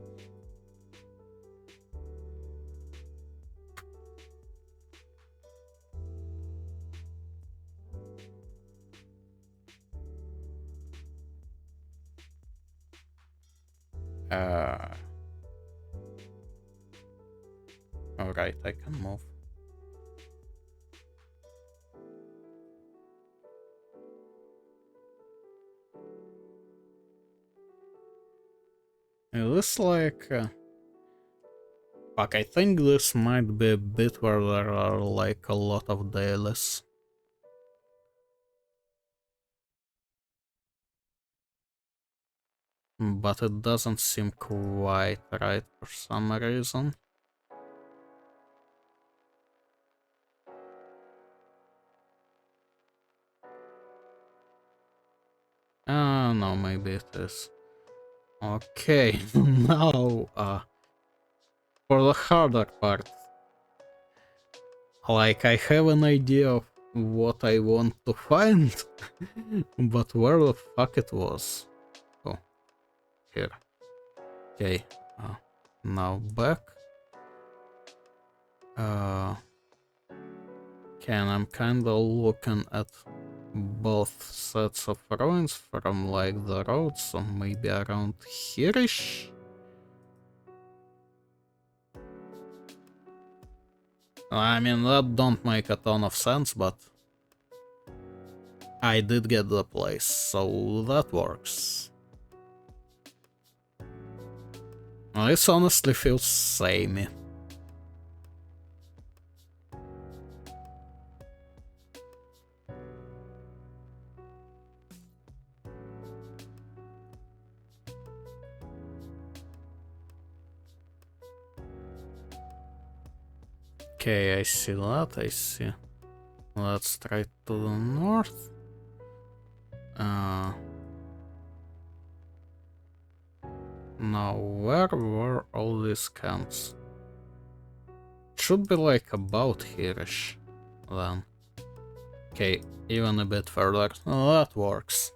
Alright, I can move. It looks like... fuck, I think this might be a bit where there are like a lot of dailies. But it doesn't seem quite right for some reason. No, maybe it is. Okay, now, for the harder part. Like, I have an idea of what I want to find, but where the fuck it was? Oh, here. Okay, now back. And I'm kinda looking at both sets of ruins from like the road, so maybe around here-ish? I mean, that don't make a ton of sense, but I did get the place, so that works. This honestly feels samey. Okay, I see that, I see. Let's try to the north. Now, where were all these camps? It should be like about here-ish, then. Okay, even a bit further. That works.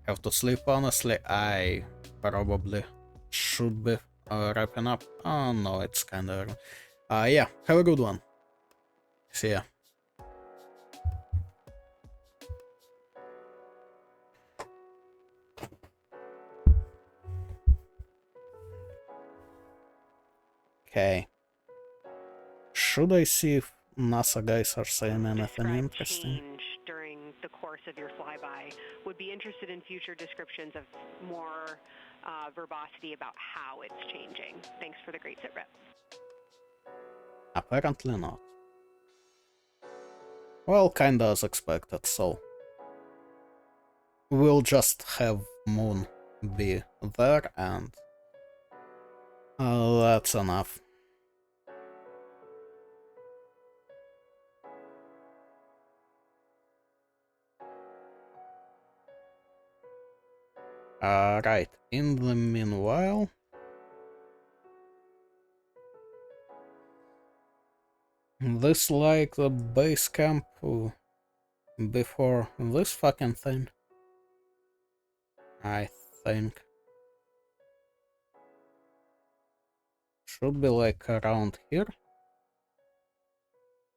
Have to sleep, honestly? I probably should be wrapping up. Oh no, it's kinda early. Yeah, have a good one. See ya. Okay. Should I see if NASA guys are saying anything interesting? Change during the course of your flyby. Would be interested in future descriptions of more verbosity about how it's changing. Thanks for the great sit rep. Apparently not. Well, kinda as expected, so we'll just have Moon be there and that's enough. Right, in the meanwhile... This like the base camp before this fucking thing. I think. Should be like around here.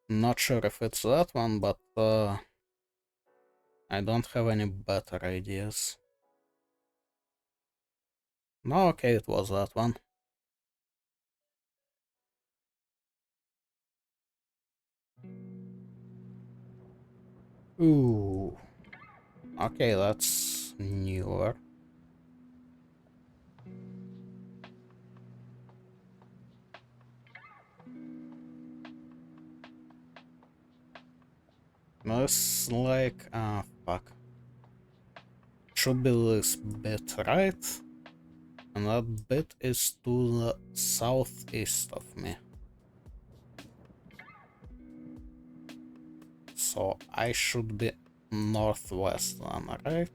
Not sure if it's that one, but I don't have any better ideas. No, okay, it was that one. Ooh. Okay, that's newer. This like fuck. Should be this bit, right? And that bit is to the southeast of me. So I should be northwest then, right?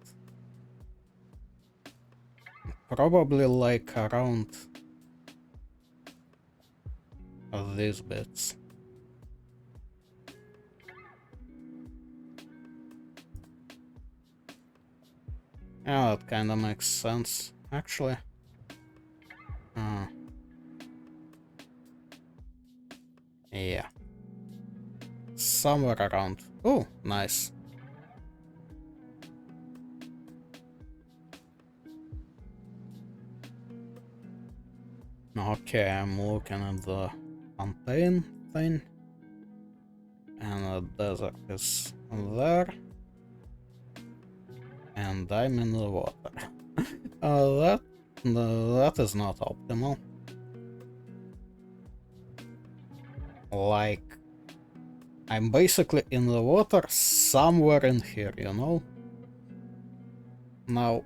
Probably like around these bits. Yeah, that kinda makes sense, actually. Yeah. Somewhere around. Oh, nice. Okay, I'm looking at the fountain thing. And the desert is there. And I'm in the water. That is not optimal. Like, I'm basically in the water somewhere in here, you know? Now,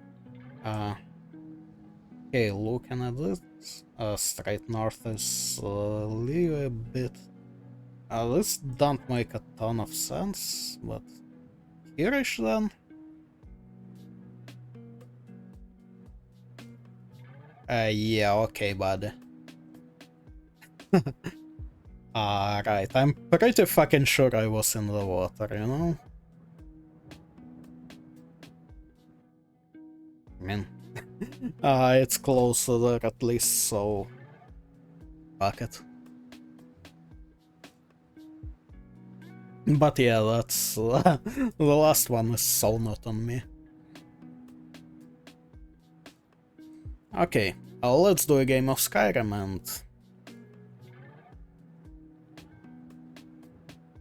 okay, looking at this, straight north is a little bit... this don't make a ton of sense, but here-ish then? Yeah, okay, buddy. Alright, I'm pretty fucking sure I was in the water, you know? I mean, it's closer there at least, so... fuck it. But yeah, that's... the last one is so not on me. Okay, let's do a game of Skyrim and...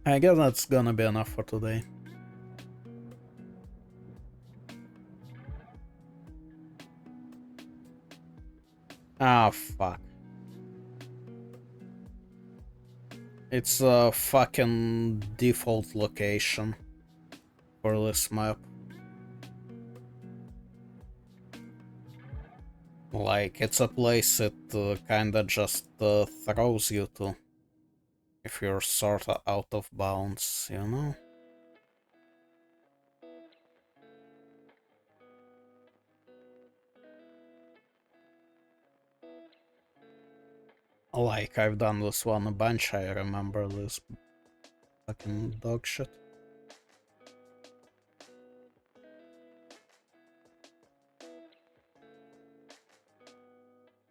I guess that's gonna be enough for today. Ah, fuck. It's a fucking default location for this map. Like, it's a place it kinda just throws you to. If you're sorta out of bounds, you know? Like, I've done this one a bunch, I remember this fucking dog shit.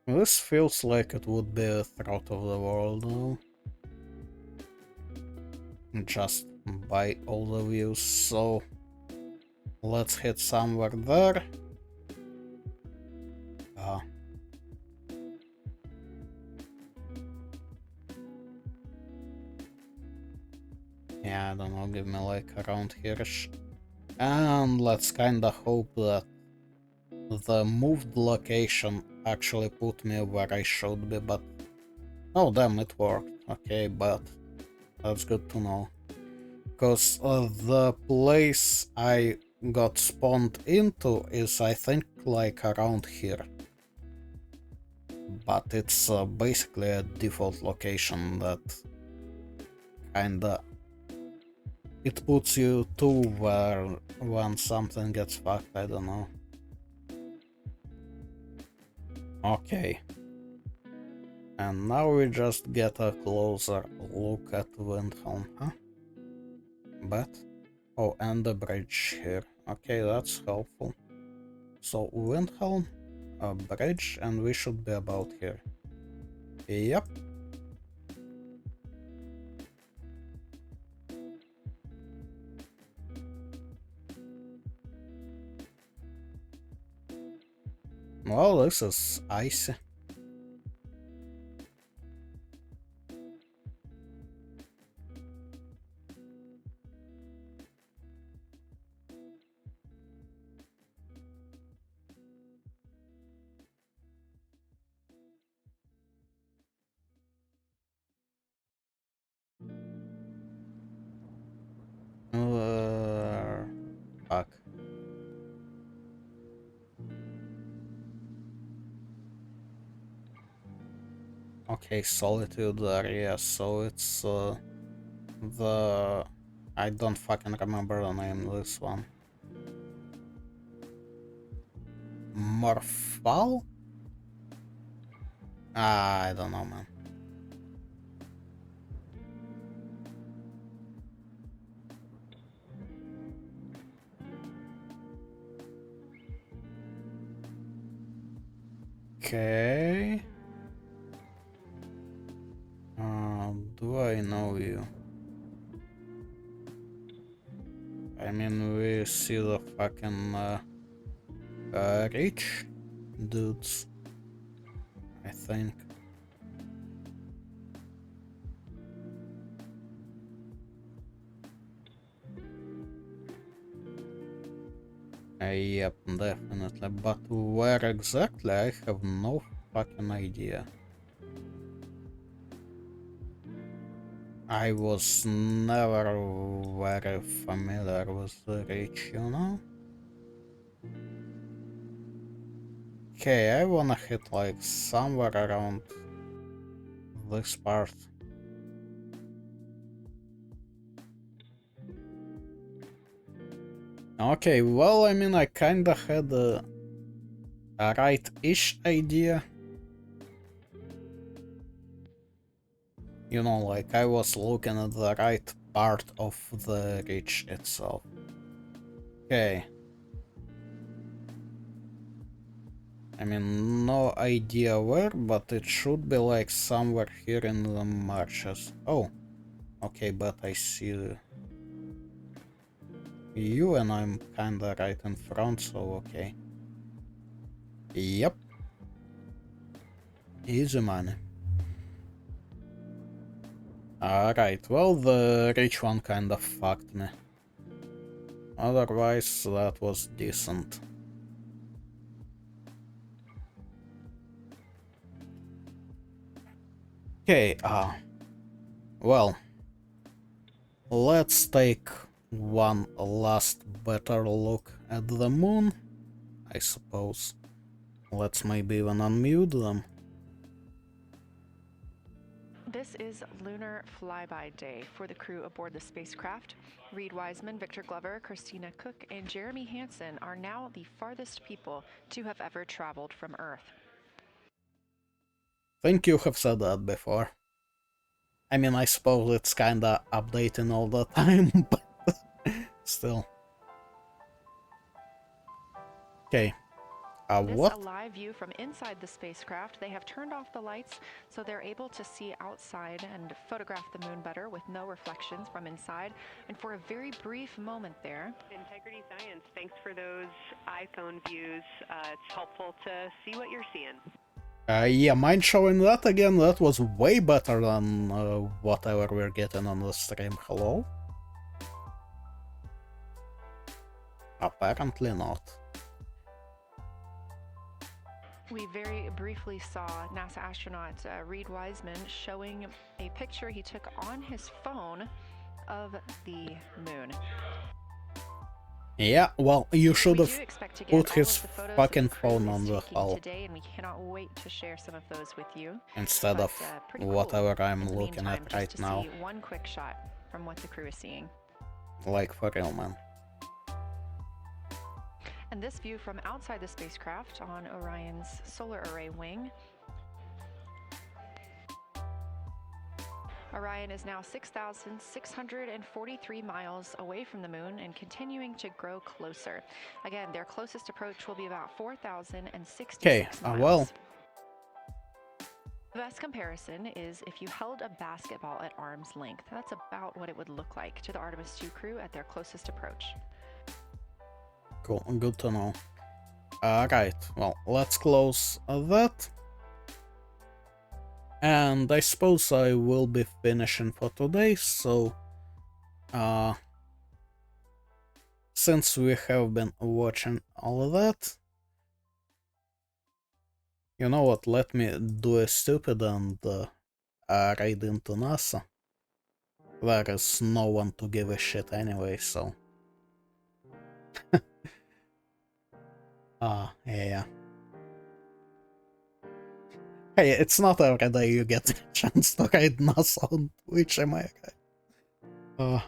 This feels like it would be a throat of the world, though. Just by all the views, so let's hit somewhere there. Yeah, I don't know, give me like around here-ish. And let's kinda hope that the moved location actually put me where I should be, but... oh damn, it worked. Okay, but that's good to know. Because the place I got spawned into is, I think, like around here. But it's basically a default location that kinda... it puts you to where when something gets fucked, I don't know. Okay. And now we just get a closer look at Windhelm, huh? But... oh, and the bridge here. Okay, that's helpful. So, Windhelm, a bridge, and we should be about here. Yep. Well, this is icy. Okay, Solitude area, so it's the... I don't fucking remember the name of this one. Morphal? I don't know, man. Okay. Do I know you? I mean, we see the fucking rich dudes, I think. Yep, definitely. But where exactly? I have no fucking idea. I was never very familiar with the rich, you know? Okay, I wanna hit like somewhere around this part. Okay, well, I mean, I kinda had a right-ish idea. You know, like I was looking at the right part of the ridge itself. Okay. I mean, no idea where, but it should be like somewhere here in the marshes. Oh, okay, but I see you and I'm kinda right in front, so okay. Yep. Easy money. Alright, well, the rich one kinda fucked me. Otherwise, that was decent. Okay, well, let's take one last better look at the moon, I suppose. Let's maybe even unmute them. This is Lunar Flyby Day for the crew aboard the spacecraft. Reed Wiseman, Victor Glover, Christina Cook, and Jeremy Hansen are now the farthest people to have ever traveled from Earth. Think you have said that before. I mean, I suppose it's kinda updating all the time, but still. Okay. This What? is a live view from inside the spacecraft. They have turned off the lights so they're able to see outside and photograph the moon better with no reflections from inside. And for a very brief moment there... Integrity Science, thanks for those iPhone views. It's helpful to see what you're seeing. Yeah, mind showing that again? That was way better than whatever we're getting on the stream. Hello? Apparently not. We very briefly saw NASA astronaut Reed Wiseman showing a picture he took on his phone of the moon. Yeah, well, you should have put his fucking phone on the hull today, and we cannot wait to share some of those with you. instead of whatever I'm looking meantime, at right now. See one quick shot from what the crew is seeing. Like for real, man. And this view from outside the spacecraft on Orion's solar array wing. Orion is now 6,643 miles away from the moon and continuing to grow closer. Again, their closest approach will be about 4,066 miles. Well. The best comparison is if you held a basketball at arm's length. That's about what it would look like to the Artemis 2 crew at their closest approach. Cool, good to know. Alright, well, let's close that. And I suppose I will be finishing for today, so... since we have been watching all of that... You know what, let me do a stupid and raid into NASA. There is no one to give a shit anyway, so... yeah. Hey, it's not every day you get a chance to ride NASA on Twitch, am I right?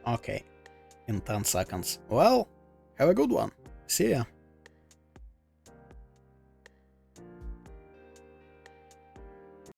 Okay, in 10 seconds. Well, have a good one. See ya.